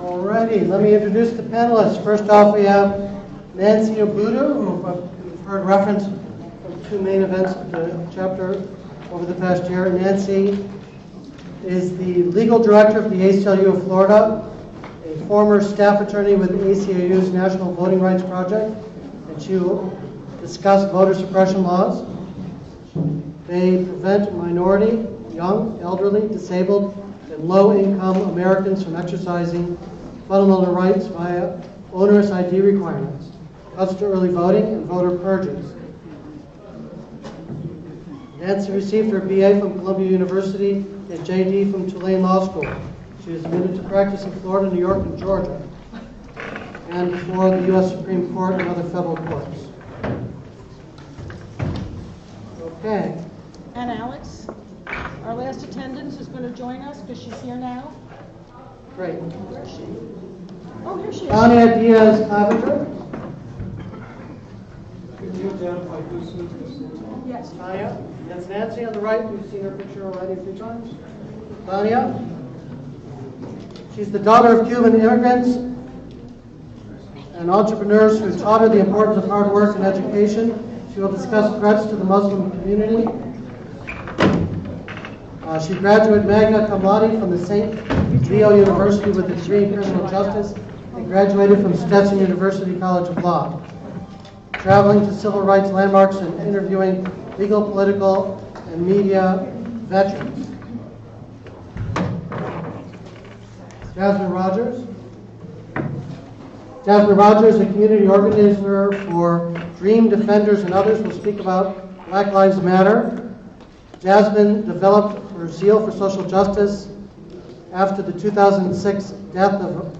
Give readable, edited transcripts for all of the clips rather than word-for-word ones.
Alrighty, let me introduce the panelists. First off, we have Nancy Obudu, who we've heard reference from two main events of the chapter over the past year. Nancy is the legal director of the ACLU of Florida, a former staff attorney with the ACLU's National Voting Rights Project, and she will discuss voter suppression laws. They prevent minority, young, elderly, disabled, and low-income Americans from exercising fundamental rights via onerous ID requirements, cuts to early voting, and voter purges. Nancy received her BA from Columbia University and JD from Tulane Law School. She is admitted to practice in Florida, New York, and Georgia, and for the U.S. Supreme Court and other federal courts. Okay. And Alex, our last attendant, is going to join us because she's here now. Great. Where is she? Oh, here she is. Tanya Diaz Clevenger. Could you identify who's who? Yes. Tanya. That's Nancy on the right. We've seen her picture already a few times. Tanya. She's the daughter of Cuban immigrants and entrepreneurs who taught her the importance of hard work and education. She will discuss threats to the Muslim community. She graduated magna cum laude from the St. Leo University with a degree in criminal justice and graduated from Stetson University College of Law. Traveling to civil rights landmarks and interviewing legal, political, and media veterans. Jasmine Rogers. Jasmine Rogers, a community organizer for Dream Defenders and others, will speak about Black Lives Matter. Jasmine developed her zeal for social justice after the 2006 death of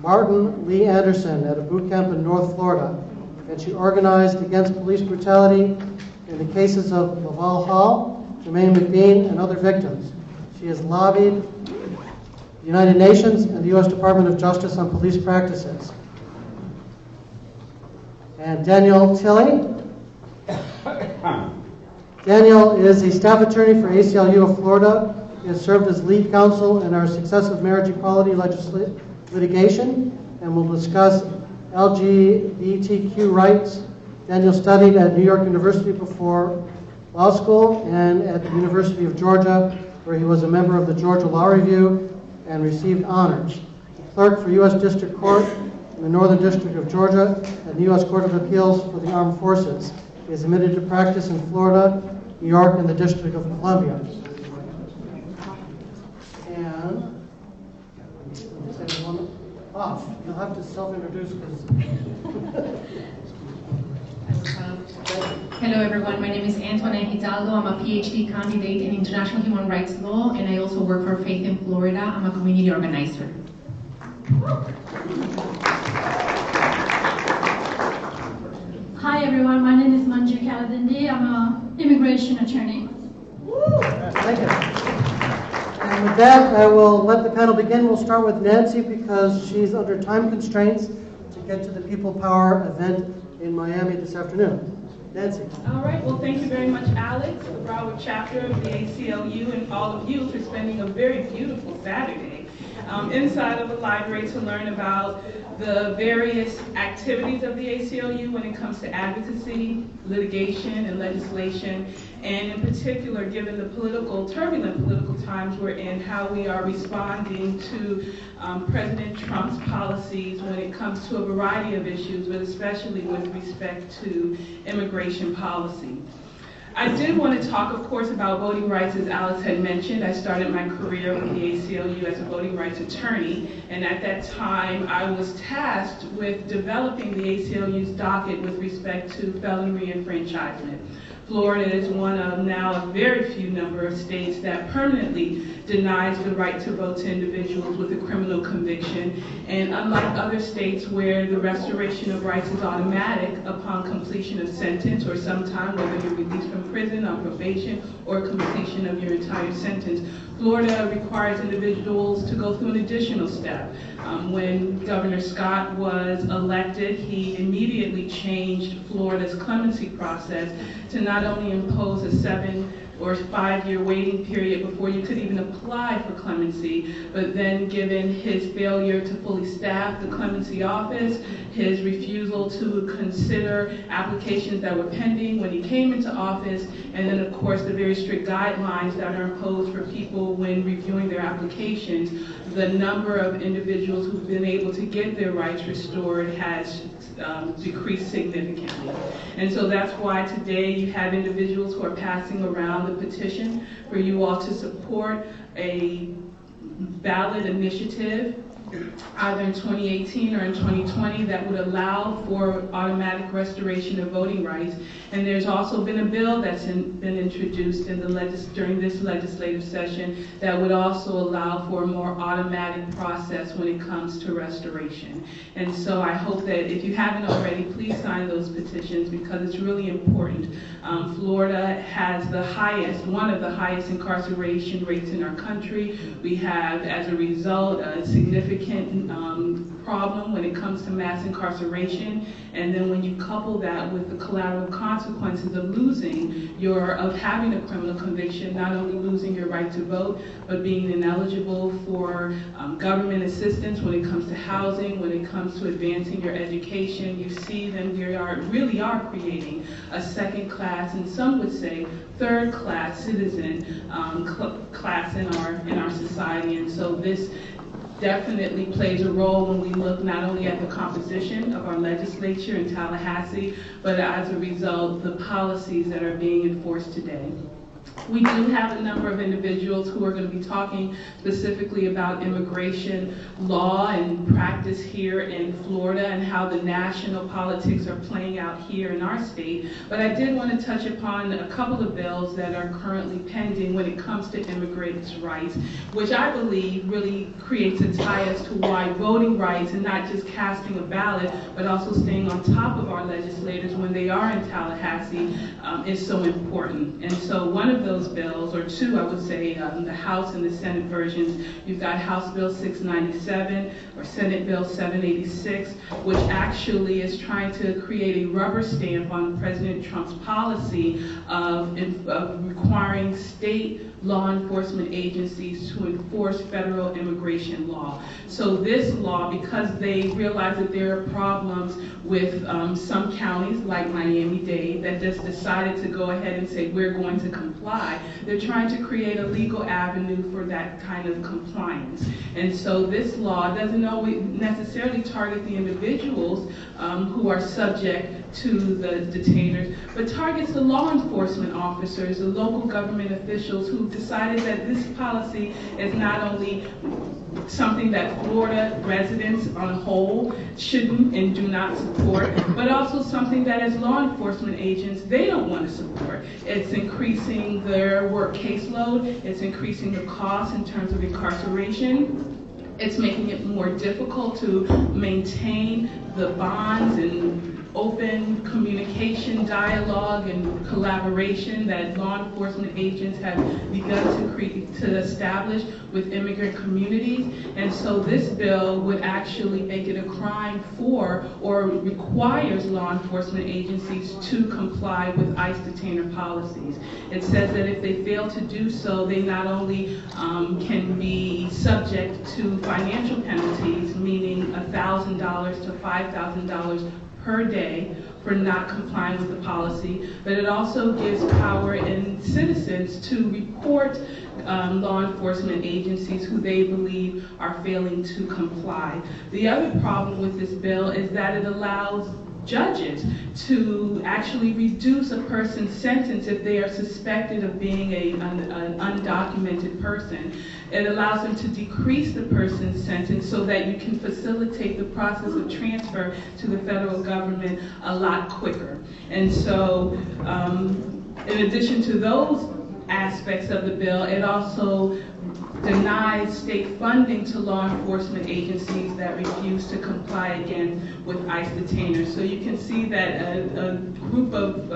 Martin Lee Anderson at a boot camp in North Florida, and she organized against police brutality in the cases of Laval Hall, Jermaine McBean, and other victims. She has lobbied the United Nations and the U.S. Department of Justice on police practices. And Danielle Tilley. Daniel is a staff attorney for ACLU of Florida. He has served as lead counsel in our successive marriage equality litigation and will discuss LGBTQ rights. Daniel studied at New York University before law school and at the University of Georgia, where he was a member of the Georgia Law Review and received honors. Clerk for U.S. District Court in the Northern District of Georgia and the U.S. Court of Appeals for the Armed Forces. He is admitted to practice in Florida, New York, and the District of Columbia. And you'll have to self-introduce because. Hello everyone, my name is Antoinette Hidalgo. I'm a PhD candidate in international human rights law, and I also work for Faith in Florida. I'm a community organizer. Hi everyone, my name is Manju Kaladindi. I'm an immigration attorney. Thank you. And with that, I will let the panel begin. We'll start with Nancy because she's under time constraints to get to the People Power event in Miami this afternoon. Nancy. All right, well thank you very much, Alex, the Broward chapter of the ACLU, and all of you for spending a very beautiful Saturday inside of the library to learn about the various activities of the ACLU when it comes to advocacy, litigation, and legislation, and in particular, given the turbulent political times we're in, how we are responding to President Trump's policies when it comes to a variety of issues, but especially with respect to immigration policy. I did want to talk, of course, about voting rights, as Alex had mentioned. I started my career with the ACLU as a voting rights attorney, and at that time, I was tasked with developing the ACLU's docket with respect to felon reenfranchisement. Florida is one of now a very few number of states that permanently denies the right to vote to individuals with a criminal conviction. And unlike other states where the restoration of rights is automatic upon completion of sentence, or sometime whether you're released from prison on probation or completion of your entire sentence, Florida requires individuals to go through an additional step. When Governor Scott was elected, he immediately changed Florida's clemency process to not only impose a 7 or 5-year waiting period before you could even apply for clemency. But then given his failure to fully staff the clemency office, his refusal to consider applications that were pending when he came into office, and then of course the very strict guidelines that are imposed for people when reviewing their applications, the number of individuals who've been able to get their rights restored has decreased significantly. And so that's why today you have individuals who are passing around the petition for you all to support a ballot initiative either in 2018 or in 2020 that would allow for automatic restoration of voting rights. And there's also been a bill that's been introduced in during this legislative session that would also allow for a more automatic process when it comes to restoration. And so I hope that if you haven't already, please sign those petitions because it's really important. Florida has one of the highest incarceration rates in our country. We have, as a result, a significant problem when it comes to mass incarceration, and then when you couple that with the collateral consequences of having a criminal conviction, not only losing your right to vote, but being ineligible for government assistance when it comes to housing, when it comes to advancing your education, you see then we really are creating a second class, and some would say third class citizen class in our society. And so this definitely plays a role when we look not only at the composition of our legislature in Tallahassee, but as a result, the policies that are being enforced today. We do have a number of individuals who are going to be talking specifically about immigration law and practice here in Florida and how the national politics are playing out here in our state. But I did want to touch upon a couple of bills that are currently pending when it comes to immigrants' rights, which I believe really creates a tie as to why voting rights and not just casting a ballot, but also staying on top of our legislators when they are in Tallahassee is so important. And so one of those bills, or two I would say, the House and the Senate versions, you've got House Bill 697 or Senate Bill 786, which actually is trying to create a rubber stamp on President Trump's policy of requiring state law enforcement agencies to enforce federal immigration law. So this law, because they realize that there are problems with some counties like Miami-Dade that just decided to go ahead and say we're going to comply, they're trying to create a legal avenue for that kind of compliance. And so this law doesn't always necessarily target the individuals who are subject to the detainers, but targets the law enforcement officers, the local government officials who decided that this policy is not only something that Florida residents on a whole shouldn't and do not support, but also something that as law enforcement agents they don't want to support. It's increasing their work caseload, it's increasing the cost in terms of incarceration, it's making it more difficult to maintain the bonds and open communication, dialogue, and collaboration that law enforcement agents have begun to establish with immigrant communities. And so this bill would actually make it a crime for, or requires law enforcement agencies to comply with ICE detainer policies. It says that if they fail to do so, they not only can be subject to financial penalties, meaning $1,000 to $5,000 per day for not complying with the policy, but it also gives power in citizens to report law enforcement agencies who they believe are failing to comply. The other problem with this bill is that it allows judges to actually reduce a person's sentence if they are suspected of being an undocumented person. It allows them to decrease the person's sentence so that you can facilitate the process of transfer to the federal government a lot quicker. And so in addition to those aspects of the bill, it also denies state funding to law enforcement agencies that refuse to comply again with ICE detainers. So you can see that a group of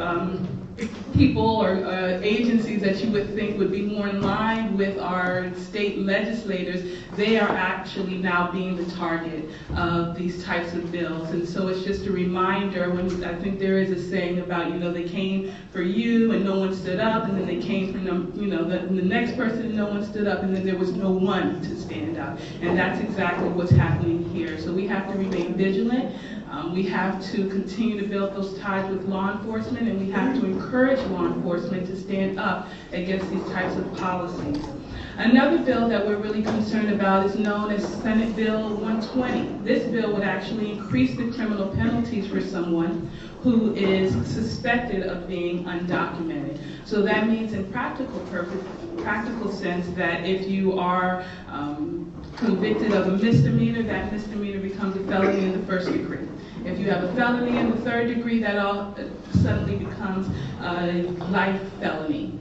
people or agencies that you would think would be more in line with our state legislators, they are actually now being the target of these types of bills. And so it's just a reminder, when I think there is a saying about, they came for you and no one stood up, and then they came for them, the next person and no one stood up, and then there was no one to stand up. And that's exactly what's happening here. So we have to remain vigilant. We have to continue to build those ties with law enforcement, and we have to encourage law enforcement to stand up against these types of policies. Another bill that we're really concerned about is known as Senate Bill 120. This bill would actually increase the criminal penalties for someone who is suspected of being undocumented. So that means in practical sense that if you are convicted of a misdemeanor, that misdemeanor becomes a felony in the first degree. If you have a felony in the third degree, that all suddenly becomes a life felony.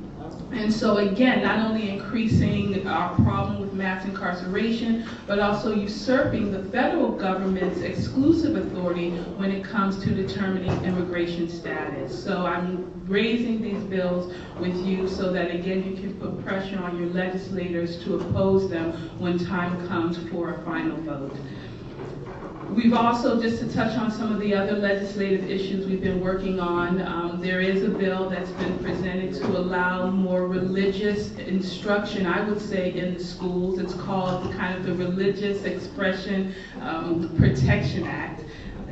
And so again, not only increasing our problem with mass incarceration, but also usurping the federal government's exclusive authority when it comes to determining immigration status. So I'm raising these bills with you so that again you can put pressure on your legislators to oppose them when time comes for a final vote. We've also, just to touch on some of the other legislative issues we've been working on, there is a bill that's been presented to allow more religious instruction, I would say, in the schools. It's called kind of the Religious Expression Protection Act.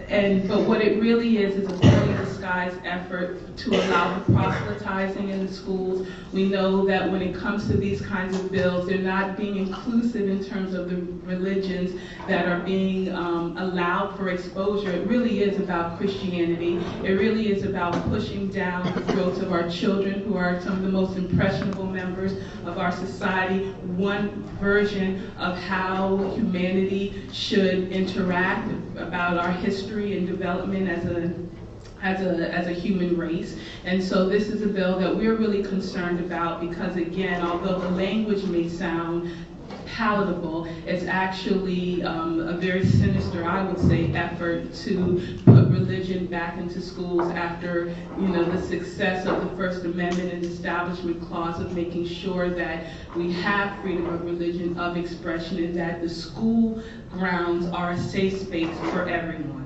But what it really is a poorly disguised effort to allow the proselytizing in the schools. We know that when it comes to these kinds of bills, they're not being inclusive in terms of the religions that are being allowed for exposure. It really is about Christianity. It really is about pushing down the throats of our children, who are some of the most impressionable members of our society, one version of how humanity should interact, about our history and development as a human race. And so this is a bill that we're really concerned about because, again, although the language may sound palatable, it's actually a very sinister, I would say, effort to put religion back into schools after, the success of the First Amendment and Establishment Clause of making sure that we have freedom of religion, of expression, and that the school grounds are a safe space for everyone.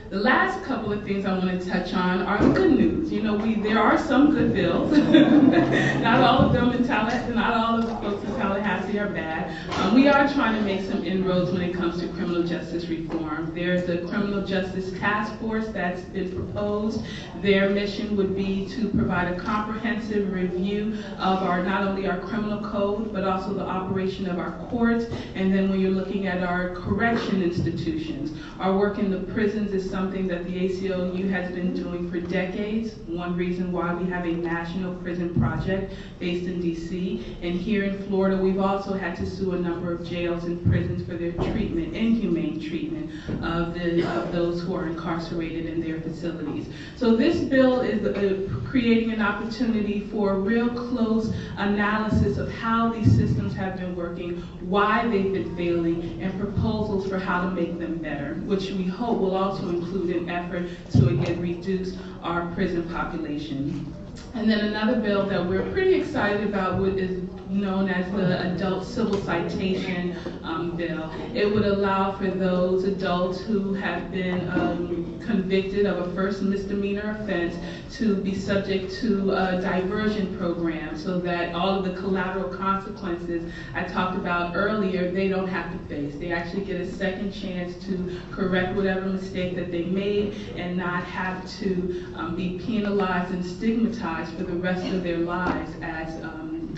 The last couple of things I want to touch on are the good news. There are some good bills. Not all of them in Tallahassee, not all of the folks in Tallahassee are bad. We are trying to make some inroads when it comes to criminal justice reform. There's a criminal justice task force that's been proposed. Their mission would be to provide a comprehensive review of not only our criminal code, but also the operation of our courts. And then when you're looking at our correction institutions, our work in the prisons is something that the ACLU has been doing for decades. One reason why we have a national prison project based in DC. And here in Florida, we've also had to sue a number of jails and prisons for their treatment, inhumane treatment of those who are incarcerated in their facilities. So this bill is creating an opportunity for a real close analysis of how these systems have been working, why they've been failing, and proposals for how to make them better, which we hope will also include an effort to again reduce our prison population. And then another bill that we're pretty excited about is known as the Adult Civil Citation Bill. It would allow for those adults who have been convicted of a first misdemeanor offense to be subject to a diversion program so that all of the collateral consequences I talked about earlier, they don't have to face. They actually get a second chance to correct whatever mistake that they made and not have to be penalized and stigmatized for the rest of their lives as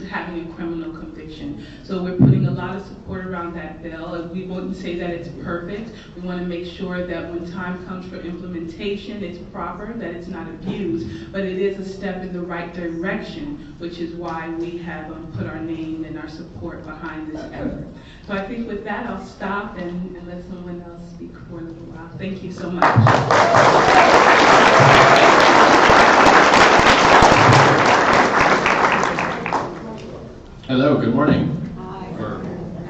having a criminal conviction. So we're putting a lot of support around that bill. We wouldn't say that it's perfect. We want to make sure that when time comes for implementation, it's proper, that it's not abused, but it is a step in the right direction, which is why we have put our name and our support behind this effort. So I think with that, I'll stop and let someone else speak for a little while. Thank you so much. Hello, good morning. Hi.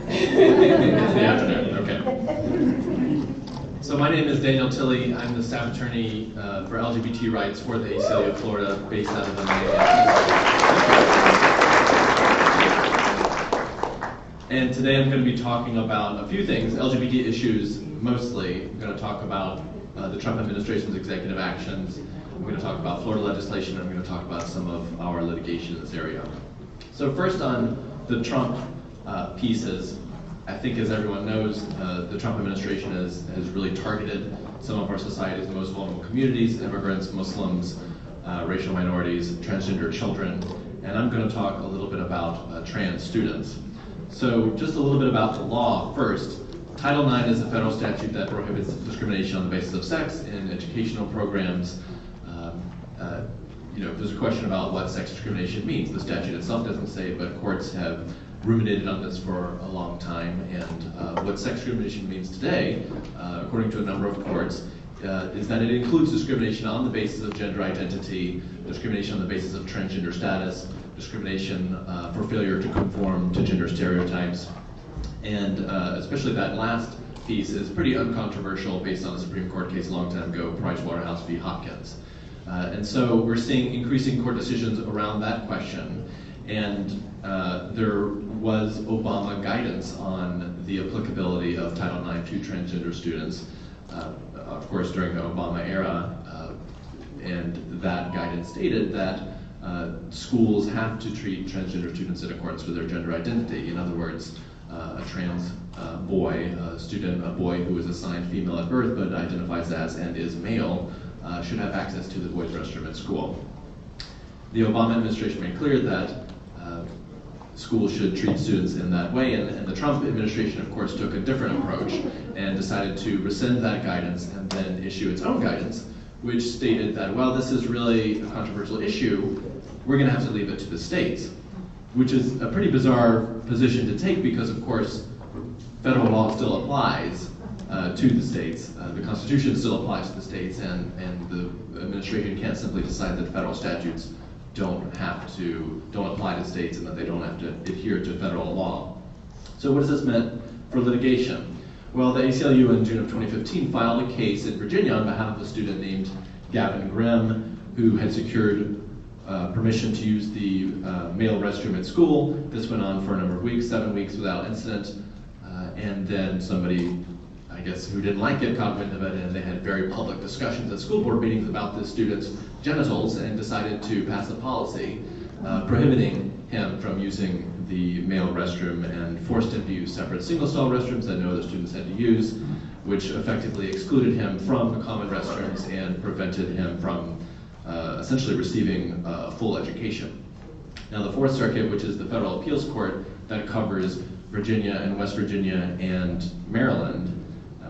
It's the afternoon, okay. So my name is Daniel Tilley. I'm the staff attorney for LGBT rights for the ACLU of Florida, based out of the Miami campus. And today I'm going to be talking about a few things, LGBT issues mostly. I'm going to talk about the Trump administration's executive actions. I'm going to talk about Florida legislation, and I'm going to talk about some of our litigation in this area. So first on the Trump pieces, I think as everyone knows, the Trump administration has really targeted some of our society's most vulnerable communities: immigrants, Muslims, racial minorities, transgender children, and I'm going to talk a little bit about trans students. So just a little bit about the law first. Title IX is a federal statute that prohibits discrimination on the basis of sex in educational programs. If there's a question about what sex discrimination means, the statute itself doesn't say, but courts have ruminated on this for a long time. And what sex discrimination means today, according to a number of courts, is that it includes discrimination on the basis of gender identity, discrimination on the basis of transgender status, discrimination for failure to conform to gender stereotypes. And especially that last piece is pretty uncontroversial based on a Supreme Court case a long time ago, Price-Waterhouse v. Hopkins. And so we're seeing increasing court decisions around that question. And there was Obama guidance on the applicability of Title IX to transgender students, of course, during the Obama era. And that guidance stated that schools have to treat transgender students in accordance with their gender identity. In other words, a trans boy, a boy who is assigned female at birth but identifies as and is male, should have access to the boys' restroom at school. The Obama administration made clear that schools should treat students in that way, and the Trump administration, of course, took a different approach and decided to rescind that guidance and then issue its own guidance, which stated that, well, this is really a controversial issue, we're going to have to leave it to the states, which is a pretty bizarre position to take because, of course, federal law still applies to the states. The Constitution still applies to the states, and the administration can't simply decide that federal statutes don't apply to states and that they don't have to adhere to federal law. So what does this mean for litigation? Well, the ACLU in June of 2015 filed a case in Virginia on behalf of a student named Gavin Grimm, who had secured permission to use the male restroom at school. This went on for a number of weeks, 7 weeks without incident, and then somebody, I guess, who didn't like it caught wind of it, and they had very public discussions at school board meetings about this student's genitals and decided to pass a policy prohibiting him from using the male restroom and forced him to use separate single-stall restrooms that no other students had to use, which effectively excluded him from the common restrooms and prevented him from essentially receiving a full education. Now the Fourth Circuit, which is the federal appeals court that covers Virginia and West Virginia and Maryland,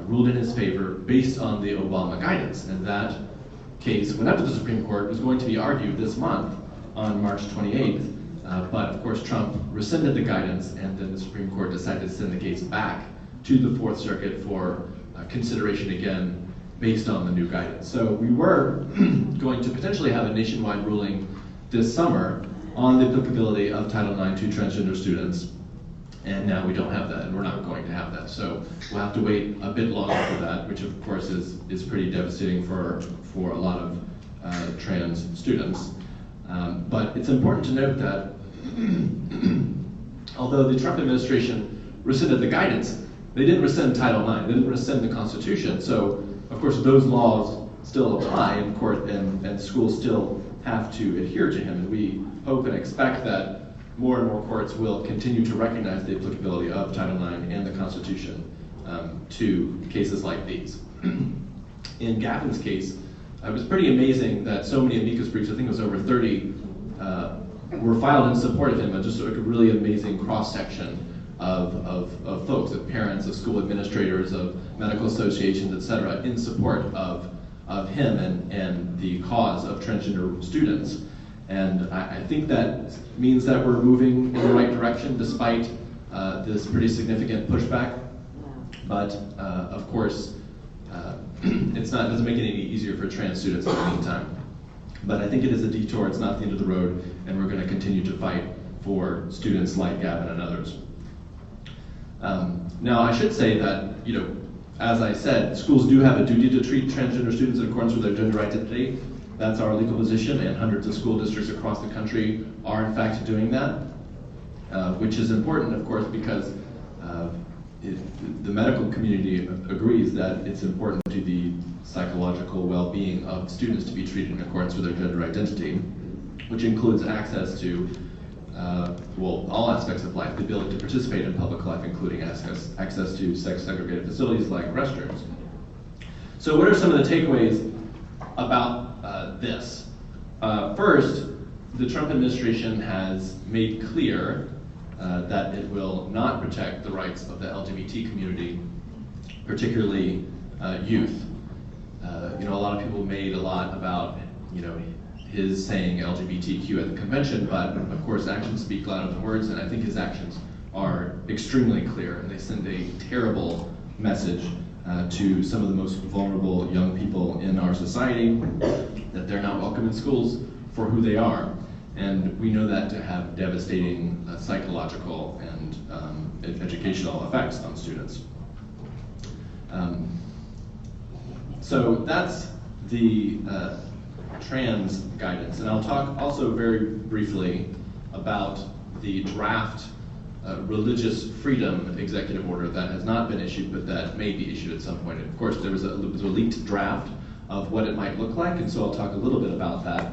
ruled in his favor based on the Obama guidance. And that case went up to the Supreme Court, was going to be argued this month on March 28th, but of course Trump rescinded the guidance, and then the Supreme Court decided to send the case back to the Fourth Circuit for consideration again based on the new guidance. So we were going to potentially have a nationwide ruling this summer on the applicability of Title IX to transgender students, and now we don't have that, and we're not going to have that. So we'll have to wait a bit longer for that, which of course is pretty devastating for a lot of trans students. But it's important to note that although the Trump administration rescinded the guidance, they didn't rescind Title IX, they didn't rescind the Constitution. So of course those laws still apply in court, and schools still have to adhere to him, and we hope and expect that more and more courts will continue to recognize the applicability of Title IX and the Constitution to cases like these. In Gavin's case, it was pretty amazing that so many amicus briefs, I think it was over 30, were filed in support of him, and just like a really amazing cross-section of folks, of parents, of school administrators, of medical associations, et cetera, in support of him and the cause of transgender students. And I think that means that we're moving in the right direction despite this pretty significant pushback. But of course, it doesn't make it any easier for trans students in the meantime. But I think it is a detour, it's not the end of the road, and we're going to continue to fight for students like Gavin and others. Now I should say that, As I said, schools do have a duty to treat transgender students in accordance with their gender identity. That's our legal position, and hundreds of school districts across the country are in fact doing that, which is important, of course, because the medical community agrees that it's important to the psychological well-being of students to be treated in accordance with their gender identity, which includes access to all aspects of life, the ability to participate in public life, including access to sex-segregated facilities like restrooms. So what are some of the takeaways about this? First, the Trump administration has made clear that it will not protect the rights of the LGBT community, particularly youth. A lot of people made a lot about, his saying LGBTQ at the convention, but of course actions speak louder than words, and I think his actions are extremely clear, and they send a terrible message to some of the most vulnerable young people in our society, that they're not welcome in schools for who they are. And we know that to have devastating psychological and educational effects on students. So that's the trans guidance. And I'll talk also very briefly about the draft religious freedom executive order that has not been issued, but that may be issued at some point. And of course, there was a leaked draft of what it might look like, and so I'll talk a little bit about that.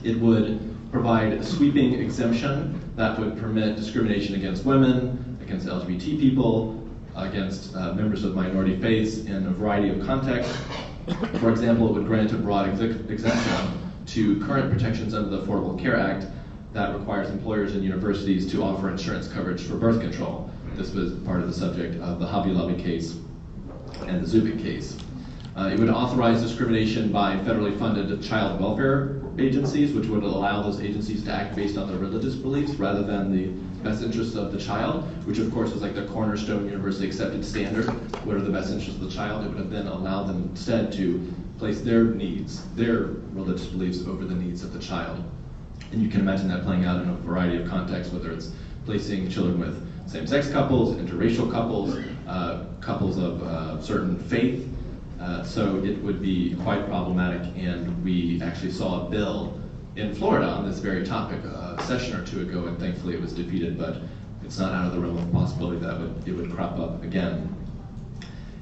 It would provide a sweeping exemption that would permit discrimination against women, against LGBT people, against members of minority faiths in a variety of contexts. For example, it would grant a broad exemption to current protections under the Affordable Care Act that requires employers and universities to offer insurance coverage for birth control. This was part of the subject of the Hobby Lobby case and the Zubik case. It would authorize discrimination by federally funded child welfare agencies, which would allow those agencies to act based on their religious beliefs rather than the best interests of the child, which of course is like the cornerstone universally accepted standard. What are the best interests of the child? It would then allow them instead to place their needs, their religious beliefs over the needs of the child. And you can imagine that playing out in a variety of contexts, whether it's placing children with same-sex couples, interracial couples, couples of certain faith. So it would be quite problematic, and we actually saw a bill in Florida on this very topic a session or two ago, and thankfully it was defeated, but it's not out of the realm of possibility that it would crop up again.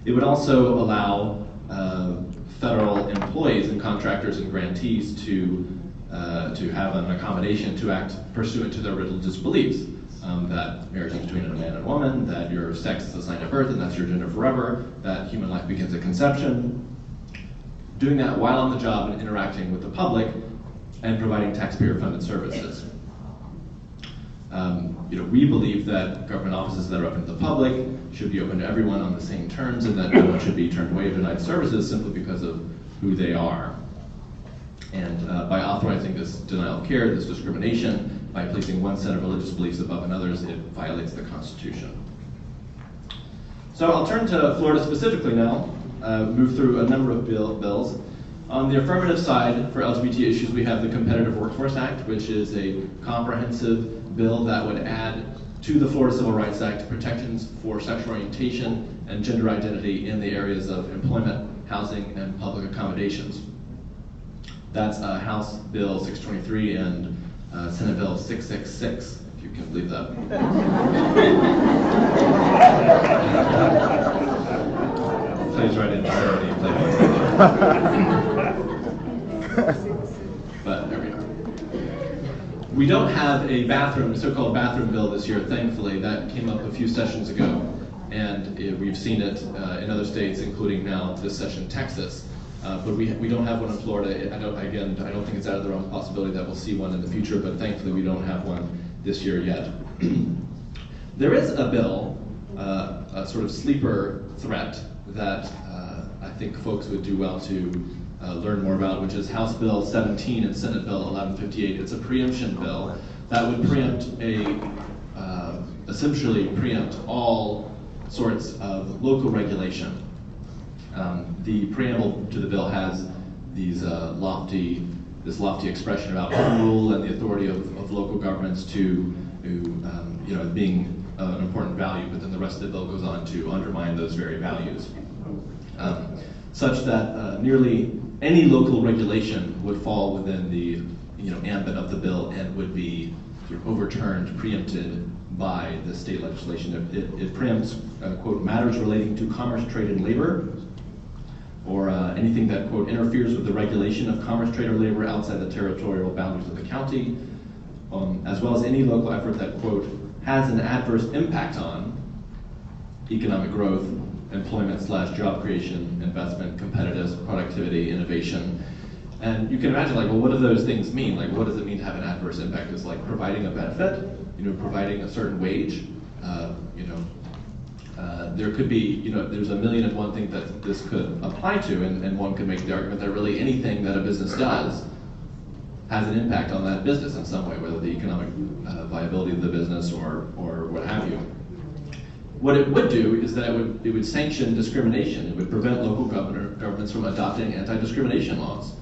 It would also allow federal employees and contractors and grantees to have an accommodation to act pursuant to their religious beliefs. That marriage is between a man and a woman, that your sex is assigned at birth and that's your gender forever, that human life begins at conception. Doing that while on the job and interacting with the public and providing taxpayer-funded services. We believe that government offices that are open to the public should be open to everyone on the same terms, and that no one should be turned away or denied services simply because of who they are. And by authorizing this denial of care, this discrimination, by placing one set of religious beliefs above another's, it violates the Constitution. So I'll turn to Florida specifically now, move through a number of bills. On the affirmative side, for LGBT issues, we have the Competitive Workforce Act, which is a comprehensive bill that would add to the Florida Civil Rights Act protections for sexual orientation and gender identity in the areas of employment, housing, and public accommodations. That's House Bill 623 and Senate Bill 666, if you can believe that. Plays right in priority. But there we are. We don't have a so-called bathroom bill this year, thankfully. That came up a few sessions ago, and we've seen it in other states, including now this session, Texas. But we don't have one in Florida. I don't think it's out of the realm of possibility that we'll see one in the future, but thankfully we don't have one this year yet. There is a bill, a sort of sleeper threat that I think folks would do well to learn more about, which is House Bill 17 and Senate Bill 1158. It's a preemption bill that would essentially preempt all sorts of local regulation. The preamble to the bill has this lofty expression about home rule and the authority of local governments to being an important value, but then the rest of the bill goes on to undermine those very values, such that nearly any local regulation would fall within the ambit of the bill and would be sort of overturned, preempted by the state legislation. It preempts, quote, matters relating to commerce, trade, and labor, or anything that, quote, interferes with the regulation of commerce, trade, or labor outside the territorial boundaries of the county, as well as any local effort that, quote, has an adverse impact on economic growth, employment/job creation, investment, competitiveness, productivity, innovation. And you can imagine, like, well, what do those things mean? Like, what does it mean to have an adverse impact? Is like providing a benefit, providing a certain wage. There could be, there's a million and one things that this could apply to, and one could make the argument that really anything that a business does has an impact on that business in some way, whether the economic viability of the business or what have you. What it would do is that it would sanction discrimination. It would prevent local governments from adopting anti-discrimination laws.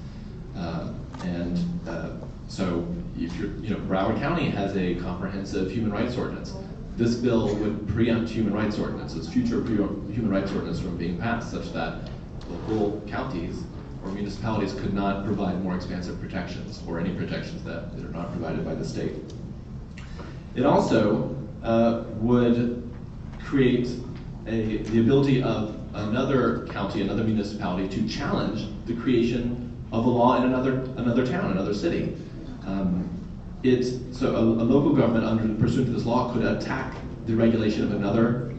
So if Broward County has a comprehensive human rights ordinance. This bill would preempt human rights ordinances, future human rights ordinances from being passed, such that local counties or municipalities could not provide more expansive protections or any protections that are not provided by the state. It also would create the ability of another county, another municipality to challenge the creation of a law in another town, another city. So a local government, pursuant to this law, could attack the regulation of another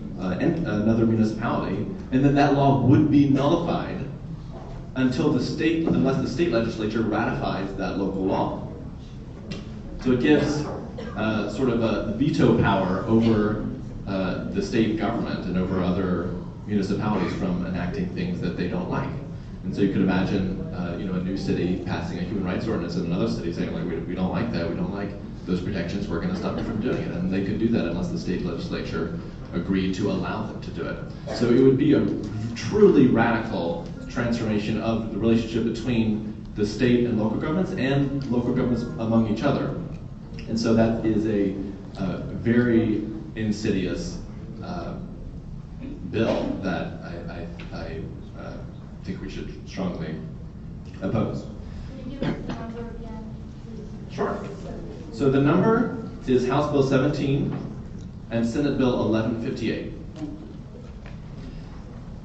municipality, and then that law would be nullified unless the state legislature ratifies that local law. So it gives sort of a veto power over the state government and over other municipalities from enacting things that they don't like. And so you could imagine, a new city passing a human rights ordinance in another city saying, like, we don't like that, we don't like those protections, we're going to stop you from doing it. And they could do that unless the state legislature agreed to allow them to do it. So it would be a truly radical transformation of the relationship between the state and local governments and local governments among each other. And so that is a very insidious bill that I think we should strongly oppose. Can you give us the number again, please? Sure. So the number is House Bill 17 and Senate Bill 1158.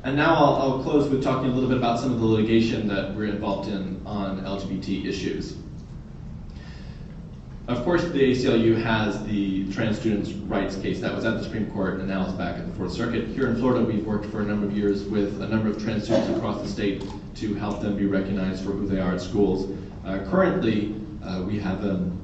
And now I'll close with talking a little bit about some of the litigation that we're involved in on LGBT issues. Of course, the ACLU has the trans students' rights case that was at the Supreme Court and now is back at the Fourth Circuit. Here in Florida, we've worked for a number of years with a number of trans students across the state to help them be recognized for who they are at schools. Currently, we have an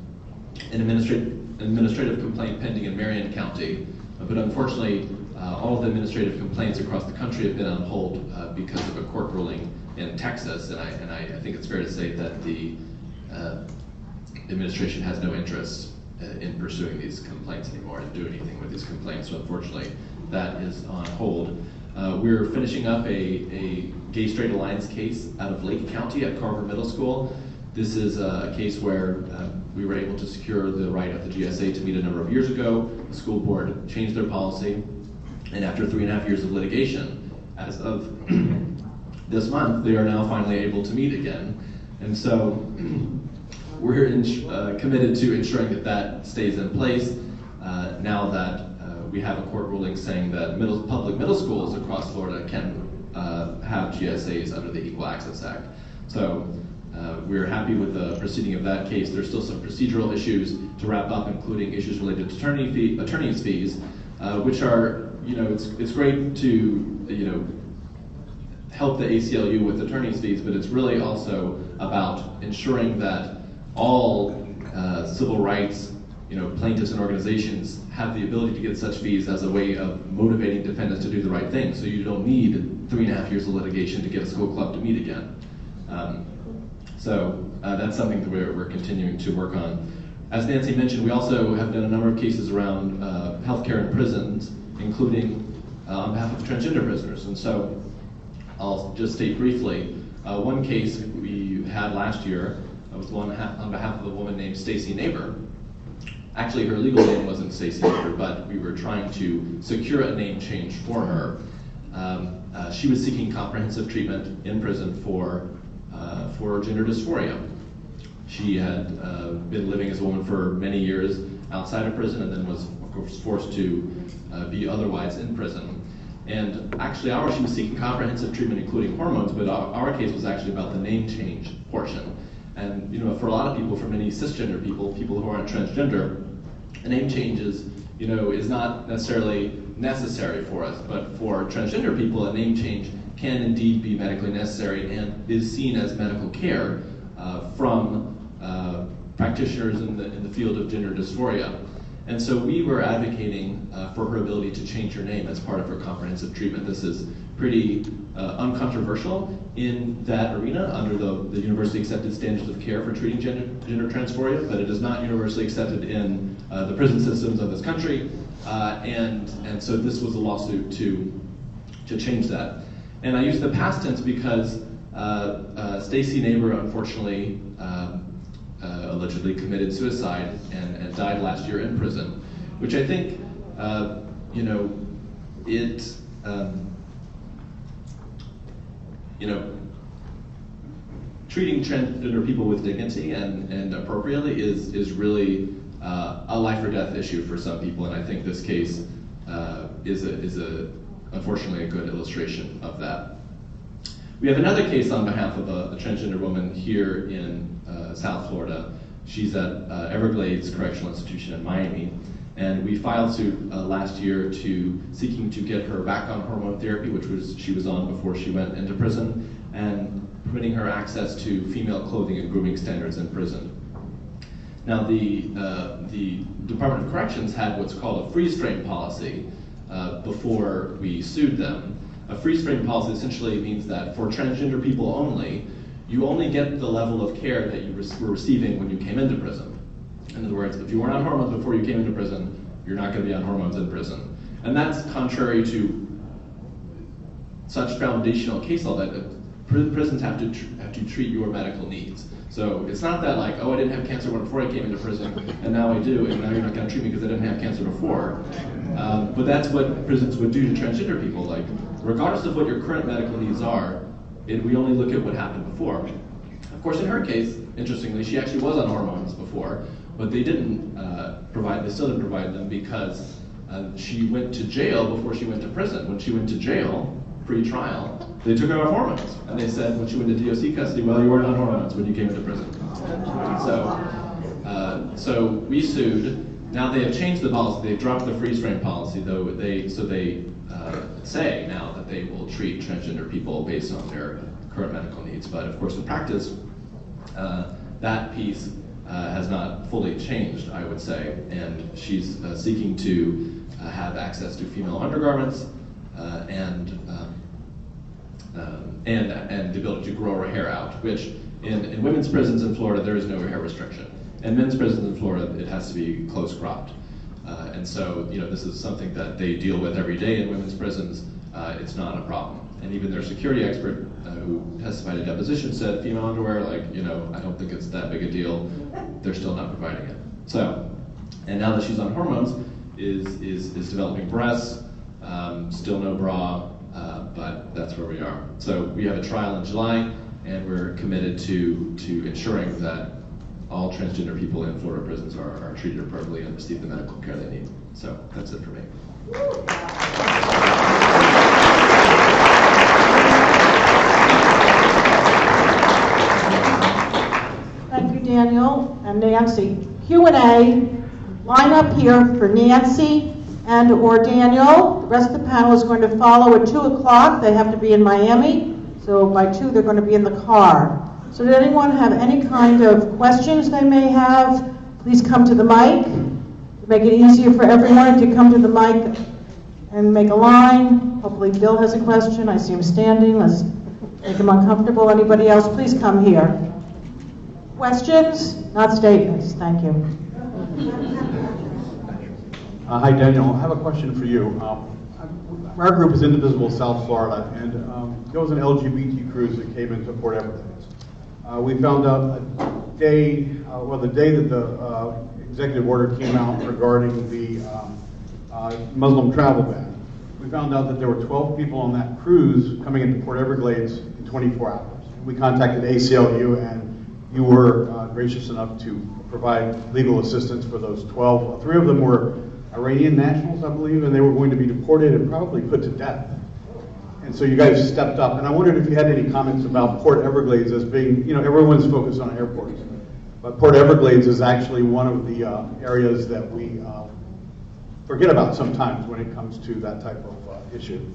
administrative complaint pending in Marion County, but unfortunately, all of the administrative complaints across the country have been on hold because of a court ruling in Texas, and I think it's fair to say that the administration has no interest in pursuing these complaints anymore and do anything with these complaints. So unfortunately, that is on hold. We're finishing up a Gay Straight Alliance case out of Lake County at Carver Middle School. This is a case where we were able to secure the right of the GSA to meet a number of years ago. The school board changed their policy, and after 3.5 years of litigation, as of this month, they are now finally able to meet again. And so we're committed to ensuring that that stays in place now that we have a court ruling saying that public middle schools across Florida can have GSAs under the Equal Access Act. So we're happy with the proceeding of that case. There's still some procedural issues to wrap up, including issues related to attorney's fees, which are, it's great to, help the ACLU with attorney's fees, but it's really also about ensuring that all civil rights, plaintiffs and organizations have the ability to get such fees as a way of motivating defendants to do the right thing. So you don't need 3.5 years of litigation to get a school club to meet again. So that's something that we're continuing to work on. As Nancy mentioned, we also have done a number of cases around healthcare in prisons, including on behalf of transgender prisoners. And so I'll just state briefly, one case we had last year was one on behalf of a woman named Stacy Neighbor, Actually, her legal name wasn't Stacey Baker, but we were trying to secure a name change for her. She was seeking comprehensive treatment in prison for gender dysphoria. She had been living as a woman for many years outside of prison, and then was, of course, forced to be otherwise in prison. And actually, she was seeking comprehensive treatment, including hormones, but our case was actually about the name change portion. And for a lot of people, for many cisgender people who aren't transgender, a name change is not necessarily necessary for us. But for transgender people, a name change can indeed be medically necessary and is seen as medical care from practitioners in the field of gender dysphoria. And so we were advocating for her ability to change her name as part of her comprehensive treatment. This is pretty uncontroversial in that arena under the universally accepted standards of care for treating gender dysphoria, but it is not universally accepted in the prison systems of this country. And so this was a lawsuit to change that. And I use the past tense because Stacey Neighbor, unfortunately, allegedly committed suicide and died last year in prison, which I think, treating transgender people with dignity and appropriately is really a life or death issue for some people, and I think this case is unfortunately a good illustration of that. We have another case on behalf of a transgender woman here in South Florida. She's at Everglades Correctional Institution in Miami, and we filed suit last year seeking to get her back on hormone therapy, which she was on before she went into prison, and permitting her access to female clothing and grooming standards in prison. Now, the Department of Corrections had what's called a freeze frame policy before we sued them. A freeze frame policy essentially means that for transgender people only, you only get the level of care that you were receiving when you came into prison. In other words, if you weren't on hormones before you came into prison, you're not going to be on hormones in prison. And that's contrary to such foundational case law that prisons have to treat your medical needs. So it's not that like, oh, I didn't have cancer before I came into prison, and now I do, and now you're not going to treat me because I didn't have cancer before. But that's what prisons would do to transgender people. Like, regardless of what your current medical needs are, we only look at what happened before. Of course, in her case, interestingly, she actually was on hormones before, but they didn't they still didn't provide them because she went to jail before she went to prison. When she went to jail, pre-trial, they took her off hormones. And they said when she went to DOC custody, well, you weren't on hormones when you came into prison. So we sued. Now they have changed the policy. They've dropped the freeze frame policy, though. They say now that they will treat transgender people based on their current medical needs. But of course, in practice, that piece has not fully changed, I would say. And she's seeking to have access to female undergarments and the ability to grow her hair out, which in women's prisons in Florida, there is no hair restriction. In men's prisons in Florida, it has to be close cropped. And so, this is something that they deal with every day in women's prisons. It's not a problem. And even their security expert who testified at deposition said female underwear, I don't think it's that big a deal. They're still not providing it. So, and now that she's on hormones, is developing breasts, still no bra, but that's where we are. So we have a trial in July, and we're committed to ensuring that all transgender people in Florida prisons are treated appropriately and receive the medical care they need. So that's it for me. Thank you, Daniel and Nancy. Q&A, line up here for Nancy and or Daniel. The rest of the panel is going to follow at 2 o'clock. They have to be in Miami, so by 2 they're going to be in the car. So did anyone have any kind of questions they may have? Please come to the mic. To make it easier for everyone, if you come to the mic and make a line. Hopefully Bill has a question. I see him standing. Let's make him uncomfortable. Anybody else, please come here. Questions, not statements. Thank you. Hi, Daniel. I have a question for you. Our group is Indivisible South Florida, and there was an LGBT cruise that came into Port Everglades. We found out the day that executive order came out regarding the Muslim travel ban. We found out that there were 12 people on that cruise coming into Port Everglades in 24 hours. We contacted ACLU, and you were gracious enough to provide legal assistance for those 12. 3 of them were Iranian nationals, I believe, and they were going to be deported and probably put to death. And so you guys stepped up. And I wondered if you had any comments about Port Everglades as being, you know, everyone's focused on airports. But Port Everglades is actually one of the areas that we forget about sometimes when it comes to that type of issue,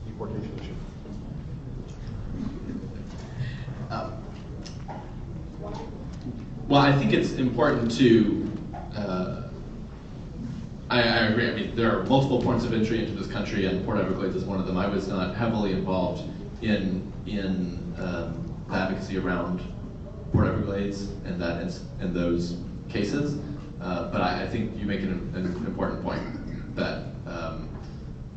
deportation issue. Well, I think it's important to, I agree. I mean, there are multiple points of entry into this country, and Port Everglades is one of them. I was not heavily involved in the advocacy around Port Everglades and those cases, but I think you make an important point that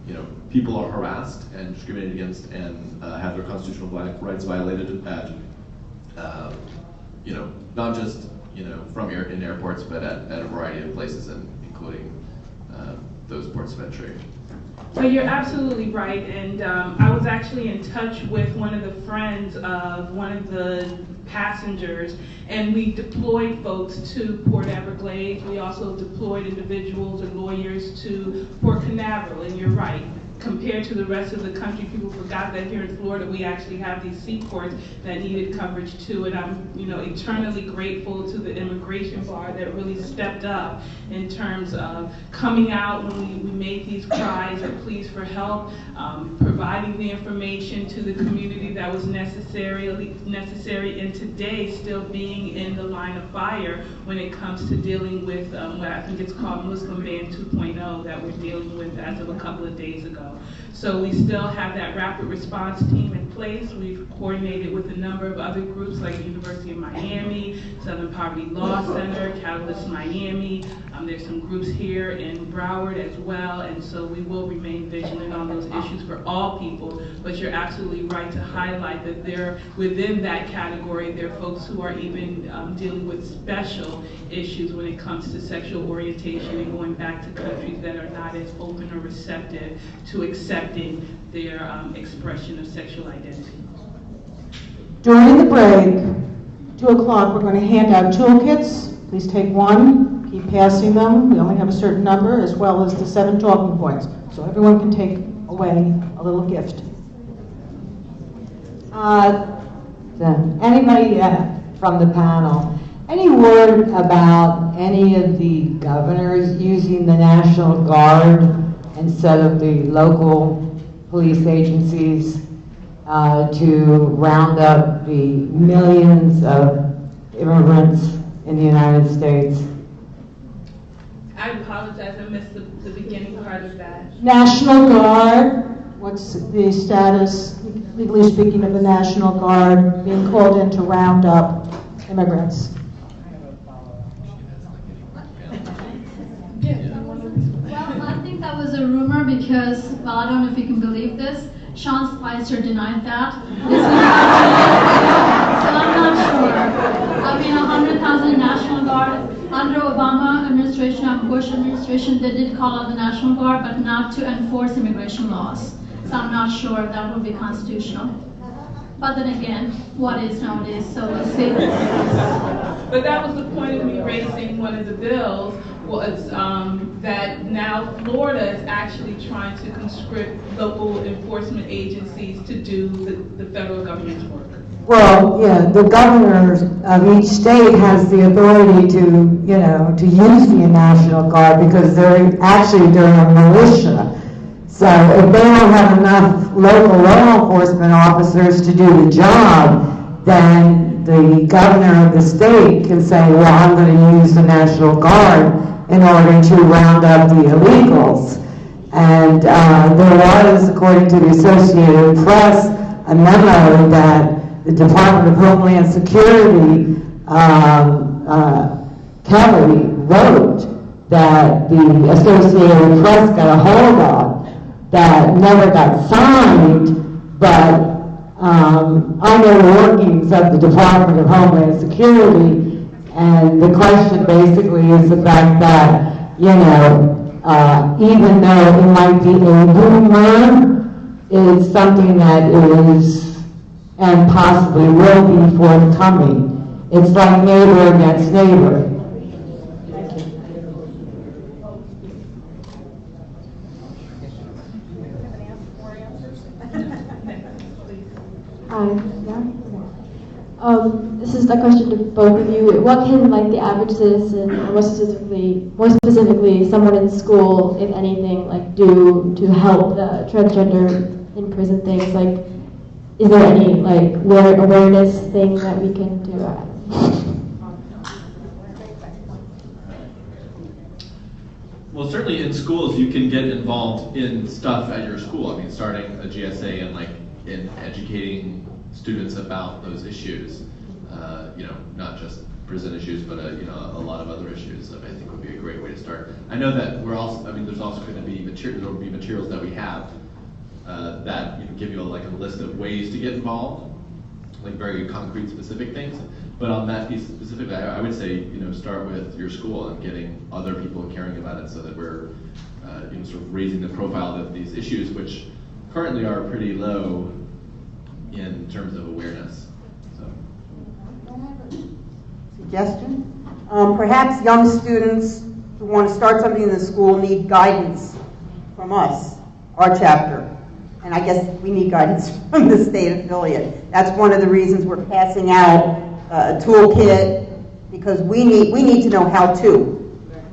you know, people are harassed and discriminated against and have their constitutional rights violated at you know, not just, you know, in airports, but at a variety of places, and including those ports of entry. Well, you're absolutely right, and I was actually in touch with one of the friends of one of the passengers, and we deployed folks to Port Everglades. We also deployed individuals and lawyers to Port Canaveral, and you're right. Compared to the rest of the country, people forgot that here in Florida we actually have these seaports that needed coverage too, and I'm, you know, eternally grateful to the immigration bar that really stepped up in terms of coming out when we made these cries or pleas for help, providing the information to the community that was necessary, and today still being in the line of fire when it comes to dealing with what I think it's called Muslim Ban 2.0 that we're dealing with as of a couple of days ago. So we still have that rapid response team in place. We've coordinated with a number of other groups like the University of Miami, Southern Poverty Law Center, Catalyst Miami. There's some groups here in Broward as well, and so we will remain vigilant on those issues for all people. But you're absolutely right to highlight that there, within that category, there are folks who are even dealing with special issues when it comes to sexual orientation and going back to countries that are not as open or receptive to accepting their expression of sexual identity. During the break, 2 o'clock, we're going to hand out toolkits. Please take one. Keep passing them. We only have a certain number, as well as the 7 talking points. So everyone can take away a little gift. Anybody from the panel, any word about any of the governors using the National Guard instead of the local police agencies to round up the millions of immigrants in the United States? I apologize, I missed the beginning part of that. National Guard, what's the status, legally speaking, of the National Guard being called in to round up immigrants? Well, I think that was a rumor because, well, I don't know if you can believe this, Sean Spicer denied that. So I'm not sure. I mean, 100,000 National Guard. Under Obama administration and Bush administration, they did call out the National Guard, but not to enforce immigration laws. So I'm not sure if that would be constitutional. But then again, what is nowadays, so we'll see. But that was the point of me raising one of the bills, was that now Florida is actually trying to conscript local enforcement agencies to do the federal government's work. Well, yeah, the governors of each state has the authority to, you know, to use the National Guard because they're a militia. So if they don't have enough local law enforcement officers to do the job, then the governor of the state can say, well, I'm going to use the National Guard in order to round up the illegals. And there was, according to the Associated Press, a memo that the Department of Homeland Security, Kelly, wrote that the Associated Press got a hold of that never got signed, but I know the workings of the Department of Homeland Security, And the question basically is the fact that, you know, even though it might be a rumor, it's something that is and possibly will be forthcoming. It's like neighbor against neighbor. Thank you. Hi, yeah. This is a question to both of you. What can like the average citizen, or more specifically, someone in school, if anything, like do to help the transgender in prison things? Like, is there any like awareness thing that we can do? Well, certainly in schools, you can get involved in stuff at your school. I mean, starting a GSA and like in educating students about those issues. You know, not just prison issues, but you know, a lot of other issues. I think would be a great way to start. I know that we're also. I mean, there's also going to be materials that we have that give you like a list of ways to get involved, like very concrete, specific things. But on that piece specifically, I would say, start with your school and getting other people caring about it, so that we're, sort of raising the profile of these issues, which currently are pretty low in terms of awareness. So. Suggestion? Perhaps young students who want to start something in the school need guidance from us, our chapter. And I guess we need guidance from the state affiliate. That's one of the reasons we're passing out a toolkit, because we need to know how to.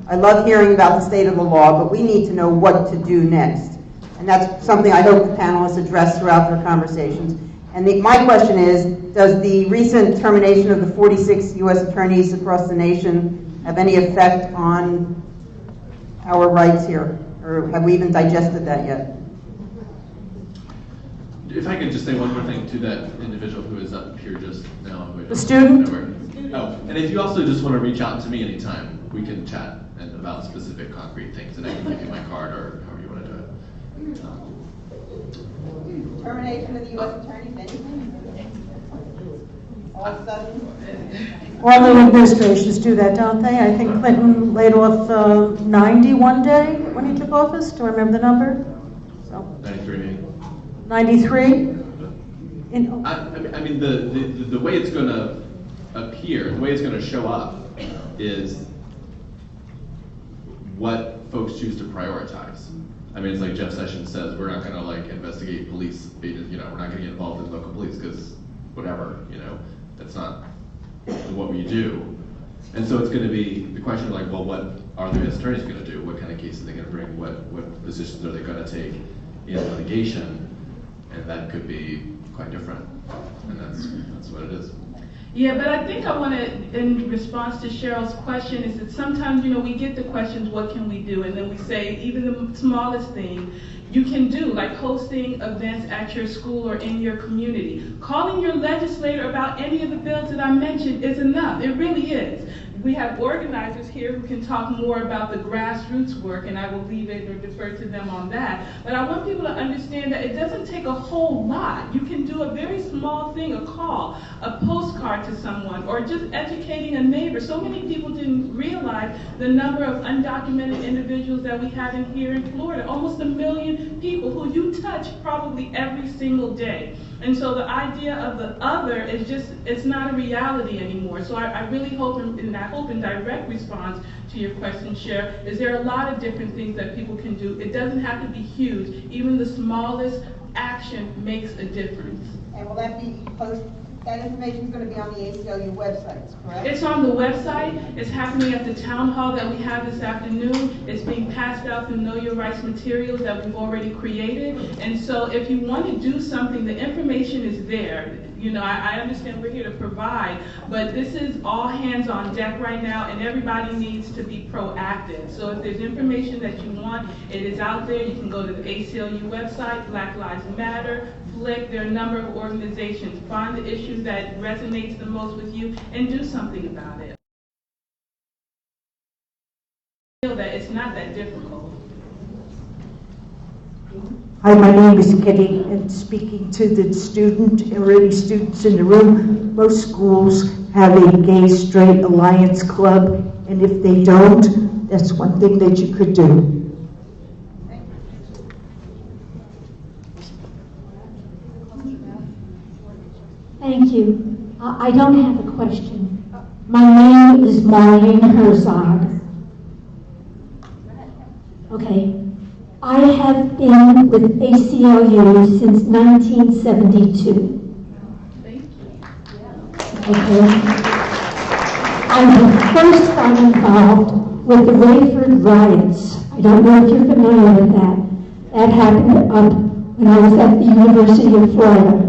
I love hearing about the state of the law, but we need to know what to do next. And that's something I hope the panelists address throughout their conversations. And my question is, does the recent termination of the 46 U.S. attorneys across the nation have any effect on our rights here? Or have we even digested that yet? If I could just say one more thing to that individual who is up here just now. The student? Oh, and if you also just want to reach out to me anytime, we can chat about specific concrete things, and I can give you my card or however you want to do it. Termination of the U.S. attorneys, anything? All of a sudden? All the administrations do that, don't they? I think Clinton laid off 90 one day when he took office. Do I remember the number? So. 93 maybe. 93? I mean, the way it's going to appear, the way it's going to show up is what folks choose to prioritize. I mean, it's like Jeff Sessions says, we're not going to like investigate police, we're not going to get involved in local police because whatever, that's not what we do. And so it's going to be the question of like, well, what are the U.S. attorneys going to do? What kind of cases are they going to bring? What positions are they going to take in litigation? And that could be quite different, and that's what it is. Yeah, but I think I want to, in response to Cheryl's question, is that sometimes, we get the questions, what can we do? And then we say, even the smallest thing you can do, like hosting events at your school or in your community. Calling your legislator about any of the bills that I mentioned is enough. It really is. We have organizers here who can talk more about the grassroots work, and I will leave it or defer to them on that. But I want people to understand that it doesn't take a whole lot. You can do a very small thing, a call, a postcard to someone, or just educating a neighbor. So many people didn't realize the number of undocumented individuals that we have in here in Florida. Almost 1 million people who you touch probably every single day. And so the idea of the other is just, it's not a reality anymore. So I really hope, and I hope in direct response to your question, Cher, is there are a lot of different things that people can do. It doesn't have to be huge. Even the smallest action makes a difference. And will that be posted? That information is going to be on the ACLU websites, correct? It's on the website. It's happening at the town hall that we have this afternoon. It's being passed out through Know Your Rights materials that we've already created. And so if you want to do something, the information is there. I understand we're here to provide, but this is all hands on deck right now, and everybody needs to be proactive. So if there's information that you want, it is out there. You can go to the ACLU website, Black Lives Matter, FLIC. There are a number of organizations. Find the issues that resonates the most with you and do something about it. I feel that it's not that difficult. Hi, my name is Kitty, and speaking to the student, or any students in the room, most schools have a gay-straight alliance club, and if they don't, that's one thing that you could do. Thank you. I don't have a question. My name is Maureen Herzog. Okay. I have been with ACLU since 1972. Okay. I first got involved with the Rayford riots. I don't know if you're familiar with that. That happened up when I was at the University of Florida.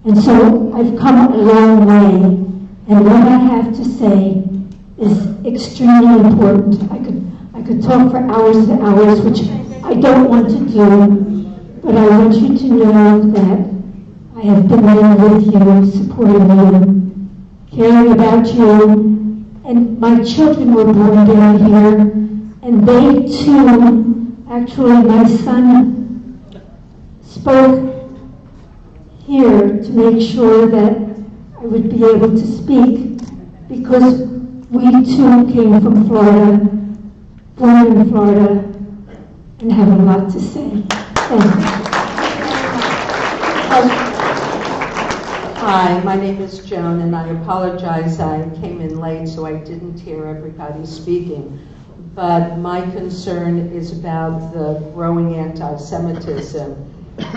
And so I've come a long way, and what I have to say is extremely important. I could talk for hours and hours, which I don't want to do, but I want you to know that I have been there with you, supporting you, caring about you, and my children were born down here, and they too, actually my son spoke here to make sure that I would be able to speak, because we too came from Florida, born in Florida, and have a lot to say. Thank you. Hi, my name is Joan, and I apologize. I came in late, so I didn't hear everybody speaking. But my concern is about the growing anti-Semitism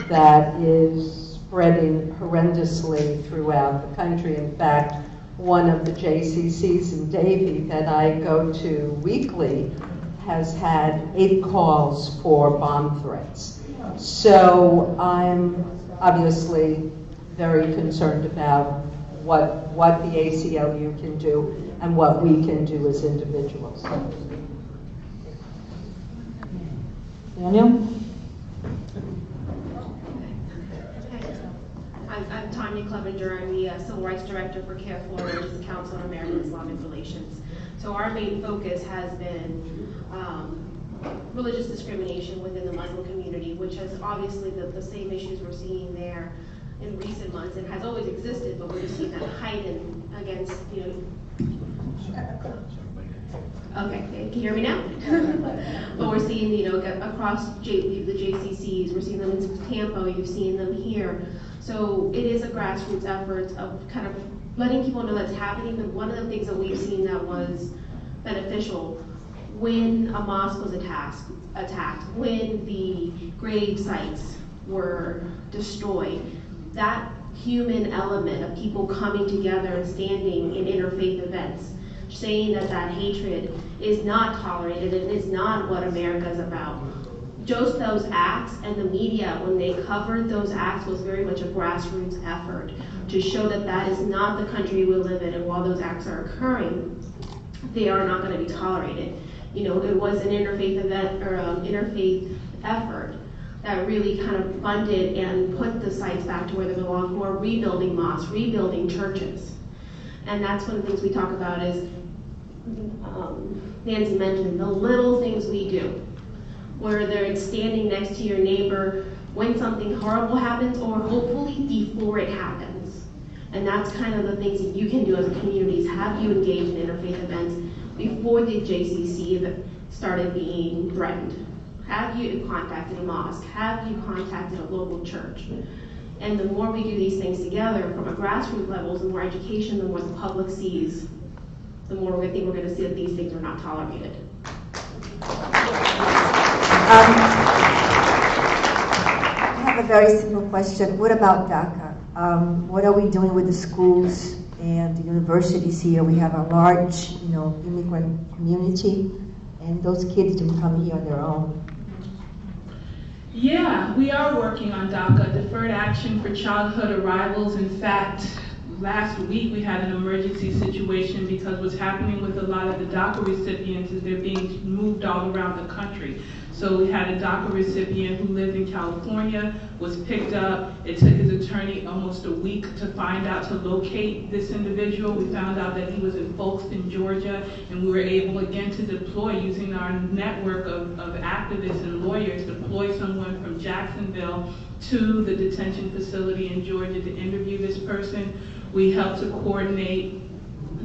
that is spreading horrendously throughout the country. In fact, one of the JCCs in Davie that I go to weekly has had 8 calls for bomb threats. So I'm obviously very concerned about what the ACLU can do and what we can do as individuals. Daniel? I'm Tanya Clevenger. I'm the Civil Rights Director for CARE Florida, which is the Council on American Islamic Relations. So our main focus has been religious discrimination within the Muslim community, which has obviously the same issues we're seeing there in recent months and has always existed, but we're just seeing that heighten against, okay, can you hear me now? But we're seeing, across the JCCs, we're seeing them in Tampa, you've seen them here. So it is a grassroots effort of kind of letting people know that's happening, but one of the things that we've seen that was beneficial when a mosque was attacked, when the grave sites were destroyed, that human element of people coming together and standing in interfaith events, saying that hatred is not tolerated and is not what America is about. Just those acts, and the media, when they covered those acts, was very much a grassroots effort to show that is not the country we live in, and while those acts are occurring, they are not going to be tolerated. It was an interfaith event, or interfaith effort that really kind of funded and put the sites back to where they belong, who are rebuilding mosques, rebuilding churches. And that's one of the things we talk about is, Nancy mentioned, the little things we do, where they're standing next to your neighbor when something horrible happens, or hopefully before it happens. And that's kind of the things that you can do as a community, is have you engage in interfaith events before the JCC started being threatened. Have you contacted a mosque? Have you contacted a local church? And the more we do these things together from a grassroots level, the more education, the more the public sees, the more we're going to see that these things are not tolerated. I have a very simple question. What about DACA? What are we doing with the schools and the universities here? We have a large, immigrant community, and those kids didn't come here on their own. Yeah, we are working on DACA, Deferred Action for Childhood Arrivals. In fact, last week we had an emergency situation because what's happening with a lot of the DACA recipients is they're being moved all around the country. So we had a DACA recipient who lived in California, was picked up. It took his attorney almost a week to find out, to locate this individual. We found out that he was in Folkestone, Georgia, and we were able again to deploy, using our network of activists and lawyers, deploy someone from Jacksonville to the detention facility in Georgia to interview this person. We helped to coordinate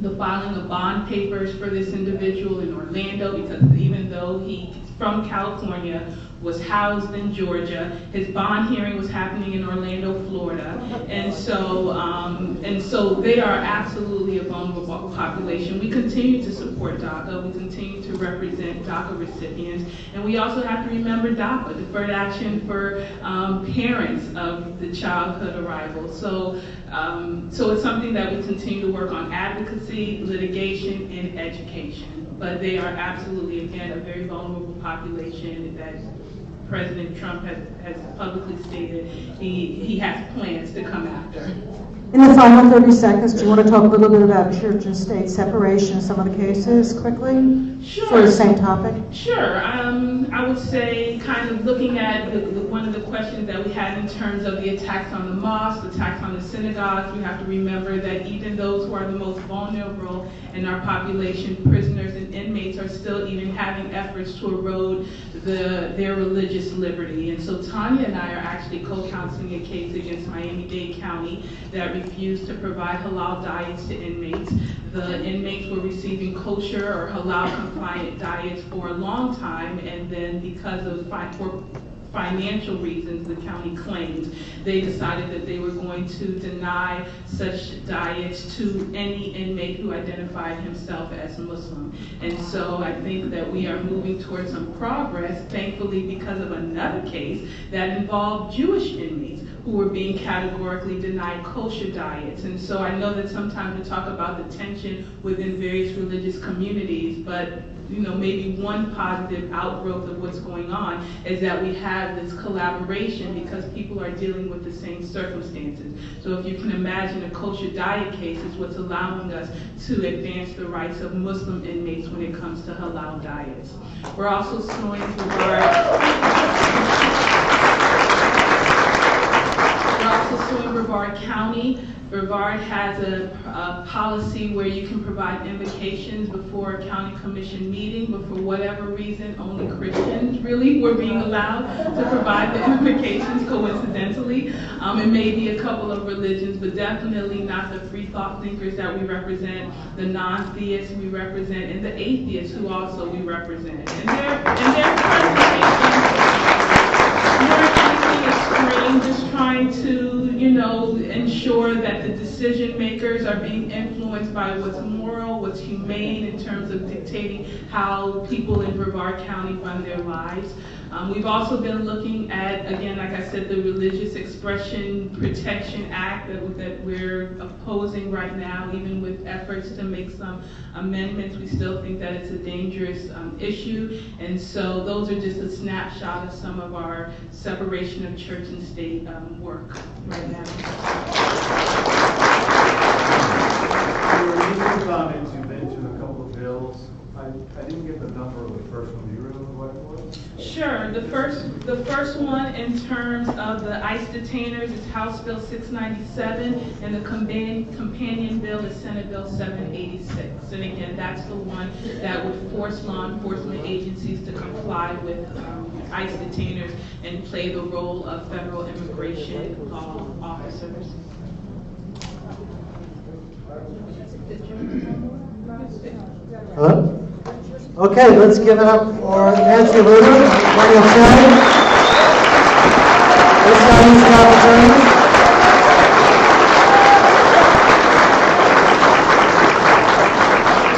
the filing of bond papers for this individual in Orlando, because even though he's from California, was housed in Georgia, his bond hearing was happening in Orlando, Florida, and so they are absolutely a vulnerable population. We continue to support DACA, we continue to represent DACA recipients, and we also have to remember DAPA, Deferred Action for Parents of the Childhood Arrival. So it's something that we continue to work on: advocacy, litigation, and education. But they are absolutely, again, a very vulnerable population that President Trump has publicly stated he has plans to come after. In the final 30 seconds, do you want to talk a little bit about church and state separation, some of the cases, quickly? Sure. For the same topic? Sure. I would say, kind of looking at one of the questions that we had in terms of the attacks on the mosques, attacks on the synagogues, we have to remember that even those who are the most vulnerable in our population, prisoners and inmates, are still even having efforts to erode their religious liberty. And so Tanya and I are actually co-counseling a case against Miami-Dade County that refused to provide halal diets to inmates. The inmates were receiving kosher or halal compliant diets for a long time, and then because of financial reasons, the county claimed, they decided that they were going to deny such diets to any inmate who identified himself as Muslim. And so I think that we are moving towards some progress, thankfully, because of another case that involved Jewish inmates who were being categorically denied kosher diets. And so I know that sometimes we talk about the tension within various religious communities, but maybe one positive outgrowth of what's going on is that we have this collaboration because people are dealing with the same circumstances. So if you can imagine, a kosher diet case is what's allowing us to advance the rights of Muslim inmates when it comes to halal diets. We're also suing Broward County. Broward has a policy where you can provide invocations before a county commission meeting, but for whatever reason, only Christians really were being allowed to provide the invocations, coincidentally. It may be a couple of religions, but definitely not the free thought thinkers that we represent, the non-theists we represent, and the atheists who also we represent. And their presentation is just trying to, ensure that the decision makers are being influenced by what's moral, what's humane in terms of dictating how people in Broward County run their lives. We've also been looking at, again, like I said, the Religious Expression Protection Act that we're opposing right now, even with efforts to make some amendments. We still think that it's a dangerous issue. And so those are just a snapshot of some of our separation of church and state work right now. Your initial comments, you mentioned a couple of bills. I didn't get the number of the first one. Do you remember what it was? Sure. The first one in terms of the ICE detainers is House Bill 697, and the companion bill is Senate Bill 786. And again, that's the one that would force law enforcement agencies to comply with ICE detainers and play the role of federal immigration law officers. Hello? Okay, let's give it up for Nancy Luder, Daniel Chen.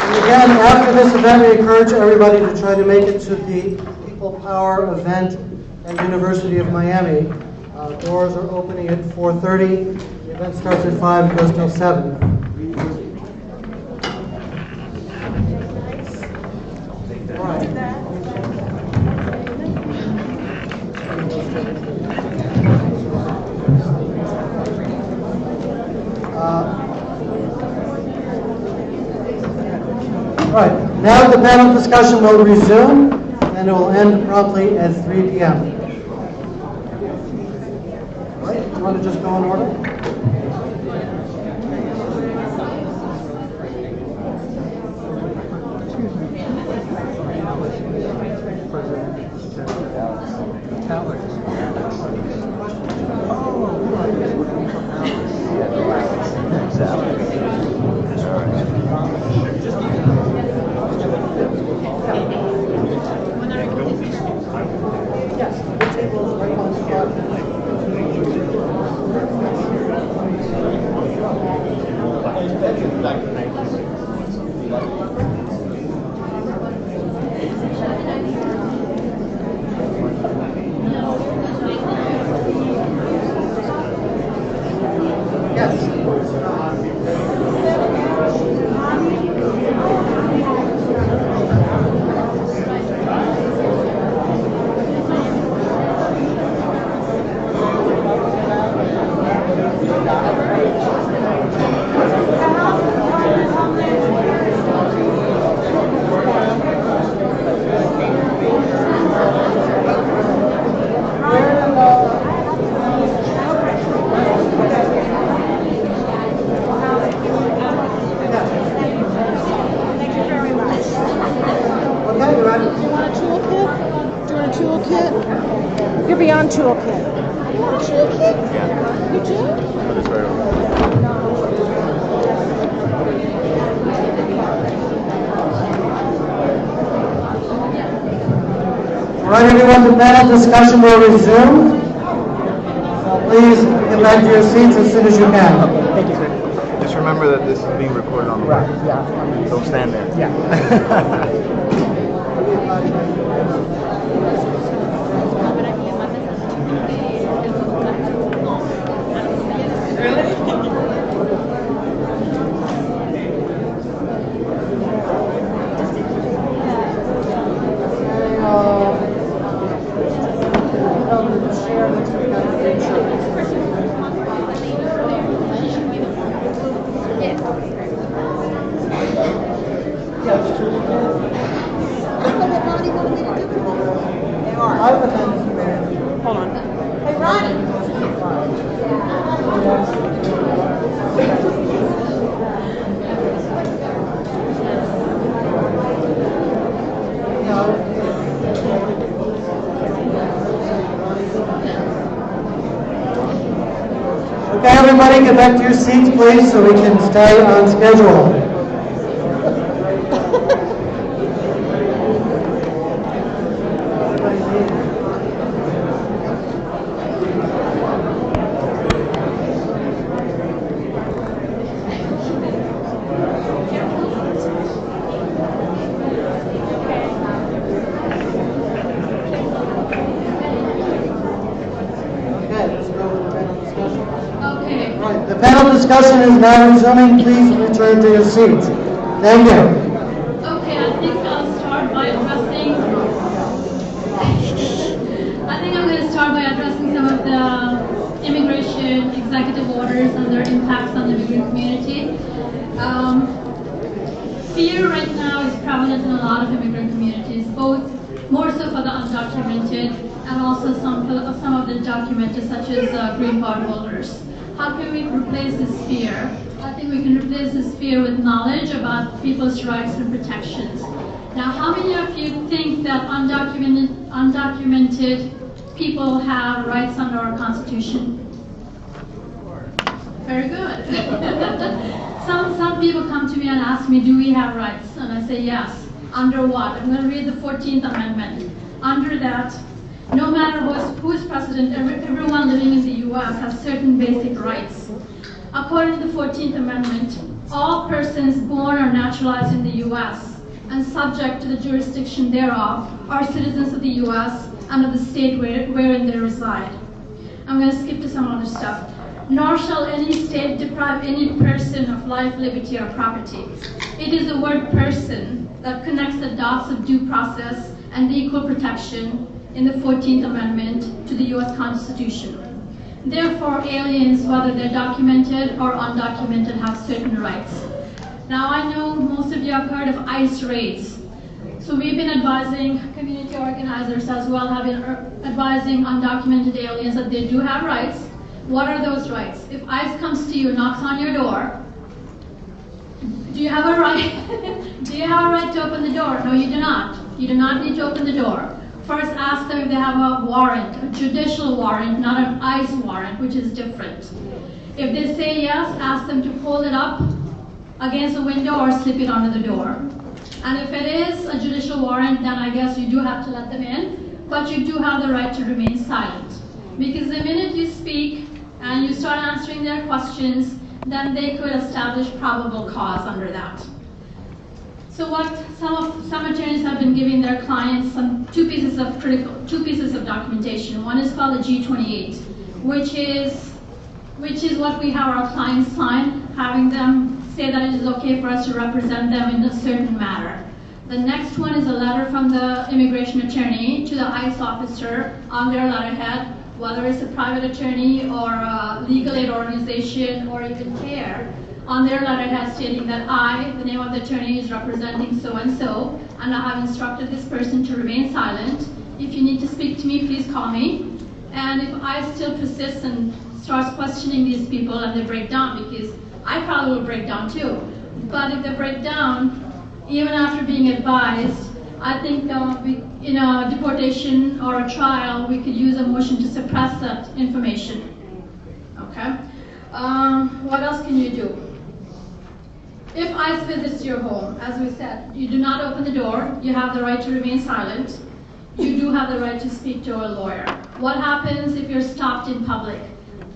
And again, after this event, we encourage everybody to try to make it to the People Power event at University of Miami. Doors are opening at 4:30. The event starts at 5 and goes till 7. All right, now the panel discussion will resume, and and it will end promptly at 3 p.m. All right, you want to just go in order? You're beyond toolkit. You want a toolkit? Yeah. You do? All right, everyone, the panel discussion will resume. So please get back to your seats as soon as you can. Thank you, sir. Just remember that this is being recorded on the Right, yeah. Don't stand there. Yeah. Hold on. Hey, Ronnie. Okay, everybody, get back to your seats, please, so we can stay on schedule. The panel discussion is now resuming. Please return to your seats. Thank you. Okay, I think I'll start by addressing. I'm going to start by addressing some of the immigration executive orders and their impacts on the immigrant community. Fear right now is prevalent in a lot of immigrant communities, both more so for the undocumented and also some of the documented, such as green card holders. How can we replace this fear? I think we can replace this fear with knowledge about people's rights and protections. Now, how many of you think that undocumented people have rights under our Constitution? Very good. Some people come to me and ask me, do we have rights? And I say yes. Under what? I'm going to read the 14th Amendment. Under that, no matter who's president, everyone living in the U.S. has certain basic rights. According to the 14th Amendment, all persons born or naturalized in the U.S. and subject to the jurisdiction thereof are citizens of the U.S. and of the state wherein they reside. I'm going to skip to some other stuff. Nor shall any state deprive any person of life, liberty, or property. It is the word person that connects the dots of due process and equal protection in the 14th Amendment to the U.S. Constitution. Therefore, aliens, whether they're documented or undocumented, have certain rights. Now, I know most of you have heard of ICE raids. So we've been advising community organizers as well, have been advising undocumented aliens that they do have rights. What are those rights? If ICE comes to you, knocks on your door, do you have a right? Do you have a right to open the door? No, you do not. You do not need to open the door. First, ask them if they have a warrant, a judicial warrant, not an ICE warrant, which is different. If they say yes, ask them to hold it up against the window or slip it under the door. And if it is a judicial warrant, then I guess you do have to let them in, but you do have the right to remain silent. Because the minute you speak and you start answering their questions, then they could establish probable cause under that. So what some attorneys have been giving their clients two pieces of documentation. One is called the G28, which is what we have our clients sign, having them say that it is okay for us to represent them in a certain matter. The next one is a letter from the immigration attorney to the ICE officer on their letterhead, whether it's a private attorney or a legal aid organization or even CARE, on their letterhead stating that I, the name of the attorney, is representing so-and-so, and I have instructed this person to remain silent. If you need to speak to me, please call me. And if I still persist and starts questioning these people and they break down, because I probably will break down too, but if they break down, even after being advised, I think in a deportation or a trial, we could use a motion to suppress that information. Okay? What else can you do? If ICE visits your home, as we said, you do not open the door, you have the right to remain silent, you do have the right to speak to a lawyer. What happens if you're stopped in public?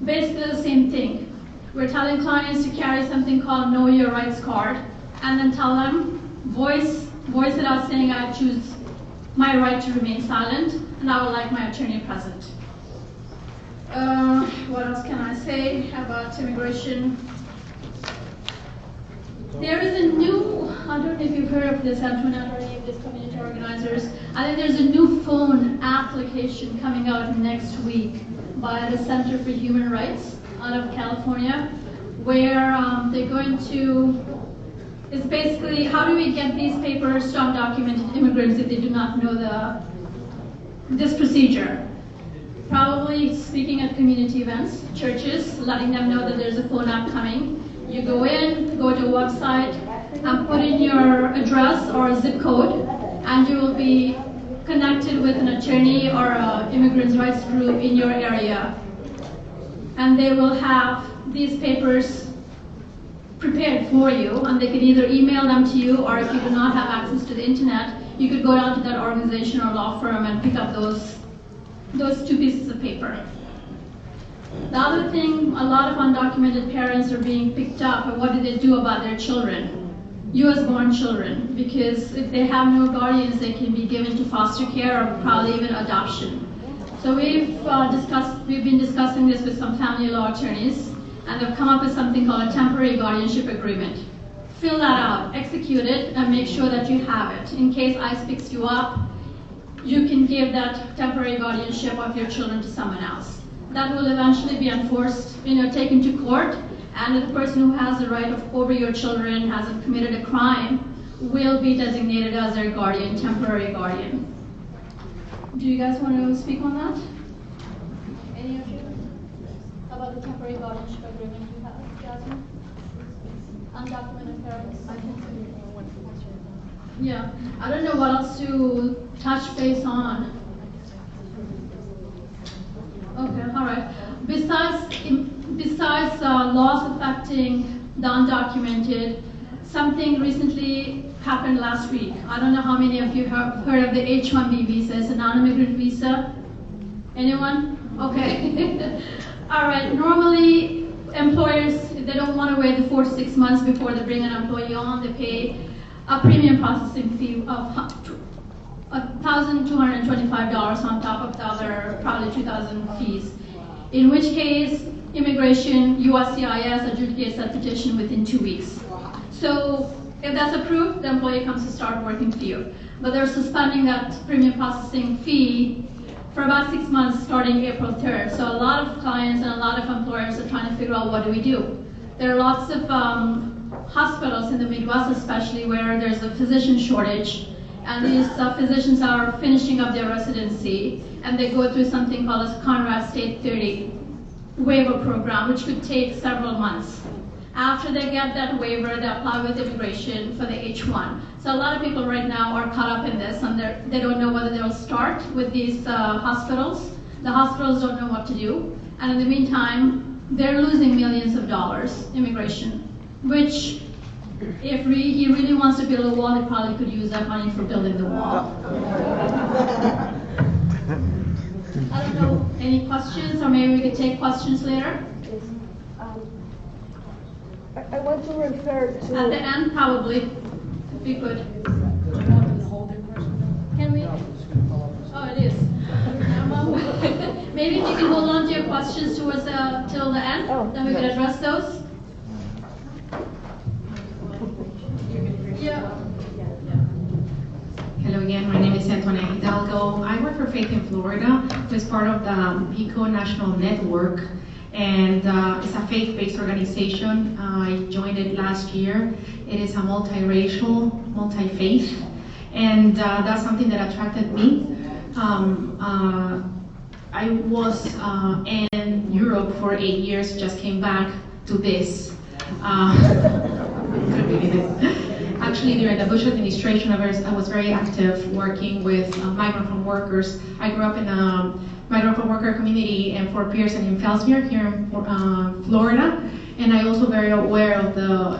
Basically the same thing. We're telling clients to carry something called Know Your Rights card, and then tell them, voice it out saying I choose my right to remain silent, and I would like my attorney present. What else can I say about immigration? There is a new, I don't know if you've heard of this, Antoinette, or any of these community organizers. I think there's a new phone application coming out next week by the Center for Human Rights out of California, where they're going to, it's basically how do we get these papers to undocumented immigrants if they do not know this procedure? Probably speaking at community events, churches, letting them know that there's a phone app coming. You go in, go to a website, and put in your address or a zip code, and you will be connected with an attorney or an immigrants' rights group in your area. And they will have these papers prepared for you, and they can either email them to you, or if you do not have access to the internet, you could go down to that organization or law firm and pick up those two pieces of paper. The other thing, a lot of undocumented parents are being picked up, and what do they do about their children? US-born children, because if they have no guardians, they can be given to foster care or probably even adoption. So we've been discussing this with some family law attorneys, and they've come up with something called a temporary guardianship agreement. Fill that out, execute it, and make sure that you have it. In case ICE picks you up, you can give that temporary guardianship of your children to someone else. That will eventually be enforced, taken to court, and the person who has the right over your children, hasn't committed a crime, will be designated as their guardian, temporary guardian. Do you guys want to speak on that? Any of you? About the temporary guardianship agreement you have, Jasmine? Undocumented parents? Yeah, I don't know what else to touch base on. Okay, all right. Besides laws affecting the undocumented, something recently happened last week. I don't know how many of you have heard of the H-1B visa. It's a non-immigrant visa. Anyone? Okay. All right. Normally, employers, if they don't want to wait the 4 to 6 months before they bring an employee on, they pay a premium processing fee of $1,225 on top of the other probably $2,000 fees. In which case, immigration, USCIS adjudicates that petition within 2 weeks. So if that's approved, the employee comes to start working for you. But they're suspending that premium processing fee for about 6 months starting April 3rd. So a lot of clients and a lot of employers are trying to figure out what do we do. There are lots of hospitals in the Midwest especially where there's a physician shortage, and these physicians are finishing up their residency, and they go through something called a Conrad State 30 waiver program, which could take several months. After they get that waiver, they apply with immigration for the H-1. So a lot of people right now are caught up in this, and they don't know whether they'll start with these hospitals. The hospitals don't know what to do, and in the meantime, they're losing millions of dollars, immigration, which if he really wants to build a wall, he probably could use that money for building the wall. I don't know, any questions, or maybe we could take questions later? I want to refer to... At the end, probably, if we could. Can we? Oh, it is. Maybe if you can hold on to your questions towards till the end, then we can address those. Yeah. Hello again, my name is Antonia Hidalgo. I work for Faith in Florida, who is part of the PICO National Network, and it's a faith-based organization. I joined it last year. It is a multiracial, multi-faith, and that's something that attracted me. I was in Europe for 8 years, just came back to this. Actually, during the Bush administration, I was very active working with migrant farm workers. I grew up in a migrant farm worker community in Fort Pierce and in Fellsmere here in Florida. And I'm also very aware of the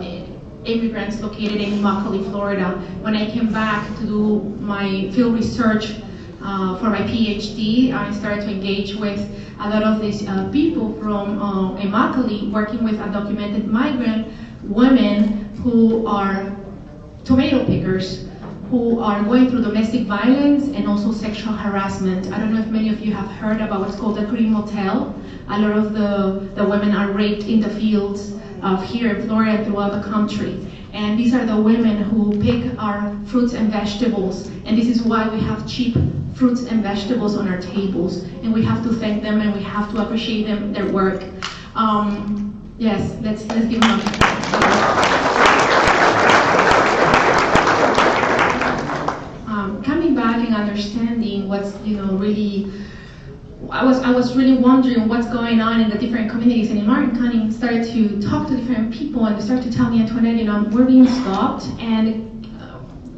immigrants located in Immokalee, Florida. When I came back to do my field research for my PhD, I started to engage with a lot of these people from Immokalee, working with undocumented migrant women who are tomato pickers, who are going through domestic violence and also sexual harassment. I don't know if many of you have heard about what's called the Green Motel. A lot of the women are raped in the fields of here in Florida and throughout the country. And these are the women who pick our fruits and vegetables. And this is why we have cheap fruits and vegetables on our tables. And we have to thank them and we have to appreciate them, their work. Yes, let's give them a coming back and understanding what's, really, I was really wondering what's going on in the different communities, and in Martin County started to talk to different people, and they started to tell me, Antoinette, we're being stopped, and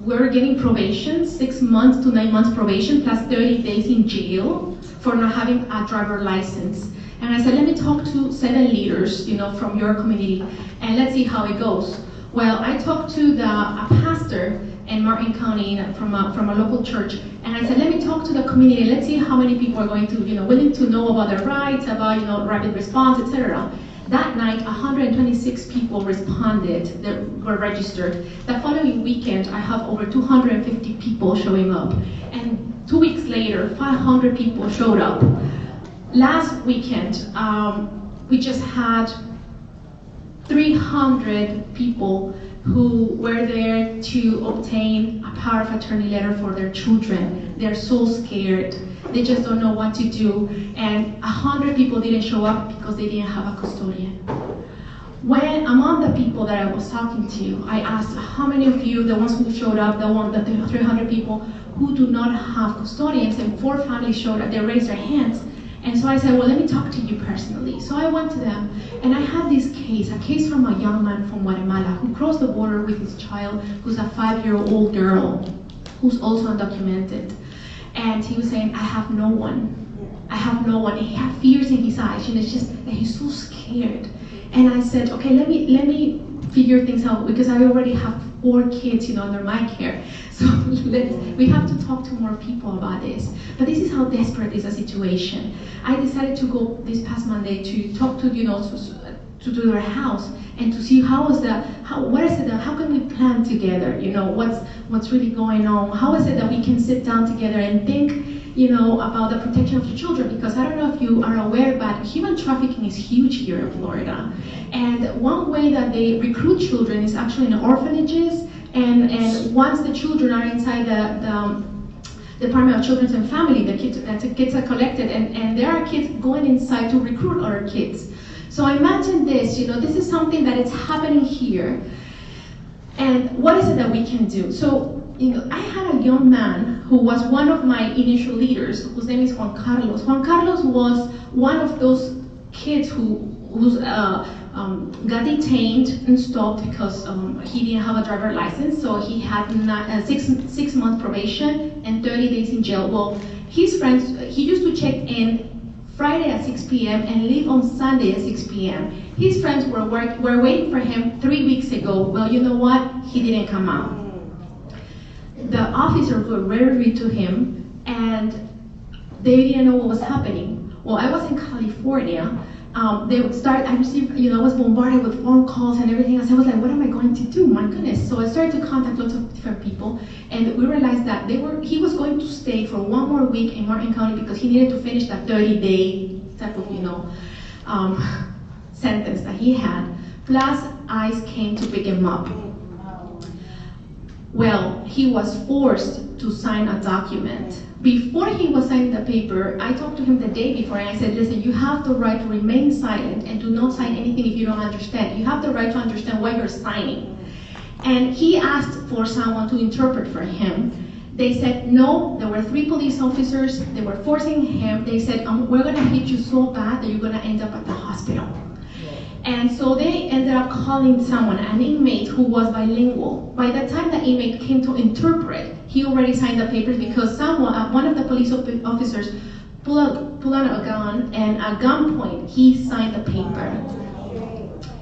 we're getting probation, 6 months to 9 months probation, plus 30 days in jail for not having a driver license. And I said, let me talk to 7 leaders, from your community, and let's see how it goes. Well, I talked to a pastor in Martin County from a local church, and I said, let me talk to the community. Let's see how many people are going to, willing to know about their rights, about, rapid response, etc. That night, 126 people responded that were registered. The following weekend, I have over 250 people showing up, and 2 weeks later, 500 people showed up. Last weekend, we just had 300 people who were there to obtain a power of attorney letter for their children. They're so scared. They just don't know what to do. And 100 people didn't show up because they didn't have a custodian. When among the people that I was talking to, I asked how many of you, the ones who showed up, the 300 people who do not have custodians, and 4 families showed up, they raised their hands. And so I said, well, let me talk to you personally. So I went to them, and I had this case, a case from a young man from Guatemala who crossed the border with his child, who's a 5-year-old girl, who's also undocumented. And he was saying, I have no one. I have no one. And he had fears in his eyes, and it's just that he's so scared. And I said, okay, let me figure things out, because I already have 4 kids, under my care. So we have to talk to more people about this. But this is how desperate is the situation. I decided to go this past Monday to talk to, to their house and to see how can we plan together, what's really going on? How is it that we can sit down together and think, about the protection of the children? Because I don't know if you are aware, but human trafficking is huge here in Florida. And one way that they recruit children is actually in orphanages. And once the children are inside the Department of Children and Family, the kids are collected, and there are kids going inside to recruit other kids. So imagine this, this is something that is happening here. And what is it that we can do? So, I had a young man who was one of my initial leaders, whose name is Juan Carlos. Juan Carlos was one of those kids who got detained and stopped because he didn't have a driver license, so he had a 6-month probation and 30 days in jail. Well, his friends, he used to check in Friday at 6 p.m. and leave on Sunday at 6 p.m. His friends were waiting for him 3 weeks ago. Well, you know what? He didn't come out. The officers were very rude to him, and they didn't know what was happening. Well, I was in California. I received, I was bombarded with phone calls and everything else. I was like, what am I going to do? My goodness. So I started to contact lots of different people, and we realized that he was going to stay for 1 more week in Martin County because he needed to finish that 30-day type of, sentence that he had. Plus, ICE came to pick him up. Well, he was forced to sign a document. Before he was signing the paper, I talked to him the day before and I said, listen, you have the right to remain silent and do not sign anything if you don't understand. You have the right to understand what you're signing. And he asked for someone to interpret for him. They said no. There were 3 police officers. They were forcing him. They said, we're going to hit you so bad that you're going to end up at the hospital. And so they ended up calling someone, an inmate who was bilingual. By the time the inmate came to interpret, he already signed the papers because one of the police officers pulled out a gun, and at gunpoint, he signed the paper.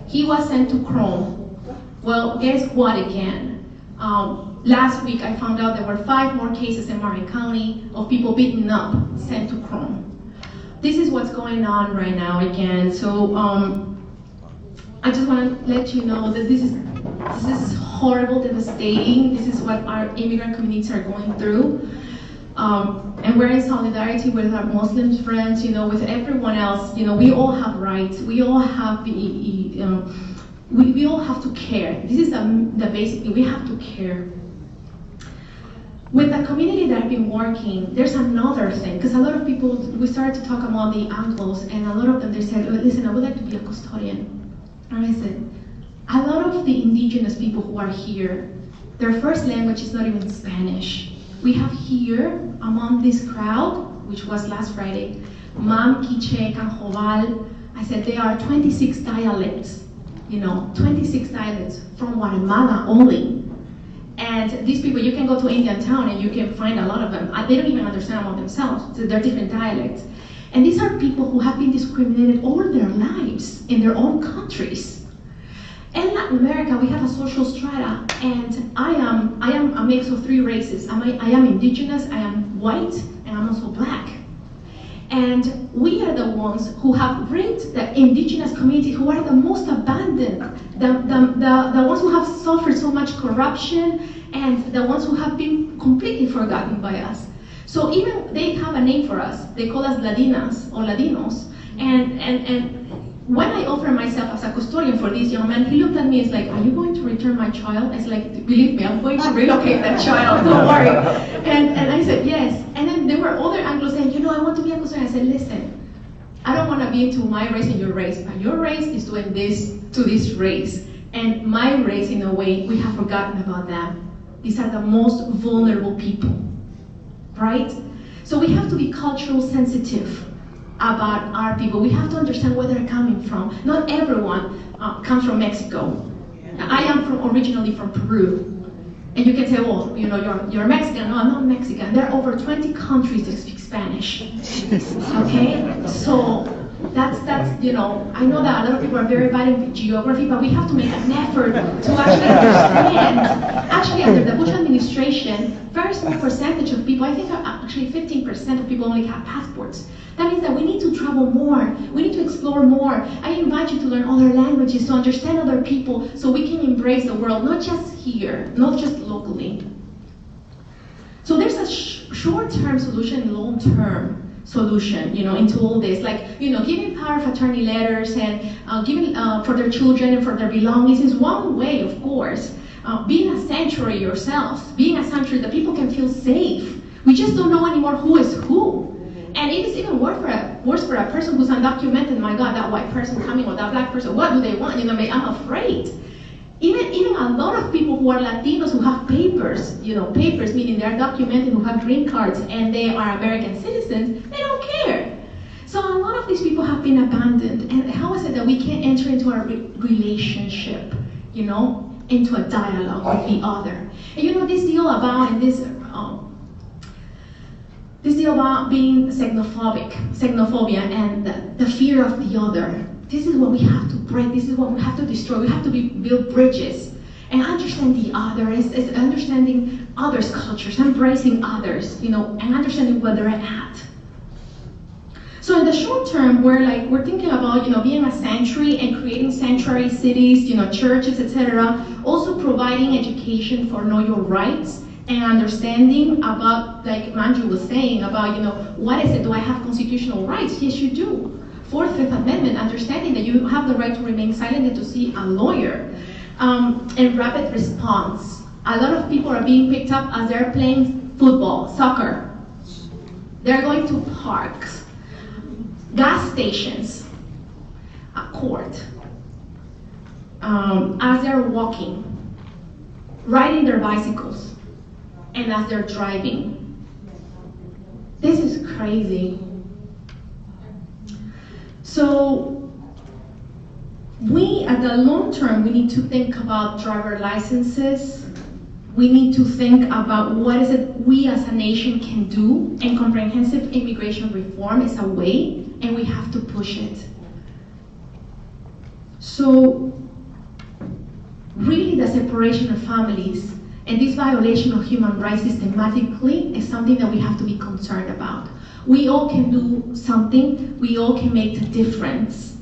He was sent to Chrome. Well, guess what again? Last week, I found out there were 5 more cases in Martin County of people beaten up, sent to Chrome. This is what's going on right now again. So I just want to let you know that this is horrible, devastating. This is what our immigrant communities are going through. And we're in solidarity with our Muslim friends, with everyone else. We all have rights. We all have we all have to care. This is the basic thing. We have to care. With the community that I've been working, there's another thing, because a lot of people, we started to talk about the Anglos, and a lot of them, they said, listen, I would like to be a custodian. And I said, a lot of the indigenous people who are here, their first language is not even Spanish. We have here, among this crowd, which was last Friday, Mam, Quiche, Canjobal. I said, there are 26 dialects, 26 dialects from Guatemala only. And these people, you can go to Indian town and you can find a lot of them. They don't even understand among themselves, so they're different dialects. And these are people who have been discriminated all their lives in their own countries. In Latin America, we have a social strata, and I am a mix of 3 races. I am indigenous, I am white, and I'm also black. And we are the ones who have raped the indigenous community, who are the most abandoned, the ones who have suffered so much corruption, and the ones who have been completely forgotten by us. So even they have a name for us. They call us Ladinas or Ladinos. And when I offered myself as a custodian for this young man, he looked at me and was like, are you going to return my child? I was like, believe me, I'm going to relocate that child, don't worry. And I said, yes. And then there were other Anglos saying, I want to be a custodian. I said, listen, I don't want to be into my race and your race, but your race is doing this to this race. And my race, in a way, we have forgotten about them. These are the most vulnerable people, right? So we have to be cultural sensitive about our people. We have to understand where they're coming from. Not everyone comes from Mexico. I am originally from Peru. And you can say, well, you're Mexican. No, I'm not Mexican. There are over 20 countries that speak Spanish. Okay? So that's I know that a lot of people are very bad in geography, but we have to make an effort to actually understand. Actually, under the Bush administration, very small percentage of people, I think actually 15% of people only have passports. That means that we need to travel more. We need to explore more. I invite you to learn other languages, to understand other people, so we can embrace the world, not just here, not just locally. So there's a short-term solution and long-term solution, into all this. Like, giving power of attorney letters and giving for their children and for their belongings is one way, of course. Being a sanctuary yourselves, being a sanctuary that people can feel safe. We just don't know anymore who is who. And it is even worse for a person who's undocumented. My God, that white person coming or that black person, what do they want? I'm afraid. Even a lot of people who are Latinos who have papers, papers meaning they're documented, who have green cards, and they are American citizens, they don't care. So a lot of these people have been abandoned. And how is it that we can't enter into a relationship, into a dialogue with the other? And this deal about, this deal about being xenophobia and the fear of the other. This is what we have to break. This is what we have to destroy. We have to build bridges and understand the other. Is understanding others' cultures, embracing others, and understanding where they're at. So in the short term, we're thinking about being a sanctuary and creating sanctuary cities, churches, etc. Also providing education for know your rights and understanding about, like Manju was saying, about what is it? Do I have constitutional rights? Yes, you do. Fourth, Fifth Amendment, understanding that you have the right to remain silent and to see a lawyer. And rapid response. A lot of people are being picked up as they're playing football, soccer. They're going to parks, gas stations, a court, as they're walking, riding their bicycles, and as they're driving. This is crazy. So we, at the long term, we need to think about driver licenses. We need to think about what is it we as a nation can do, and comprehensive immigration reform is a way, and we have to push it. So really the separation of families and this violation of human rights systematically is something that we have to be concerned about. We all can do something. We all can make a difference.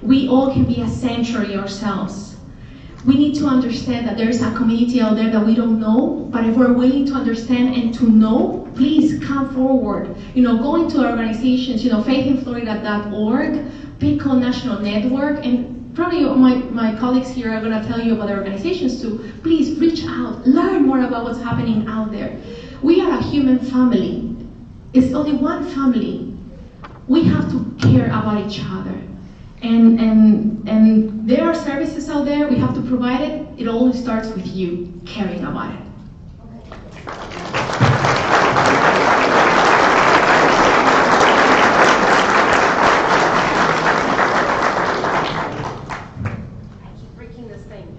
We all can be a sanctuary ourselves. We need to understand that there is a community out there that we don't know, but if we're willing to understand and to know, please come forward. Go into organizations, faithinflorida.org, PICO National Network, and probably my colleagues here are going to tell you about the organizations too. Please reach out, learn more about what's happening out there. We are a human family. It's only one family. We have to care about each other. And there are services out there, we have to provide it. It always starts with you caring about it. I keep breaking this thing.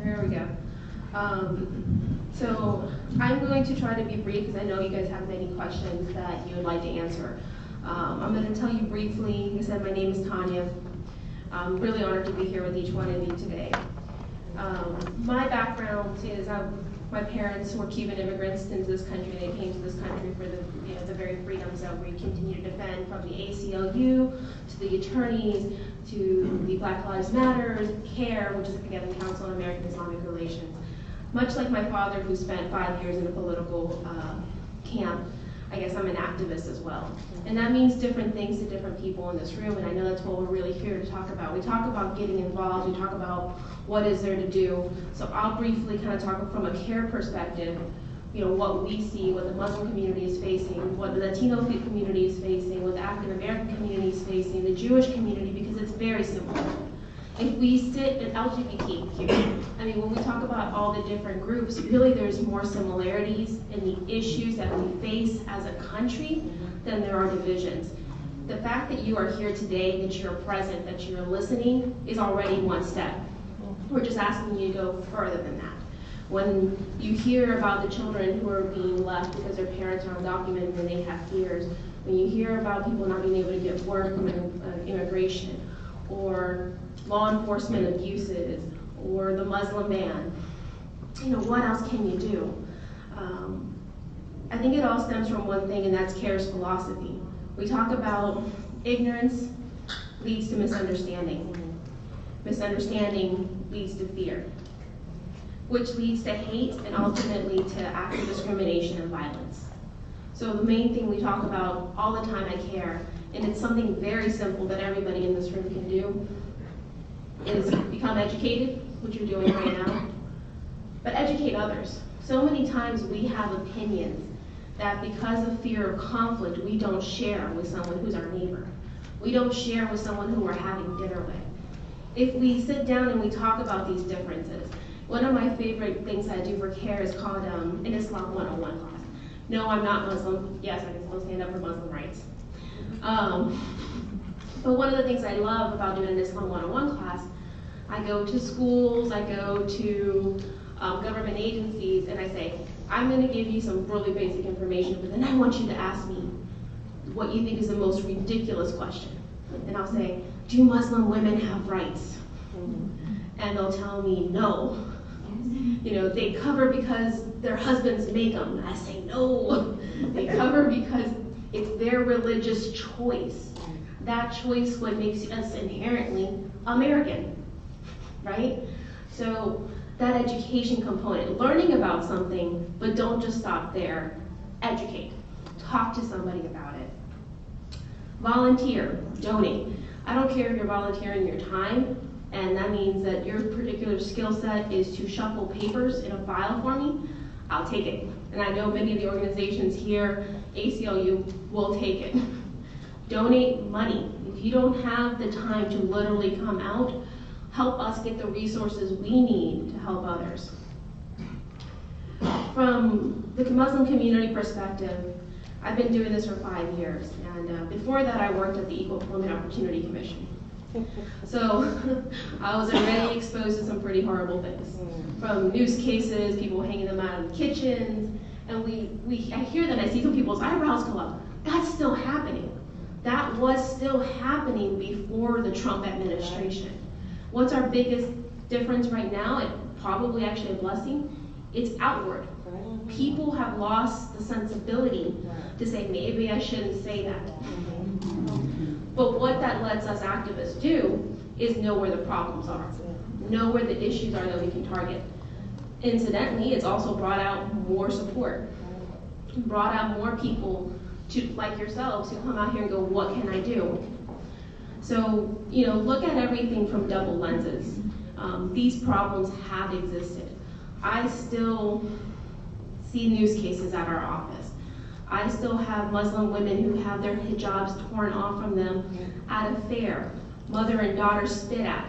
There we go. So I'm going to try to be brief because I know you guys have many questions that you would like to answer. I'm going to tell you briefly. Like I said, my name is Tanya. I'm really honored to be here with each one of you today. My background is my parents were Cuban immigrants into this country. They came to this country for the very freedoms that we continue to defend, from the ACLU to the attorneys to the Black Lives Matter, CARE, which is again the Council on American Islamic Relations. Much like my father, who spent 5 years in a political camp, I guess I'm an activist as well. And that means different things to different people in this room, and I know that's what we're really here to talk about. We talk about getting involved, we talk about what is there to do. So I'll briefly kind of talk from a CARE perspective, what we see, what the Muslim community is facing, what the Latino community is facing, what the African American community is facing, the Jewish community, because it's very simple. If we sit in LGBTQ, when we talk about all the different groups, really there's more similarities in the issues that we face as a country than there are divisions. The fact that you are here today, that you're present, that you're listening, is already one step. We're just asking you to go further than that. When you hear about the children who are being left because their parents are undocumented and they have fears, when you hear about people not being able to get work from immigration, or law enforcement abuses, or the Muslim ban, what else can you do? I think it all stems from one thing, and that's CARE's philosophy. We talk about ignorance leads to misunderstanding. Misunderstanding leads to fear, which leads to hate and ultimately to active discrimination and violence. So the main thing we talk about all the time at CARE, and it's something very simple that everybody in this room can do, is become educated, which you're doing right now, but educate others. So many times we have opinions that because of fear of conflict, we don't share with someone who's our neighbor. We don't share with someone who we're having dinner with. if we sit down and we talk about these differences, one of my favorite things I do for CARE is called an Islam 101 class. No, I'm not Muslim. Yes, I can still stand up for Muslim rights. But one of the things I love about doing an Islam 101 class, I go to schools, I go to government agencies, and I say, I'm going to give you some really basic information, but then I want you to ask me what you think is the most ridiculous question. And I'll say, do Muslim women have rights? And they'll tell me no. You know, they cover because their husbands make them. And I say no. They cover because it's their religious choice. That choice what makes us inherently American, right? So that education component, learning about something, but don't just stop there. Educate. Talk to somebody about it. Volunteer, donate. I don't care if you're volunteering your time, and that means that your particular skill set is to shuffle papers in a file for me. I'll take it. And I know many of the organizations here, ACLU, will take it. Donate money. If you don't have the time to literally come out, help us get the resources we need to help others. From the Muslim community perspective, I've been doing this for 5 years, and before that I worked at the Equal Employment Opportunity Commission. So I was already exposed to some pretty horrible things. From news cases, people hanging them out in the kitchens, and I hear that, I see some people's eyebrows go up. That's still happening. That was still happening before the Trump administration. What's our biggest difference right now, and probably actually a blessing? It's outward. People have lost the sensibility to say, maybe I shouldn't say that. But what that lets us activists do is know where the problems are, know where the issues are that we can target. Incidentally, it's also brought out more support, brought out more people to, like yourselves, who come out here and go, what can I do? So, you know, look at everything from double lenses. These problems have existed. I still see news cases at our office. I still have Muslim women who have their hijabs torn off from them at a fair. Mother and daughter spit at.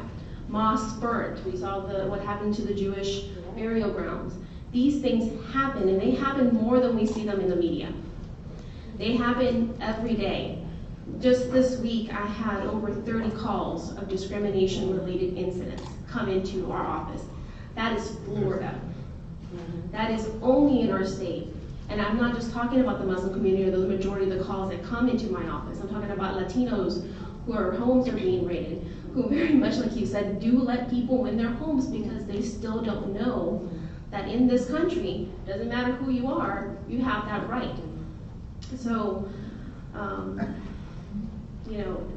Mosques burnt. We saw what happened to the Jewish burial grounds. These things happen, and they happen more than we see them in the media. They happen every day. Just this week, I had over 30 calls of discrimination-related incidents come into our office. That is Florida. That is only in our state. And I'm not just talking about the Muslim community or the majority of the calls that come into my office. I'm talking about Latinos whose homes are being raided, who very much like you said, do let people in their homes because they still don't know that in this country, doesn't matter who you are, you have that right. So, you know,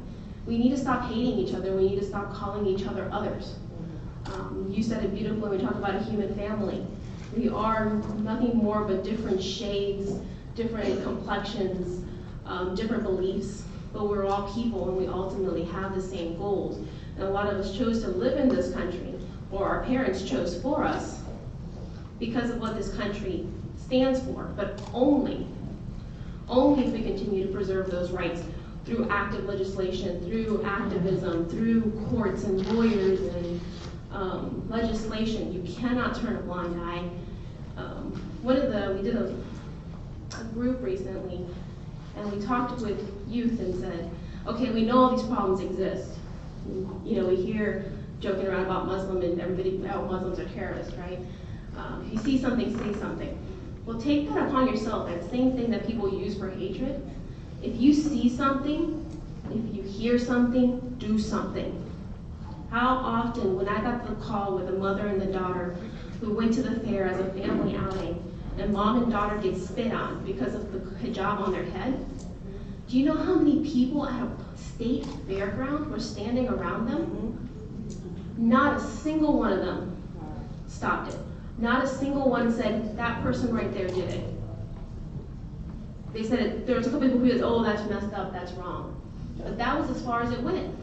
we need to stop hating each other. We need to stop calling each other others. You said it beautifully when we talk about a human family. We are nothing more but different shades, different complexions, different beliefs, but we're all people and we ultimately have the same goals. And a lot of us chose to live in this country, or our parents chose for us, because of what this country stands for, but only if we continue to preserve those rights through active legislation, through activism, through courts and lawyers and legislation. You cannot turn a blind eye. We did a group recently, and we talked with youth and said, okay, we know all these problems exist. You know, we hear joking around about Muslim and everybody, oh, Muslims are terrorists, right? If you see something, say something. Well, take that upon yourself, that same thing that people use for hatred. If you see something, if you hear something, do something. How often, when I got the call with a mother and the daughter who went to the fair as a family outing, and mom and daughter get spit on because of the hijab on their head, do you know how many people at a state fairground were standing around them? Not a single one of them stopped it. Not a single one said, that person right there did it. They said, there was a couple people who said, oh, that's messed up, that's wrong. But that was as far as it went.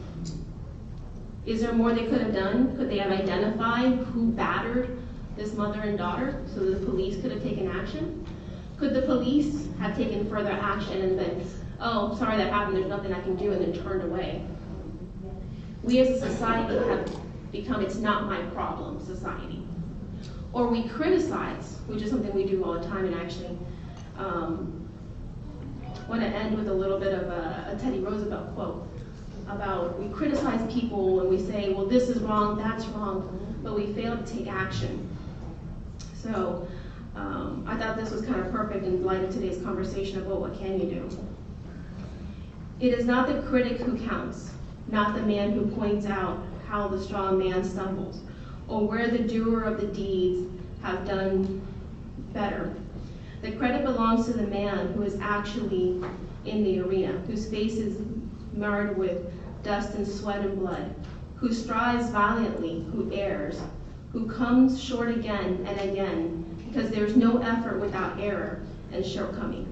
Is there more they could have done? Could they have identified who battered this mother and daughter so the police could have taken action? Could the police have taken further action and then, oh, sorry that happened, there's nothing I can do, and then turned away? We as a society have become it's not my problem society. Or we criticize, which is something we do all the time, and actually want to end with a little bit of a Teddy Roosevelt quote about we criticize people and we say, well, this is wrong, that's wrong, but we fail to take action. So I thought this was kind of perfect in light of today's conversation about what can you do. It is not the critic who counts, not the man who points out how the strong man stumbles, or where the doer of the deeds have done better. The credit belongs to the man who is actually in the arena, whose face is marred with dust and sweat and blood, who strives valiantly, who errs, who comes short again and again, because there's no effort without error and shortcoming.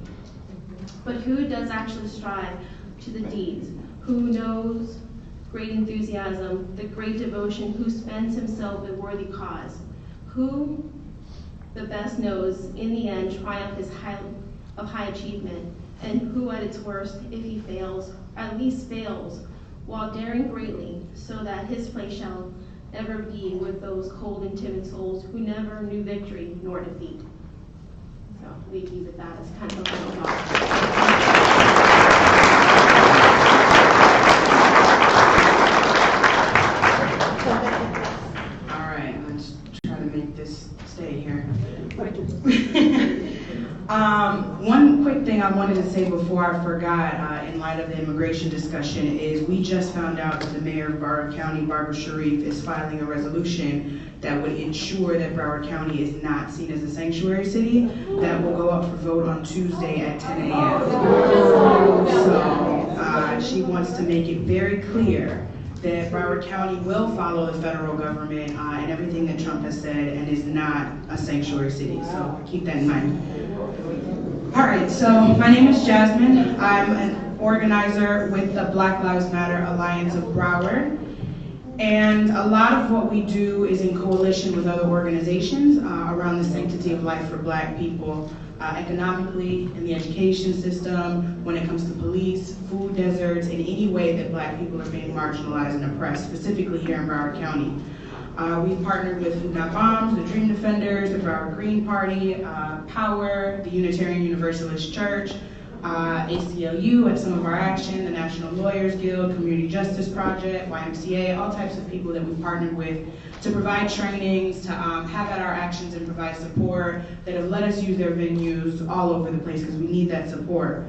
But who does actually strive to the deeds, who knows great enthusiasm, the great devotion, who spends himself in worthy cause, who the best knows in the end triumph is of high achievement, and who at its worst, if he fails, at least fails, while daring greatly, so that his place shall ever be with those cold and timid souls who never knew victory nor defeat. So we leave it that as kind of a little thought. All right, let's try to make this stay here. One quick thing I wanted to say before I forgot, in light of the immigration discussion, is we just found out that the mayor of Broward County, Barbara Sharif, is filing a resolution that would ensure that Broward County is not seen as a sanctuary city. That will go up for vote on Tuesday at 10 a.m. So she wants to make it very clear that Broward County will follow the federal government and everything that Trump has said and is not a sanctuary city. So keep that in mind. All right, so my name is Jasmine. I'm an organizer with the Black Lives Matter Alliance of Broward. And a lot of what we do is in coalition with other organizations around the sanctity of life for Black people, economically, in the education system, when it comes to police, food deserts, in any way that Black people are being marginalized and oppressed, specifically here in Broward County. We've partnered with Food Not Bombs, the Dream Defenders, the Broward Green Party, Power, the Unitarian Universalist Church, ACLU at some of our action, the National Lawyers Guild, Community Justice Project, YMCA, all types of people that we've partnered with to provide trainings, to have at our actions and provide support, that have let us use their venues all over the place because we need that support.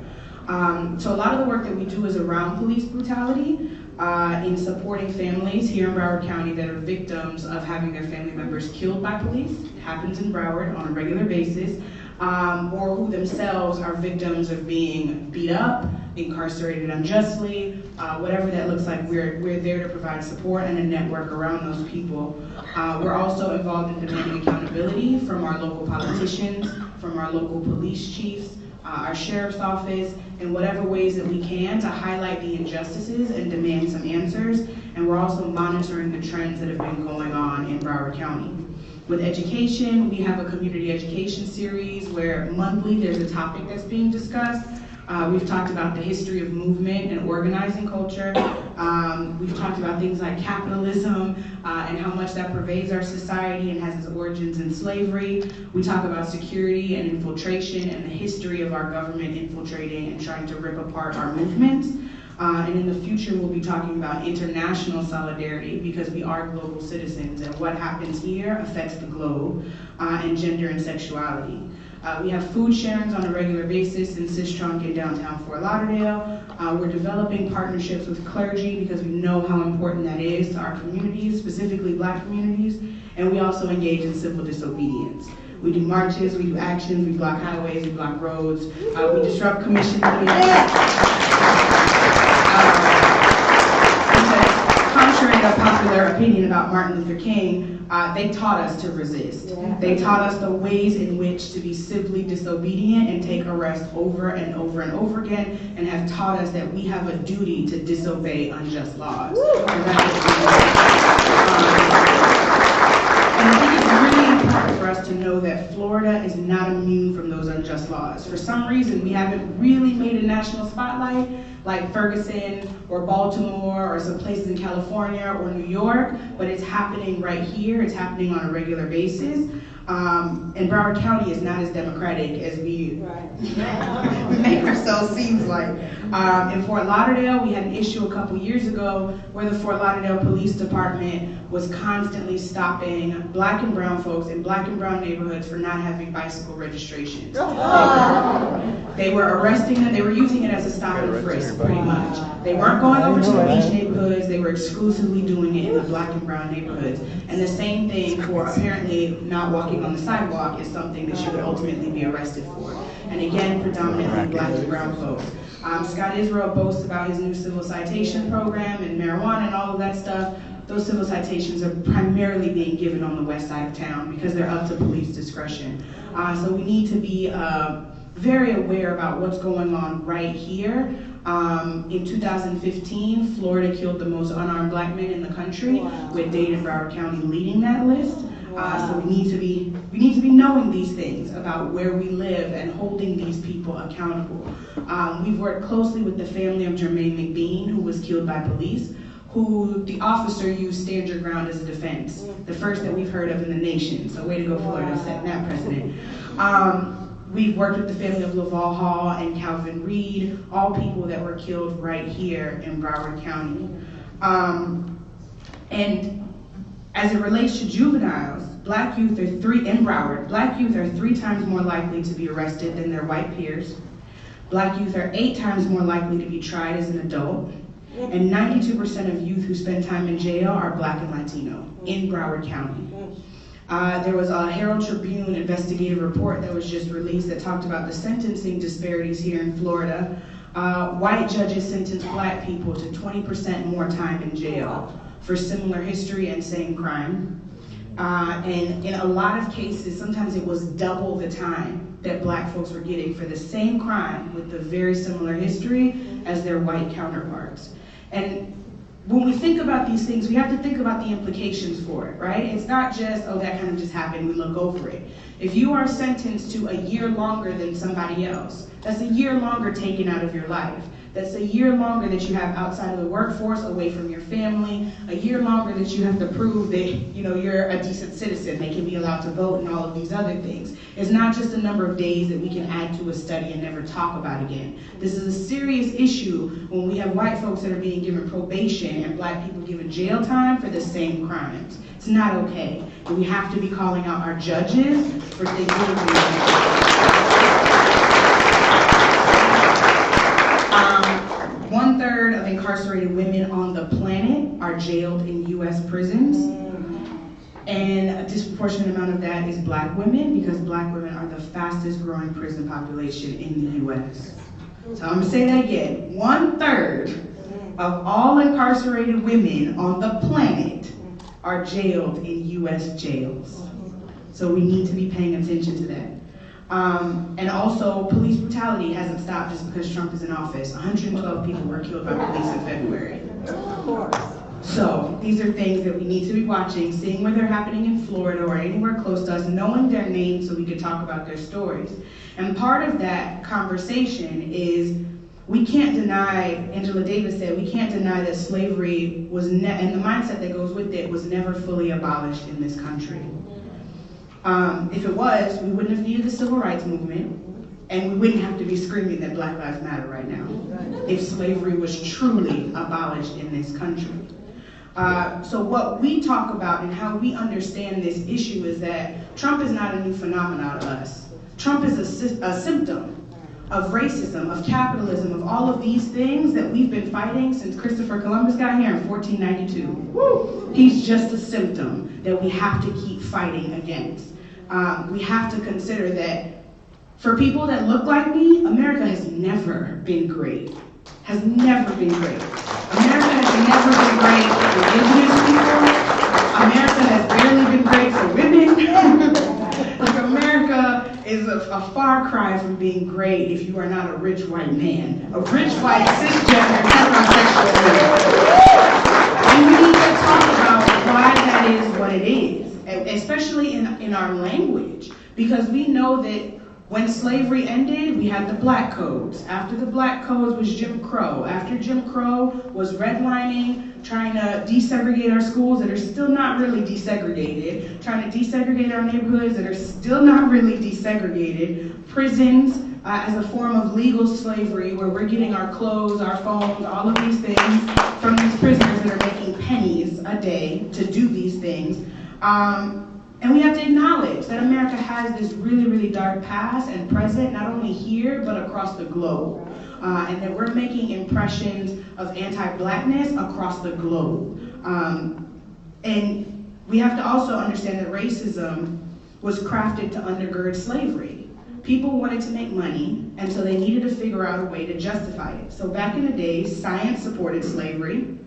So a lot of the work that we do is around police brutality, in supporting families here in Broward County that are victims of having their family members killed by police. It happens in Broward on a regular basis. Or who themselves are victims of being beat up, incarcerated unjustly, whatever that looks like. We're there to provide support and a network around those people. We're also involved in demanding accountability from our local politicians, from our local police chiefs, our sheriff's office, in whatever ways that we can to highlight the injustices and demand some answers. And we're also monitoring the trends that have been going on in Broward County. With education, we have a community education series where monthly there's a topic that's being discussed. We've talked about the history of movement and organizing culture. We've talked about things like capitalism and how much that pervades our society and has its origins in slavery. We talk about security and infiltration and the history of our government infiltrating and trying to rip apart our movements. And in the future, we'll be talking about international solidarity because we are global citizens and what happens here affects the globe, and gender and sexuality. We have food sharings on a regular basis in Sistrunk in downtown Fort Lauderdale. We're developing partnerships with clergy because we know how important that is to our communities, specifically Black communities, and we also engage in civil disobedience. We do marches, we do actions, we block highways, we block roads, we disrupt commission meetings. Contrary to popular opinion about Martin Luther King, they taught us to resist. Yeah. They taught us the ways in which to be civilly disobedient and take arrest over and over and over again, and have taught us that we have a duty to disobey unjust laws. And I think it's really important for us to know that Florida is not immune from those unjust laws. For some reason, we haven't really made a national spotlight like Ferguson or Baltimore or some places in California or New York, but it's happening right here. It's happening on a regular basis. And Broward County is not as democratic as we make ourselves seem like. In Fort Lauderdale, we had an issue a couple years ago where the Fort Lauderdale Police Department was constantly stopping black and brown folks in black and brown neighborhoods for not having bicycle registrations. They were arresting them, they were using it as a stop and frisk, pretty much. They weren't going over to the beach neighborhoods, they were exclusively doing it in the black and brown neighborhoods. And the same thing for apparently not walking on the sidewalk is something that you would ultimately be arrested for. And again, predominantly black and brown folks. Scott Israel boasts about his new civil citation program and marijuana and all of that stuff. Those civil citations are primarily being given on the west side of town because they're up to police discretion. So we need to be very aware about what's going on right here. In 2015, Florida killed the most unarmed black men in the country, with Dade and Broward County leading that list. So we need to be knowing these things about where we live and holding these people accountable. We've worked closely with the family of Jermaine McBean, who was killed by police, who the officer used stand your ground as a defense, the first that we've heard of in the nation. So way to go, Florida, setting that precedent. We've worked with the family of Laval Hall and Calvin Reed, all people that were killed right here in Broward County. And as it relates to juveniles, black youth are black youth are 3 times more likely to be arrested than their white peers. Black youth are 8 times more likely to be tried as an adult. And 92% of youth who spend time in jail are black and Latino in Broward County. There was a Herald Tribune investigative report that was just released that talked about the sentencing disparities here in Florida. White judges sentence black people to 20% more time in jail for similar history and same crime. And in a lot of cases, sometimes it was double the time that black folks were getting for the same crime with the very similar history as their white counterparts. And when we think about these things, we have to think about the implications for it, right? It's not just, oh, that kind of just happened, we look over it. If you are sentenced to a year longer than somebody else, that's a year longer taken out of your life. That's a year longer that you have outside of the workforce, away from your family, a year longer that you have to prove that you're a decent citizen, they can be allowed to vote and all of these other things. It's not just a number of days that we can add to a study and never talk about again. This is a serious issue when we have white folks that are being given probation and black people given jail time for the same crimes. It's not okay. And we have to be calling out our judges for thinking of these. 1/3 of incarcerated women on the planet are jailed in U.S. prisons. And a disproportionate amount of that is black women, because black women are the fastest growing prison population in the U.S. So I'm gonna say that again. 1/3 of all incarcerated women on the planet are jailed in U.S. jails. So we need to be paying attention to that. And also, police brutality hasn't stopped just because Trump is in office. 112 people were killed by police in February. Of course. So these are things that we need to be watching, seeing where they're happening in Florida or anywhere close to us, knowing their names so we can talk about their stories. And part of that conversation is, we can't deny, Angela Davis said, we can't deny that slavery was, and the mindset that goes with it, was never fully abolished in this country. If it was, we wouldn't have needed the civil rights movement, and we wouldn't have to be screaming that Black Lives Matter right now, if slavery was truly abolished in this country. So what we talk about and how we understand this issue is that Trump is not a new phenomenon to us. Trump is a symptom of racism, of capitalism, of all of these things that we've been fighting since Christopher Columbus got here in 1492. Woo! He's just a symptom that we have to keep fighting against. We have to consider that for people that look like me, America has never been great. Has never been great. America has never been great for indigenous people. America has barely been great for women. Like, America is a far cry from being great if you are not a rich white man. A rich white cisgender heterosexual man. And we need to talk about why that is what it is, especially in our language, because we know that When slavery ended, we had the black codes. After the black codes was Jim Crow. After Jim Crow was redlining, trying to desegregate our schools that are still not really desegregated, trying to desegregate our neighborhoods that are still not really desegregated, prisons as a form of legal slavery where we're getting our clothes, our phones, all of these things from these prisoners that are making pennies a day to do these things. And we have to acknowledge that America has this really, really dark past and present, not only here, but across the globe. And that we're making impressions of anti-blackness across the globe. And we have to also understand that racism was crafted to undergird slavery. People wanted to make money, and so they needed to figure out a way to justify it. So back in the day, science supported slavery,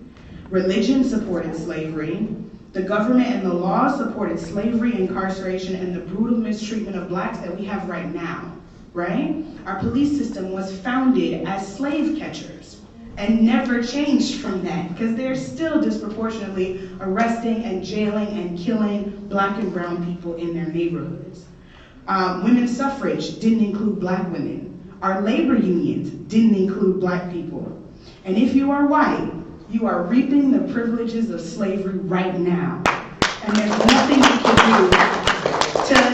religion supported slavery, the government and the law supported slavery, incarceration, and the brutal mistreatment of blacks that we have right now, right? Our police system was founded as slave catchers and never changed from that because they're still disproportionately arresting and jailing and killing black and brown people in their neighborhoods. Women's suffrage didn't include black women. Our labor unions didn't include black people. And if you are white, you are reaping the privileges of slavery right now. And there's nothing we can do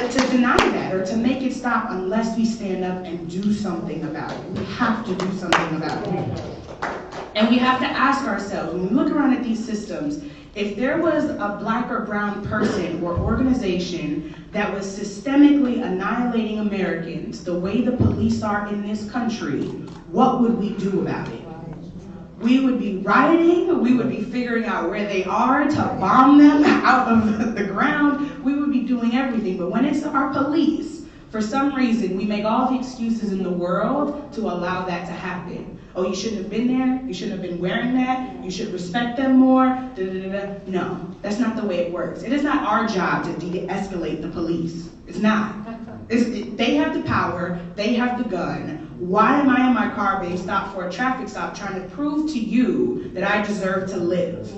to deny that or to make it stop unless we stand up and do something about it. We have to do something about it. And we have to ask ourselves, when we look around at these systems, if there was a black or brown person or organization that was systemically annihilating Americans the way the police are in this country, what would we do about it? We would be rioting, we would be figuring out where they are to bomb them out of the ground, we would be doing everything. But when it's our police, for some reason, we make all the excuses in the world to allow that to happen. Oh, you shouldn't have been there, you shouldn't have been wearing that, you should respect them more, da, da, da, da. No, that's not the way it works. It is not our job to de-escalate the police. It's not. They have the power, they have the gun. Why am I in my car being stopped for a traffic stop trying to prove to you that I deserve to live?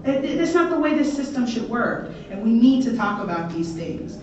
That's not the way this system should work, and we need to talk about these things.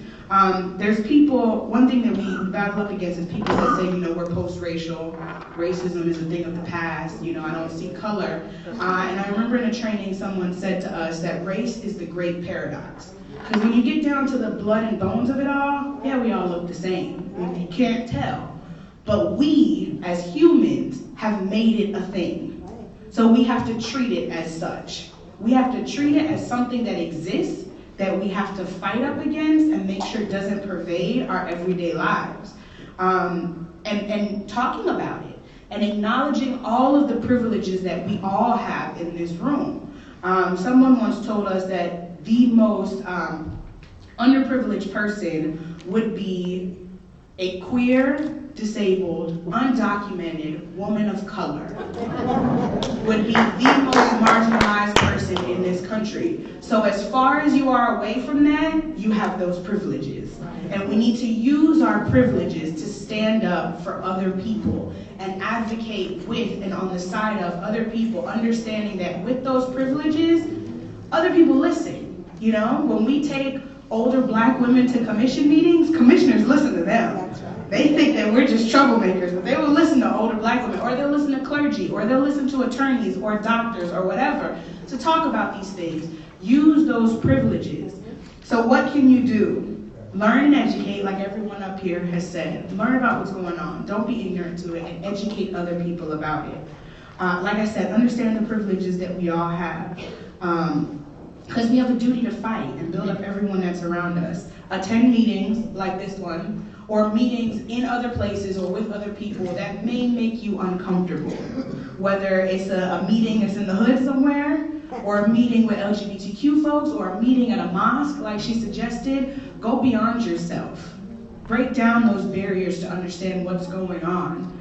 There's people, one thing that we battle up against is people that say, we're post-racial, racism is a thing of the past, I don't see color. And I remember in a training someone said to us that race is the great paradox. Because when you get down to the blood and bones of it all, yeah, we all look the same. You can't tell. But we, as humans, have made it a thing. So we have to treat it as such. We have to treat it as something that exists, that we have to fight up against and make sure doesn't pervade our everyday lives. And talking about it and acknowledging all of the privileges that we all have in this room. Someone once told us that the most underprivileged person would be a queer, disabled, undocumented woman of color would be the most marginalized person in this country. So as far as you are away from that, you have those privileges. And we need to use our privileges to stand up for other people and advocate with and on the side of other people, understanding that with those privileges, other people listen. When we take older black women to commission meetings, commissioners listen to them. They think that we're just troublemakers, but they will listen to older black women, or they'll listen to clergy, or they'll listen to attorneys or doctors or whatever to talk about these things. Use those privileges. So what can you do? Learn and educate, like everyone up here has said. Learn about what's going on. Don't be ignorant to it, and educate other people about it. Like I said, understand the privileges that we all have. Because we have a duty to fight and build up everyone that's around us. Attend meetings like this one, or meetings in other places or with other people that may make you uncomfortable. Whether it's a meeting that's in the hood somewhere, or a meeting with LGBTQ folks, or a meeting at a mosque like she suggested, go beyond yourself. Break down those barriers to understand what's going on.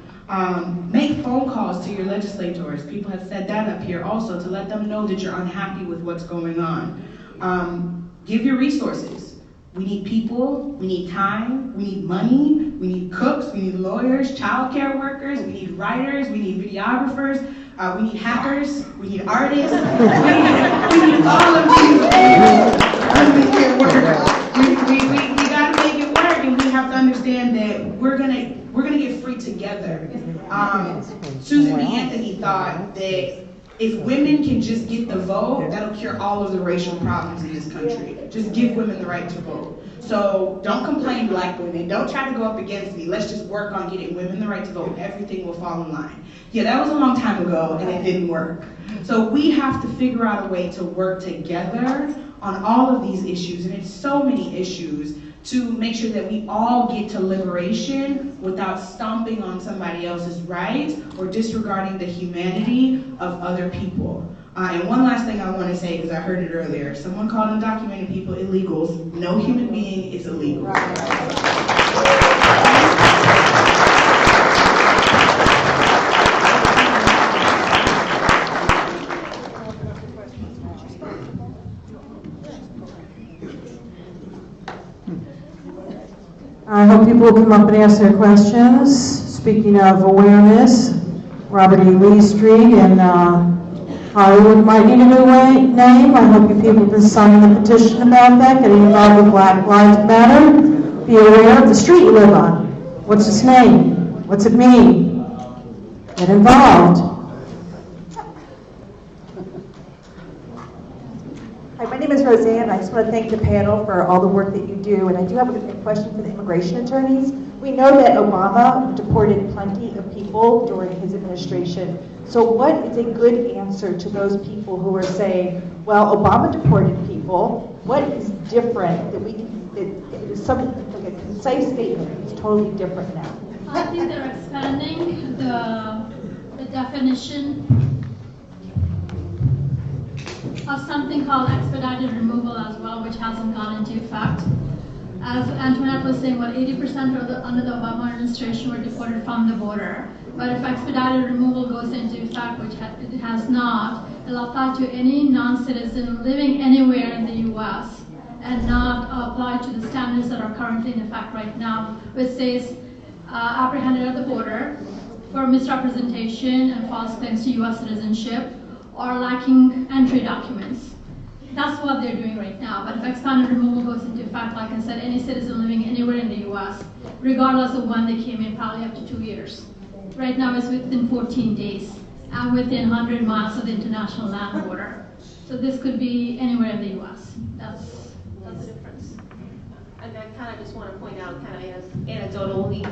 Make phone calls to your legislators. People have said that up here also, to let them know that you're unhappy with what's going on. Give your resources. We need people, we need time, we need money, we need cooks, we need lawyers, child care workers, we need writers, we need videographers, we need hackers, we need artists, we need all of these things to make it work. We gotta make it work, and we have to understand that we're gonna If women can just get the vote, that'll cure all of the racial problems in this country. Just give women the right to vote. So don't complain, black women. Don't try to go up against me. Let's just work on getting women the right to vote. Everything will fall in line. Yeah, that was a long time ago, and it didn't work. So we have to figure out a way to work together on all of these issues, and it's so many issues, to make sure that we all get to liberation without stomping on somebody else's rights or disregarding the humanity of other people. And one last thing I want to say, because I heard it earlier, someone called undocumented people illegals. No human being is illegal. I hope people will come up and ask their questions. Speaking of awareness, Robert E. Lee Street in Hollywood might need a new name. I hope you people have been signing the petition about that, getting involved with Black Lives Matter. Be aware of the street you live on. What's its name? What's it mean? Get involved. Hi, my name is Roseanne. I just want to thank the panel for all the work that you do. And I do have a question for the immigration attorneys. We know that Obama deported plenty of people during his administration. So what is a good answer to those people who are saying, well, Obama deported people. What is different that we can, it is some, like a concise statement, it's totally different now? I think they're expanding the definition of something called expedited removal as well, which hasn't gone into effect. As Antoinette was saying, what 80% under the Obama administration were deported from the border. But if expedited removal goes into effect, which it has not, it'll apply to any non-citizen living anywhere in the U.S. and not apply to the standards that are currently in effect right now, which says apprehended at the border for misrepresentation and false claims to U.S. citizenship or lacking entry documents. That's what they're doing right now. But if expanded removal goes into effect, like I said, any citizen living anywhere in the U.S., regardless of when they came in, probably up to 2 years. Right now it's within 14 days and within 100 miles of the international land border. So this could be anywhere in the U.S. That's the difference. And I kind of just want to point out, kind of anecdotally,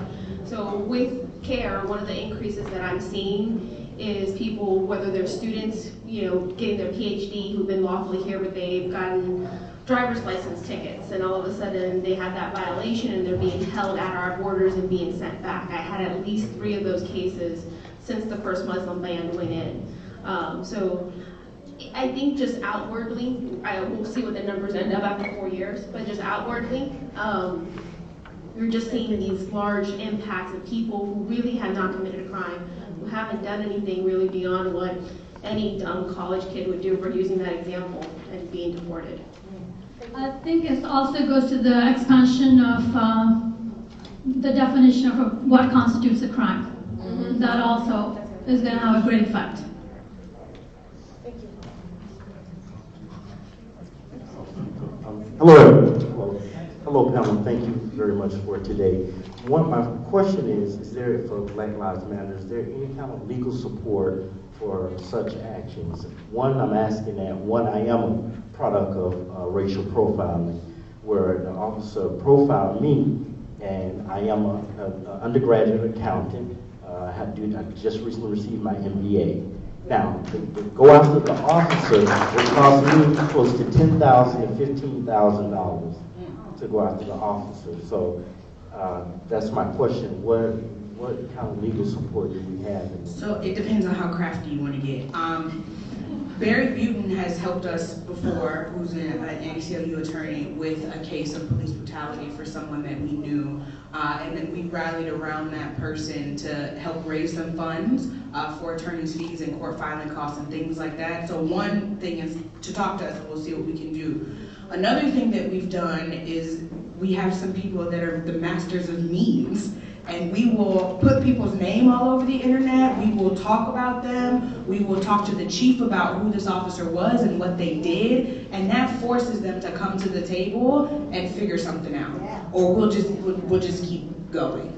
so with CARE, one of the increases that I'm seeing is people, whether they're students, getting their PhD who've been lawfully here, but they've gotten driver's license tickets, and all of a sudden they have that violation and they're being held at our borders and being sent back. I had at least 3 of those cases since the first Muslim ban went in. So I think just outwardly, we'll see what the numbers end up after 4 years, but just outwardly, you're just seeing these large impacts of people who really have not committed a crime, who haven't done anything really beyond what any dumb college kid would do, for using that example, and being deported. I think it also goes to the expansion of the definition of what constitutes a crime. Mm-hmm. That also is going to have a great effect. Hello, panel. Thank you very much for today. My question is there, for Black Lives Matter, is there any kind of legal support for such actions? One, I'm asking that. One, I am a product of racial profiling, where the officer profiled me, and I am an undergraduate accountant. I just recently received my MBA. Now, to go after the officer would cost me close to $10,000 to $15,000 to go after the officer. So that's my question. What kind of legal support do we have? So it depends on how crafty you want to get. Barry Butin has helped us before, who's an ACLU attorney, with a case of police brutality for someone that we knew. And then we rallied around that person to help raise some funds for attorney's fees and court filing costs and things like that. So one thing is to talk to us and we'll see what we can do. Another thing that we've done is we have some people that are the masters of memes. And we will put people's name all over the internet. We will talk about them. We will talk to the chief about who this officer was and what they did. And that forces them to come to the table and figure something out. Or we'll just keep going.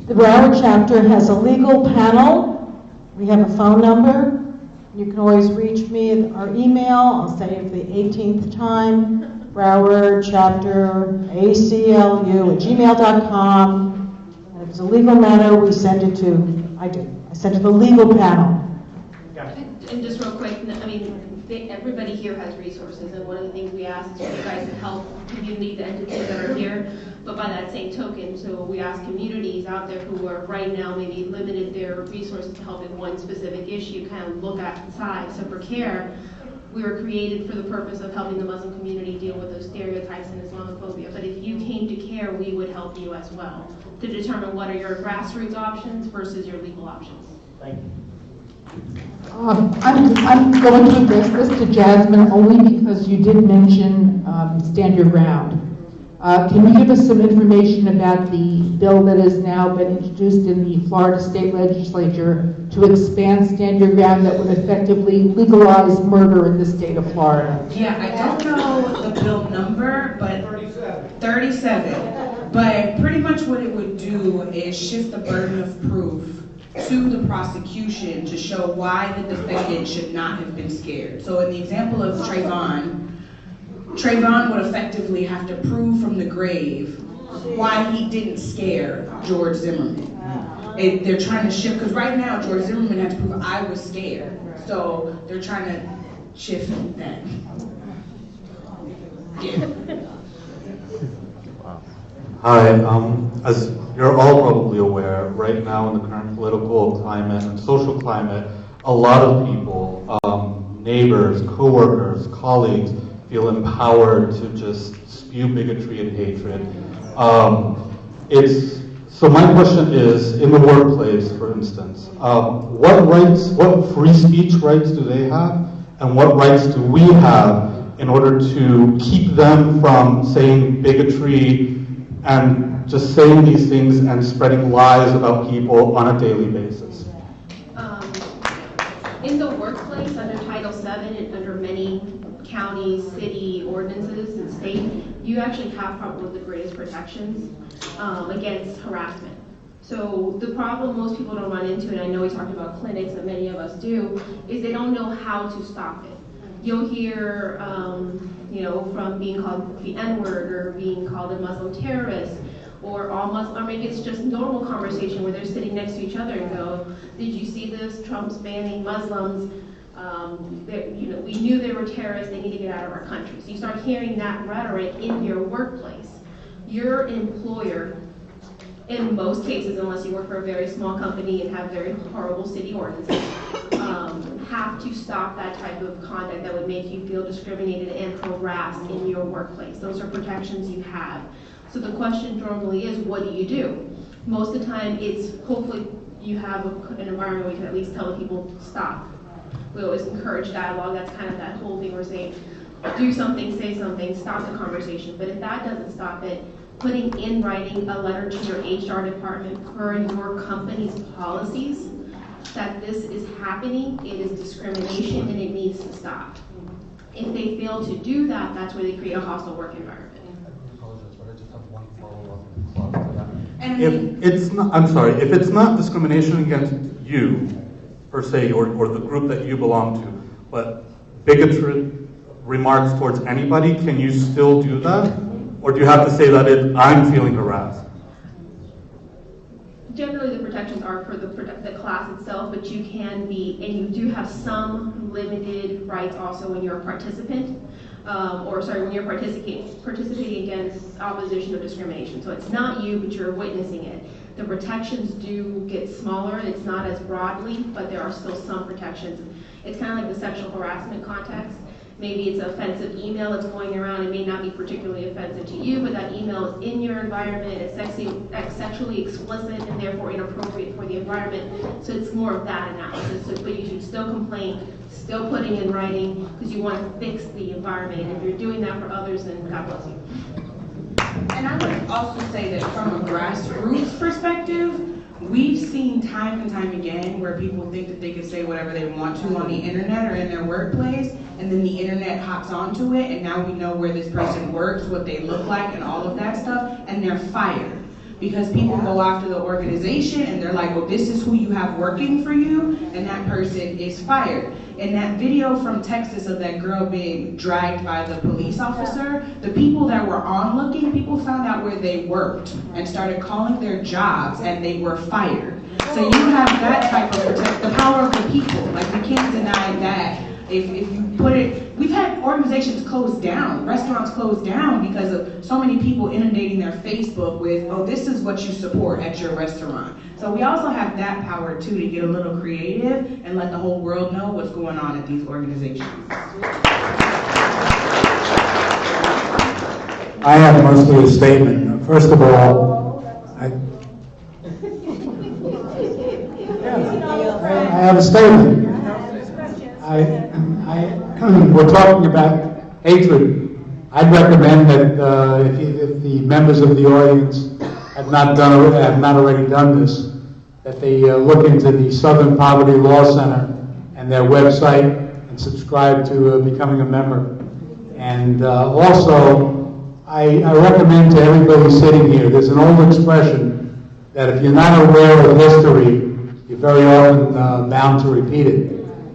The Broward chapter has a legal panel. We have a phone number. You can always reach me at our email. I'll say it for the 18th time. Broward chapter ACLU@gmail.com. And if it's a legal matter, we send it to, I send it to the legal panel. And just real quick, I mean, everybody here has resources, and one of the things we ask is for you guys to help community, the entities that are here, but by that same token, so we ask communities out there who are right now maybe limited their resources to help in one specific issue, kind of look outside. So for CARE, we were created for the purpose of helping the Muslim community deal with those stereotypes and Islamophobia, but if you came to CARE, we would help you as well to determine what are your grassroots options versus your legal options. Thank you. I'm going to address this to Jasmine only because you did mention Stand Your Ground. Can you give us some information about the bill that has now been introduced in the Florida State Legislature to expand Stand Your Ground that would effectively legalize murder in the state of Florida? Yeah, I don't know the bill number, but 37. But pretty much what it would do is shift the burden of proof to the prosecution to show why the defendant should not have been scared. So in the example of Trayvon would effectively have to prove from the grave why he didn't scare George Zimmerman. They're trying to shift, because right now George Zimmerman had to prove I was scared. So they're trying to shift that. Yeah. Hi, as you're all probably aware, right now in the current political climate and social climate, a lot of people, neighbors, co-workers, colleagues, feel empowered to just spew bigotry and hatred. So my question is, in the workplace, for instance, what free speech rights do they have, and what rights do we have in order to keep them from saying bigotry and just saying these things and spreading lies about people on a daily basis? In the workplace, under Title VII and under many county, city ordinances and state, you actually have probably the greatest protections against harassment. So the problem most people don't run into, and I know we talked about clinics, and many of us do, is they don't know how to stop it. You'll hear, from being called the N-word or being called a Muslim terrorist, or all Muslim, or maybe it's just normal conversation where they're sitting next to each other and go, "Did you see this? Trump's banning Muslims. We knew they were terrorists. They need to get out of our country." So you start hearing that rhetoric in your workplace. Your employer, in most cases, unless you work for a very small company and have very horrible city ordinances, have to stop that type of conduct that would make you feel discriminated and harassed in your workplace. Those are protections you have. So the question normally is, what do you do? Most of the time, it's hopefully you have an environment where you can at least tell the people, stop. We always encourage dialogue. That's kind of that whole thing we're saying, do something, say something, stop the conversation. But if that doesn't stop it, putting in writing a letter to your HR department per your company's policies that this is happening, it is discrimination, and it needs to stop. If they fail to do that, that's where they create a hostile work environment. If it's not discrimination against you, per se, or the group that you belong to, but bigotry remarks towards anybody, can you still do that? Or do you have to say that I'm feeling harassed? Generally, the protections are for the class itself, but you can be, and you do have some limited rights also when you're a participant, when you're participating against opposition or discrimination. So it's not you, but you're witnessing it. The protections do get smaller. It's not as broadly, but there are still some protections. It's kind of like the sexual harassment context. Maybe it's an offensive email that's going around. It may not be particularly offensive to you, but that email is in your environment. It's sexually explicit and therefore inappropriate for the environment. So it's more of that analysis. But you should still complain, still putting in writing, because you want to fix the environment. And if you're doing that for others, then God bless you. And I would also say that from a grassroots perspective, we've seen time and time again where people think that they can say whatever they want to on the internet or in their workplace, and then the internet hops onto it, and now we know where this person works, what they look like, and all of that stuff, and they're fired. Because people go after the organization, and they're like, well, this is who you have working for you, and that person is fired. in that video from Texas of that girl being dragged by the police officer, the people that were onlooking, people found out where they worked and started calling their jobs, and they were fired. So you have that type of the power of the people. Like, we can't deny that. If you put it, we've had organizations closed down, restaurants closed down because of so many people inundating their Facebook with, oh, this is what you support at your restaurant. So we also have that power too, to get a little creative and let the whole world know what's going on at these organizations. I have mostly a statement. First of all, I have a statement. We're talking about hatred. I'd recommend that if the members of the audience have not already done this, that they look into the Southern Poverty Law Center and their website and subscribe to becoming a member. And also, I recommend to everybody sitting here, there's an old expression that if you're not aware of history, you're very often bound to repeat it.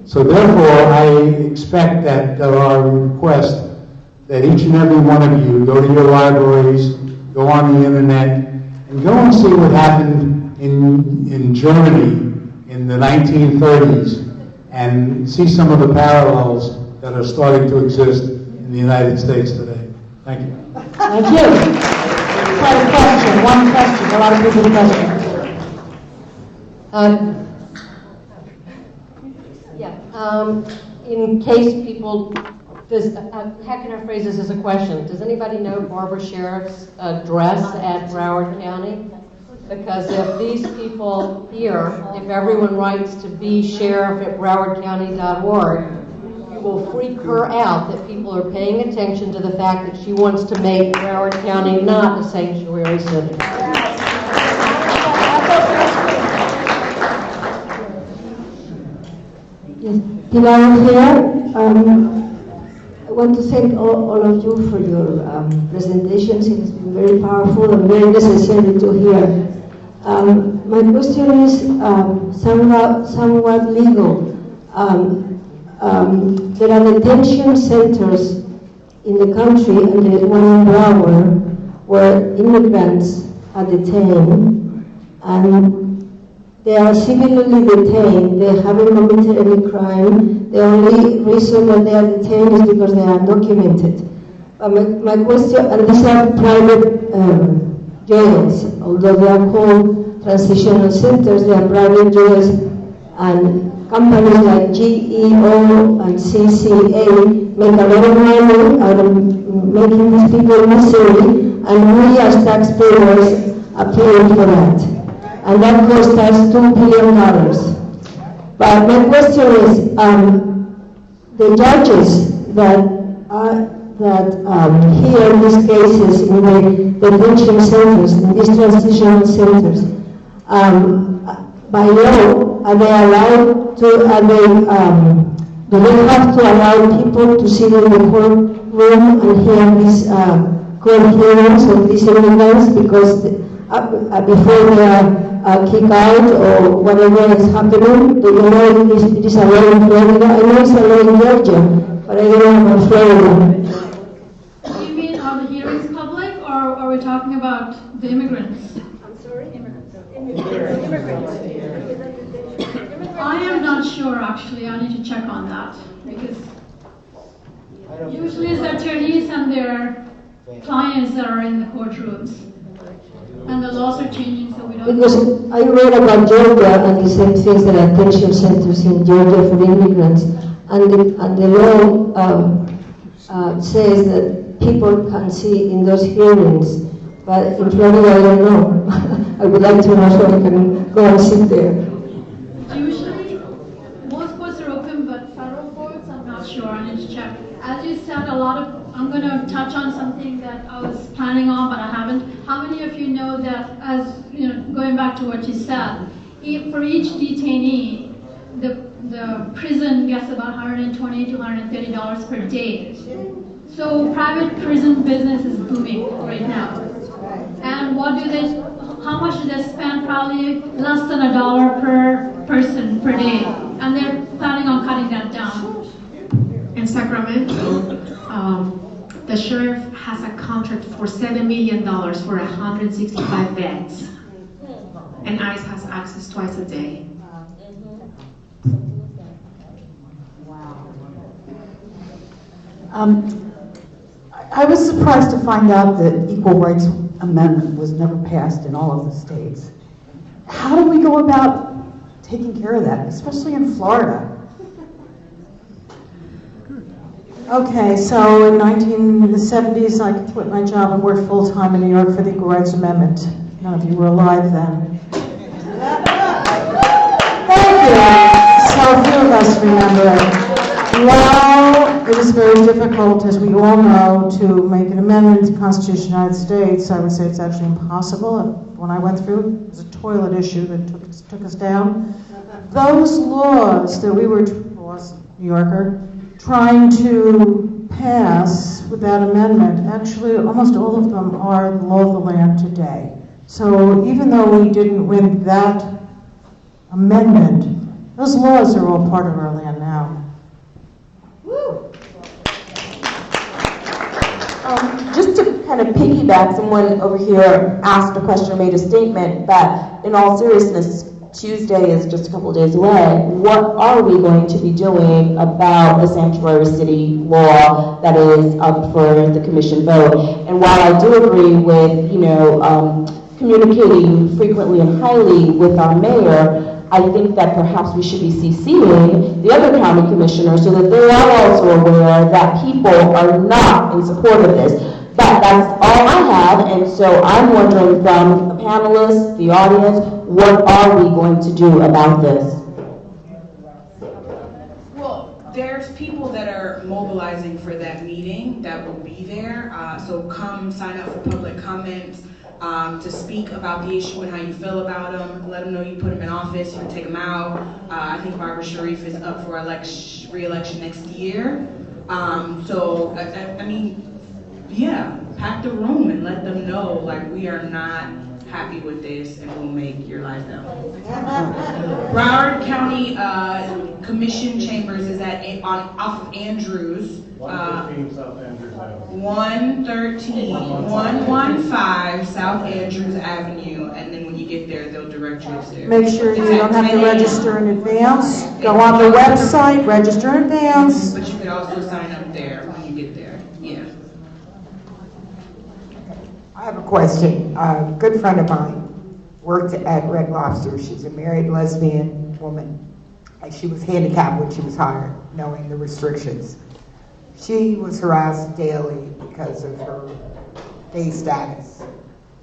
So therefore, I expect that our request that each and every one of you go to your libraries, go on the internet, and go and see what happened in Germany in the 1930s, and see some of the parallels that are starting to exist in the United States today. Thank you. Thank you. One question, a lot of people questions. In case people, how can I phrase this as a question? Does anybody know Barbara Sheriff's address at Broward County? Because if these people here, if everyone writes to besheriff@browardcounty.org, you will freak her out that people are paying attention to the fact that she wants to make Broward County not a sanctuary city. Yes, Pilar here. I want to thank all of you for your presentations. It has been very powerful and very necessary to hear. My question is somewhat legal. There are detention centers in the country, and there is one in Broward, where immigrants are detained, and they are civilly detained. They haven't committed any crime. The only reason that they are detained is because they are undocumented. My question, and these are private jails, although they are called transitional centers, they are private jails, and companies like GEO and CCA make a lot of money out of making these people misery, and we as taxpayers are paying for that. And that cost us $2 billion. But my question is, the judges that hear these cases in the detention centers, in these transitional centers, by law, are they allowed to? Do they have to allow people to sit in the courtroom and hear these court hearings of these immigrants because before they are kicked out or whatever is happening? Do you know it is a law in Florida? I know it's a law in Georgia, but I don't know about Florida. Do you mean are the hearings public, or are we talking about the immigrants? I'm sorry? Immigrants. I am not sure, actually. I need to check on that, because usually it's attorneys and their clients that are in the courtrooms. And the laws are changing, so we don't Because I read about Georgia and the same things that are detention centers in Georgia for immigrants, and the law says that people can see in those hearings, but in Florida I don't know. I would like to know so I can go and sit there. Usually, most courts are open, but federal courts, I'm not sure. I need to check. As you said, I'm going to touch on something that I was planning on, but I haven't. How many of you know that, as you know, going back to what you said, for each detainee, the prison gets about $120 to $130 per day. So private prison business is booming right now. And how much do they spend? Probably less than $1 per person per day. And they're planning on cutting that down. in Sacramento, the sheriff has a contract for $7 million for 165 beds. And ICE has access twice a day. I was surprised to find out that Equal Rights Amendment was never passed in all of the states. How do we go about taking care of that, especially in Florida? Okay, so in the 70s, I quit my job and worked full-time in New York for the Equal Rights Amendment. None of you were alive then. Thank you. So few of us remember it. While it is very difficult, as we all know, to make an amendment to the Constitution of the United States, I would say it's actually impossible. When I went through, it was a toilet issue that took us down. Those laws that we were, New Yorker, trying to pass with that amendment, actually almost all of them are the law of the land today. So even though we didn't win that amendment, those laws are all part of our land now. Just to kind of piggyback, someone over here asked a question or made a statement, but in all seriousness, Tuesday is just a couple of days away. What are we going to be doing about the sanctuary city law that is up for the commission vote? And while I do agree with, communicating frequently and highly with our mayor, I think that perhaps we should be CCing the other county commissioners so that they are also aware that people are not in support of this. But that's all I have, and so I'm wondering from the panelists, the audience, what are we going to do about this? Well, there's people that are mobilizing for that meeting that will be there. So come sign up for public comments to speak about the issue and how you feel about them. Let them know you put them in office, you can take them out. I think Barbara Sharif is up for re-election next year. Yeah, pack the room and let them know, like, we are not happy with this and we'll make your life hell. Broward County Commission Chambers is off of Andrews. 115 South Andrews Avenue. 115 South Andrews Avenue, and then when you get there, they'll direct you upstairs. Make sure you don't have to register in advance. Go on the website, register in advance. But you could also sign up there when you get there. Yeah. I have a question. A good friend of mine worked at Red Lobster. She's a married lesbian woman. And she was handicapped when she was hired, knowing the restrictions. She was harassed daily because of her gay status.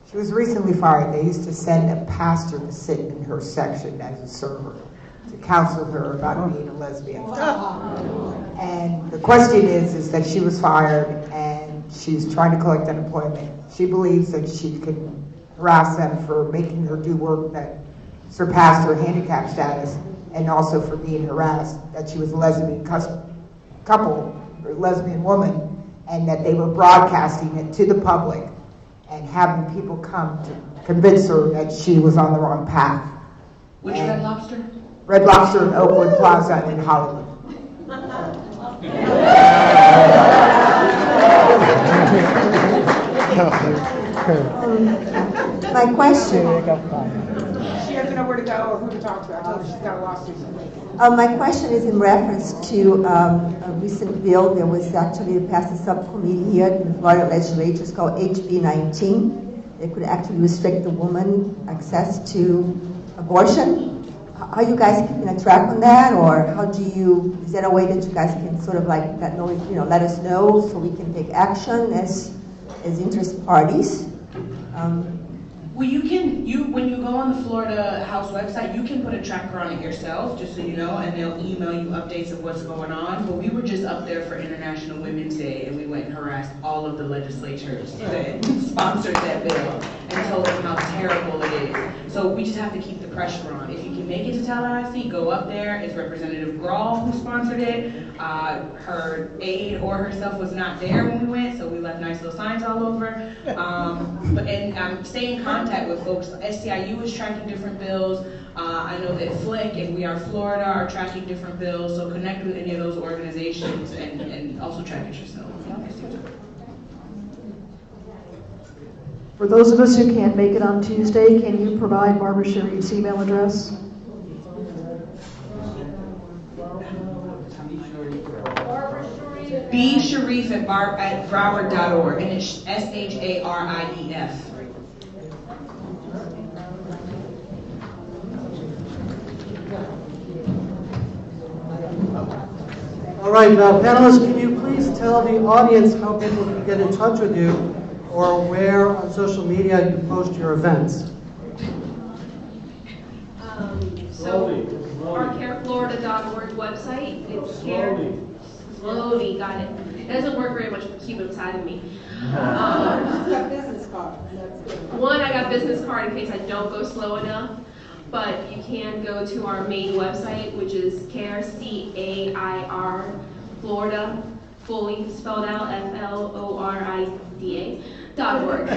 She was recently fired. They used to send a pastor to sit in her section as a server to counsel her about being a lesbian. And the question is that she was fired and she's trying to collect unemployment. She believes that she can harass them for making her do work that surpassed her handicap status, and also for being harassed, that she was a lesbian couple, or lesbian woman, and that they were broadcasting it to the public and having people come to convince her that she was on the wrong path. Which Red Lobster? Red Lobster in Oakwood Plaza in Hollywood. My question. She doesn't know where to go or who to talk to. I told her she's got a lawsuit. My question is in reference to a recent bill that was actually passed a subcommittee here in the Florida legislature. It's called HB 19. It could actually restrict the woman access to abortion. Are you guys keeping a track on that, or is there a way that you guys can sort of like let us know so we can take action as interested parties? Well, when you go on the Florida House website, you can put a tracker on it yourself, just so you know, and they'll email you updates of what's going on. But we were just up there for International Women's Day, and we went and harassed all of the legislatures that sponsored that bill. and told them how terrible it is. So we just have to keep the pressure on. If you can make it to Tallahassee, go up there. It's Representative Grawl who sponsored it. Her aide or herself was not there when we went, so we left nice little signs all over. Stay in contact with folks. SCIU is tracking different bills. I know that Flick and We Are Florida are tracking different bills, so connect with any of those organizations and also track it yourself. For those of us who can't make it on Tuesday, can you provide Barbara Sharif's email address? bsharif at Broward.org, and it's SHARIEF. All right, panelists, can you please tell the audience how people can get in touch with you or where on social media you post your events? Our careflorida.org website, it's slowly, got it. It doesn't work very much with the Cuban side of me. got business card. One, I got business card in case I don't go slow enough, but you can go to our main website, which is CAIR Florida, fully spelled out, FLORIDA.org.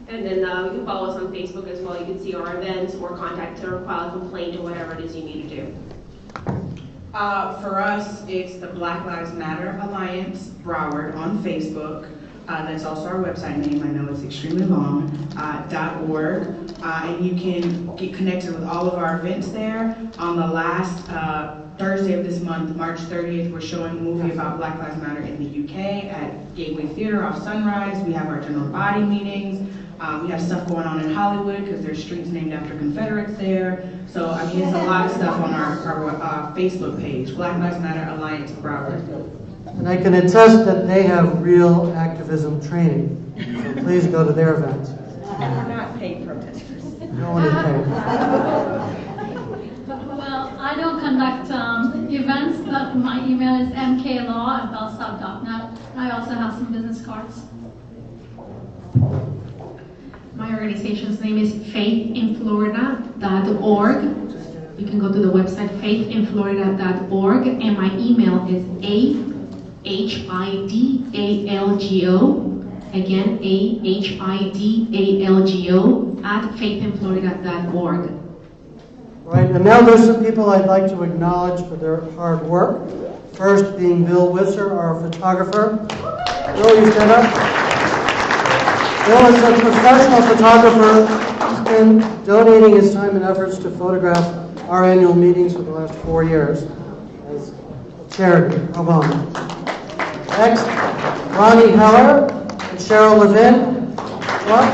And then you can follow us on Facebook as well. You can see our events or contact or file a complaint or whatever it is you need to do. For us, it's the Black Lives Matter Alliance Broward on Facebook. That's also our website name. I know it's extremely long, .org. And you can get connected with all of our events there. On the last Thursday of this month, March 30th, we're showing a movie about Black Lives Matter in the UK at Gateway Theatre off Sunrise. We have our general body meetings. We have stuff going on in Hollywood because there's streets named after Confederates there. So, I mean, there's a lot of stuff on our Facebook page, Black Lives Matter Alliance Broward. And I can attest that they have real activism training. So please go to their events. We're not paid protesters. No one is paid. Well, I don't conduct events, but my email is mklaw@bellsouth.net. I also have some business cards. My organization's name is faithinflorida.org. You can go to the website faithinflorida.org, and my email is ahidalgo, again, ahidalgo@faithinflorida.org. Right, and now there's some people I'd like to acknowledge for their hard work. First being Bill Witzer, our photographer. Bill, you stand up. Bill is a professional photographer. He's been donating his time and efforts to photograph our annual meetings for the last 4 years as a charity. How about it? Next, Ronnie Heller and Cheryl Levin. What?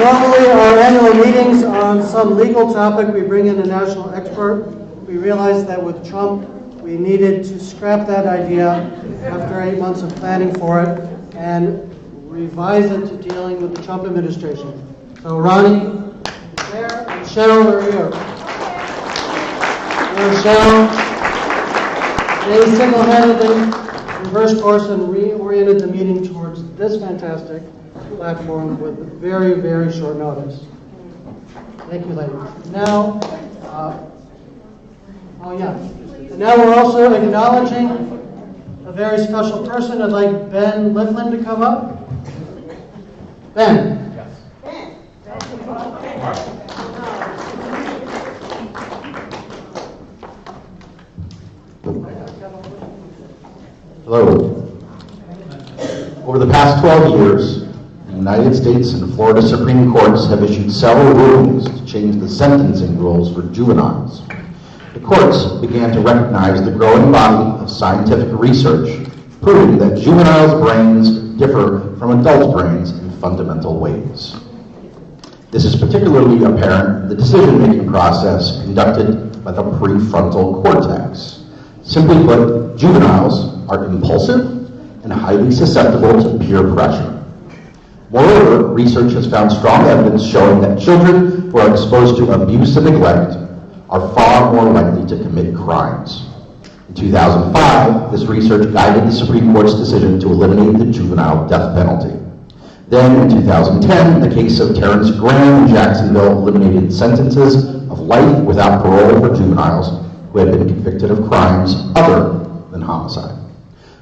Normally, our annual meetings are on some legal topic. We bring in a national expert. We realized that with Trump, we needed to scrap that idea after 8 months of planning for it and revise it to dealing with the Trump administration. So Ronnie is there, and Cheryl are here. There's Cheryl. They single-handedly reversed course and reoriented the meeting towards this fantastic platform with very, very short notice. Thank you, ladies. Now, and now we're also acknowledging a very special person. I'd like Ben Lifflin to come up. Ben. Hello. Over the past 12 years, the United States and Florida Supreme Courts have issued several rulings to change the sentencing rules for juveniles. The courts began to recognize the growing body of scientific research proving that juveniles' brains differ from adult brains in fundamental ways. This is particularly apparent in the decision-making process conducted by the prefrontal cortex. Simply put, juveniles are impulsive and highly susceptible to peer pressure. Moreover, research has found strong evidence showing that children who are exposed to abuse and neglect are far more likely to commit crimes. In 2005, this research guided the Supreme Court's decision to eliminate the juvenile death penalty. Then, in 2010, the case of Terrence Graham in Jacksonville eliminated sentences of life without parole for juveniles who had been convicted of crimes other than homicide.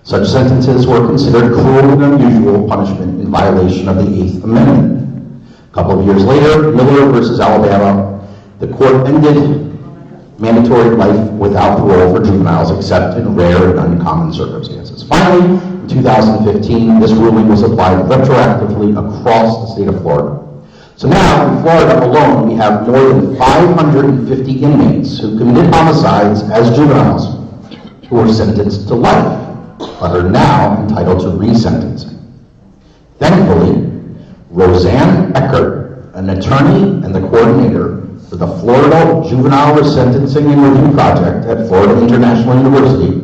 Such sentences were considered cruel and unusual punishment in violation of the Eighth Amendment. A couple of years later, Miller versus Alabama, the court ended mandatory life without parole for juveniles except in rare and uncommon circumstances. Finally, in 2015, this ruling was applied retroactively across the state of Florida. So now, in Florida alone, we have more than 550 inmates who committed homicides as juveniles who were sentenced to life, but are now entitled to resentencing. Thankfully, Roseanne Eckert, an attorney and the coordinator for the Florida Juvenile Resentencing and Review Project at Florida International University,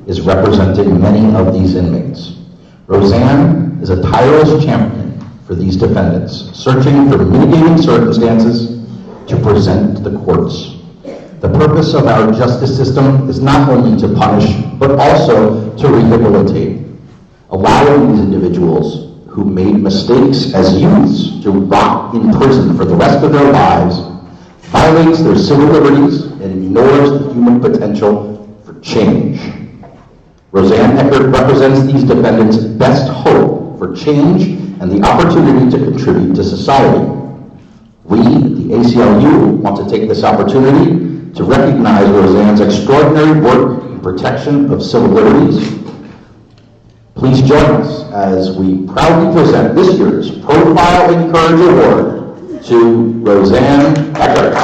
is representing many of these inmates. Roseanne is a tireless champion for these defendants, searching for mitigating circumstances to present to the courts. The purpose of our justice system is not only to punish, but also to rehabilitate, allowing these individuals who made mistakes as youths to rot in prison for the rest of their lives violates their civil liberties and ignores the human potential for change. Roseanne Eckert represents these defendants' best hope for change and the opportunity to contribute to society. We, the ACLU, want to take this opportunity to recognize Roseanne's extraordinary work in protection of civil liberties. Please join us as we proudly present this year's Profile and Courage Award to Roseanne Eckert.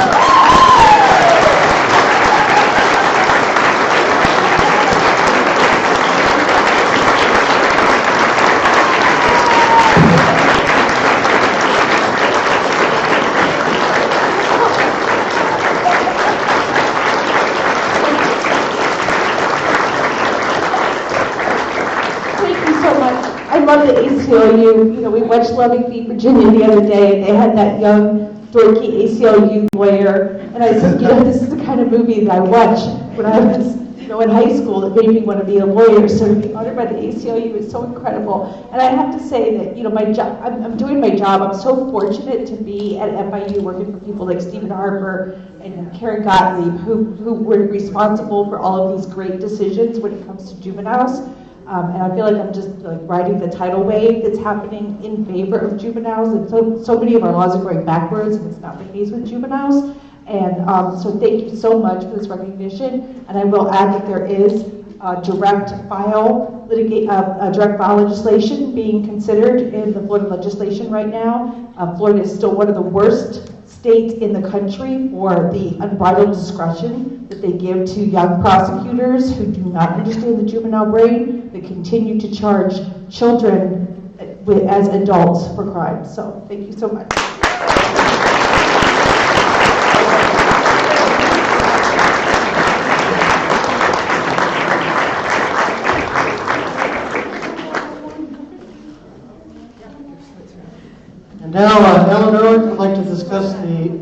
I love the ACLU. You know, we watched Loving v. Virginia the other day, and they had that young, dorky ACLU lawyer. And I said, you know, this is the kind of movie that I watched when I was, you know, in high school that made me want to be a lawyer. So to be honored by the ACLU is so incredible. And I have to say that, you know, my job, I'm doing my job. I'm so fortunate to be at FIU working for people like Stephen Harper and Karen Gottlieb, who were responsible for all of these great decisions when it comes to juveniles. And I feel like I'm just like riding the tidal wave that's happening in favor of juveniles. And so many of our laws are going backwards, and it's not the case with juveniles. And so thank you so much for this recognition. And I will add that there is direct file legislation being considered in the Florida legislation right now. Florida is still one of the worst states in the country for the unbridled discretion that they give to young prosecutors who do not understand the juvenile brain, that continue to charge children as adults for crimes. So thank you so much. And now, Eleanor would like to discuss the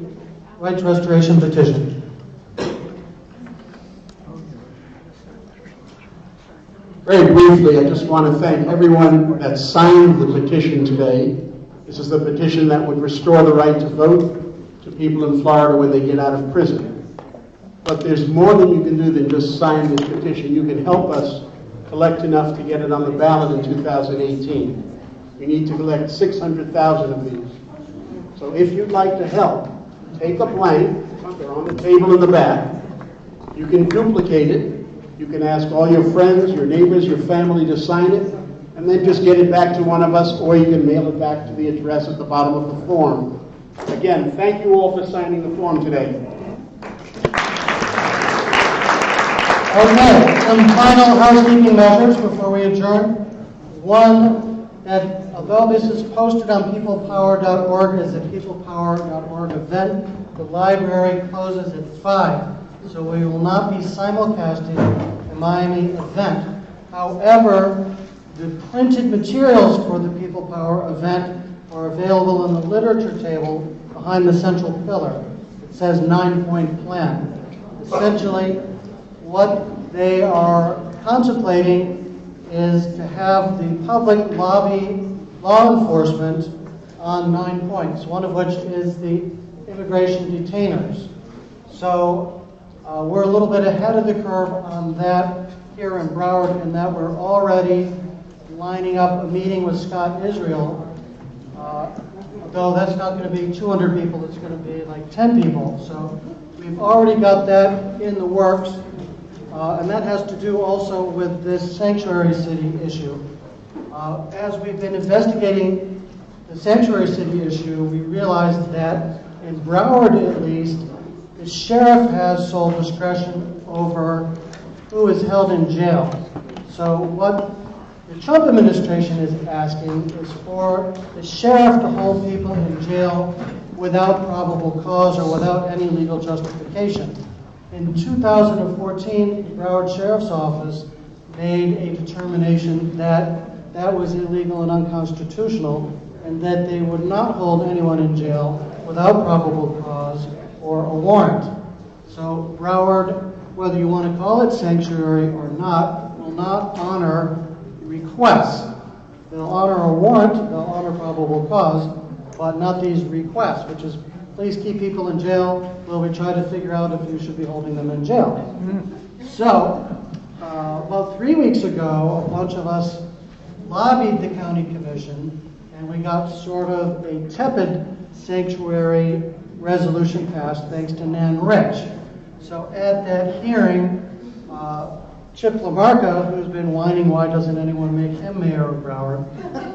rights restoration petition. Very briefly, I just want to thank everyone that signed the petition today. This is the petition that would restore the right to vote to people in Florida when they get out of prison. But there's more that you can do than just sign this petition. You can help us collect enough to get it on the ballot in 2018. We need to collect 600,000 of these. So if you'd like to help, take a blank, they're on the table in the back. You can duplicate it. You can ask all your friends, your neighbors, your family to sign it, and then just get it back to one of us, or you can mail it back to the address at the bottom of the form. Again, thank you all for signing the form today. Okay, some final housekeeping measures before we adjourn. One, that although this is posted on peoplepower.org as a peoplepower.org event, the library closes at 5. So we will not be simulcasting the Miami event. However, the printed materials for the People Power event are available in the literature table behind the central pillar. It says 9-point plan. Essentially, what they are contemplating is to have the public lobby law enforcement on 9 points, one of which is the immigration detainers. So we're a little bit ahead of the curve on that here in Broward, in that we're already lining up a meeting with Scott Israel, though that's not going to be 200 people, it's going to be like 10 people. So we've already got that in the works, and that has to do also with this sanctuary city issue. As we've been investigating the sanctuary city issue, we realized that in Broward at least, the sheriff has sole discretion over who is held in jail. So what the Trump administration is asking is for the sheriff to hold people in jail without probable cause or without any legal justification. In 2014, the Broward Sheriff's Office made a determination that that was illegal and unconstitutional, and that they would not hold anyone in jail without probable cause or a warrant. So Broward, whether you want to call it sanctuary or not, will not honor requests. They'll honor a warrant, they'll honor probable cause, but not these requests, which is, please keep people in jail while we try to figure out if you should be holding them in jail. So, about 3 weeks ago, a bunch of us lobbied the county commission, and we got sort of a tepid sanctuary resolution passed thanks to Nan Rich. So at that hearing, Chip LaMarca, who's been whining why doesn't anyone make him mayor of Broward,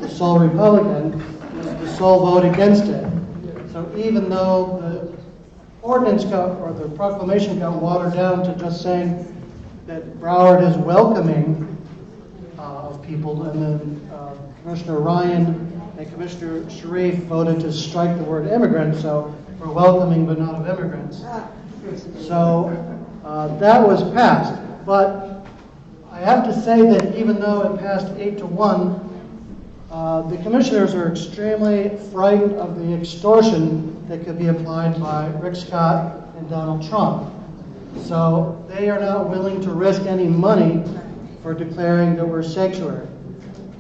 the sole Republican, was the sole vote against it. So even though the ordinance or the proclamation got watered down to just saying that Broward is welcoming of people, and then Commissioner Ryan and Commissioner Sharif voted to strike the word immigrant, so we're welcoming but not of immigrants. So that was passed. But I have to say that even though it passed 8-1, the commissioners are extremely frightened of the extortion that could be applied by Rick Scott and Donald Trump. So they are not willing to risk any money for declaring that we're sanctuary.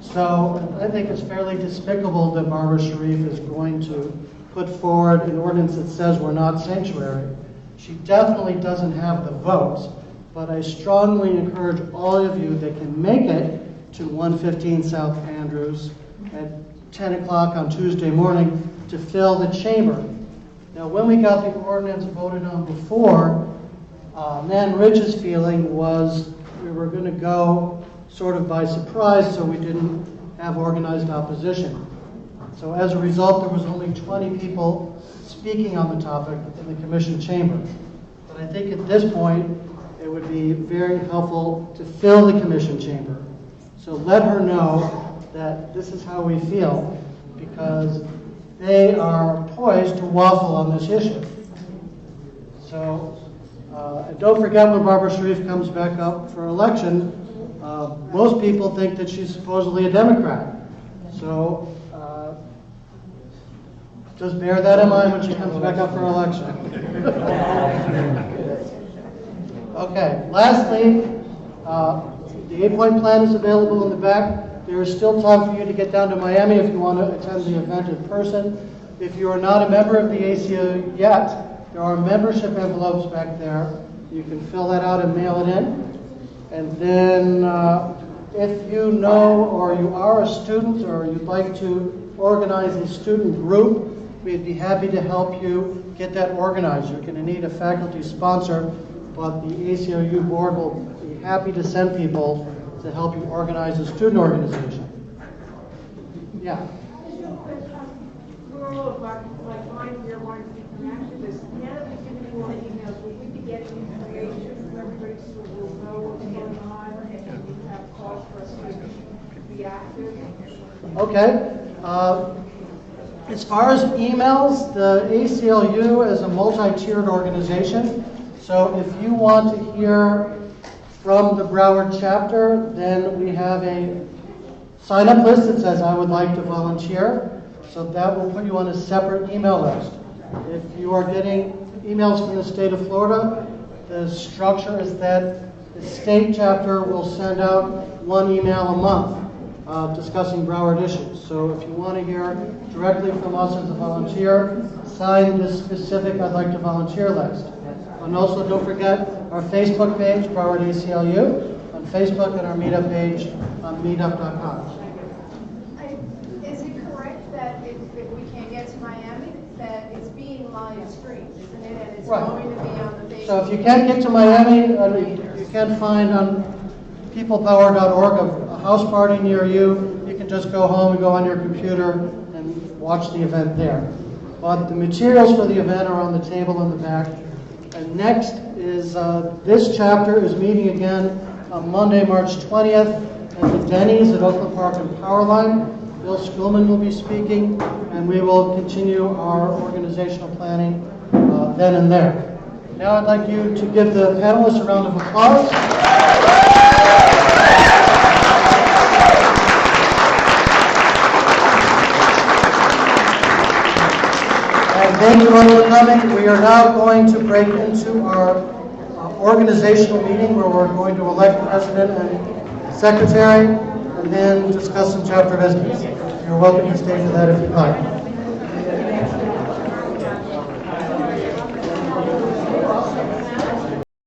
So I think it's fairly despicable that Barbara Sharif is going to put forward an ordinance that says we're not sanctuary. She definitely doesn't have the votes, but I strongly encourage all of you that can make it to 115 South Andrews at 10 o'clock on Tuesday morning to fill the chamber. Now, when we got the ordinance voted on before, Nan Rich's feeling was we were going to go sort of by surprise, so we didn't have organized opposition. So as a result, there was only 20 people speaking on the topic in the commission chamber. But I think at this point, it would be very helpful to fill the commission chamber. So let her know that this is how we feel, because they are poised to waffle on this issue. So and don't forget, when Barbara Sharif comes back up for election, most people think that she's supposedly a Democrat. So just bear that in mind when she comes back up for election. Okay, lastly, the 8-point plan is available in the back. There is still time for you to get down to Miami if you want to attend the event in person. If you are not a member of the ACLU yet, there are membership envelopes back there. You can fill that out and mail it in. And then if you know or you are a student or you'd like to organize a student group, we'd be happy to help you get that organized. You're going to need a faculty sponsor, but the ACLU board will be happy to send people to help you organize a student organization. Yeah. Rural of like mine here wanting to be activists. Now that we've given you all the emails, will we be getting information from everybody so we'll know what's going on and we have cause for us to be active? Okay. As far as emails, the ACLU is a multi-tiered organization. So if you want to hear from the Broward chapter, then we have a sign-up list that says, I would like to volunteer. So that will put you on a separate email list. If you are getting emails from the state of Florida, the structure is that The state chapter will send out one email a month discussing Broward issues. So if you want to hear directly from us as a volunteer, sign this specific "I'd like to volunteer" list. And also don't forget our Facebook page, Broward ACLU, on Facebook, and our meetup page on meetup.com. Is it correct that if we can't get to Miami, that it's being live streamed, isn't it? And it's going to be on the Facebook. So if you can't get to Miami, you can find on peoplepower.org a house party near you. You can just go home and go on your computer and watch the event there. But the materials for the event are on the table in the back. And next is this chapter is meeting again on Monday, March 20th at the Denny's at Oakland Park and Powerline. Bill Schulman will be speaking, and we will continue our organizational planning then and there. Now I'd like you to give the panelists a round of applause. And thank you all for coming. We are now going to break into our organizational meeting where we're going to elect president and secretary and then discuss some chapter business. You're welcome to stay for that if you'd like.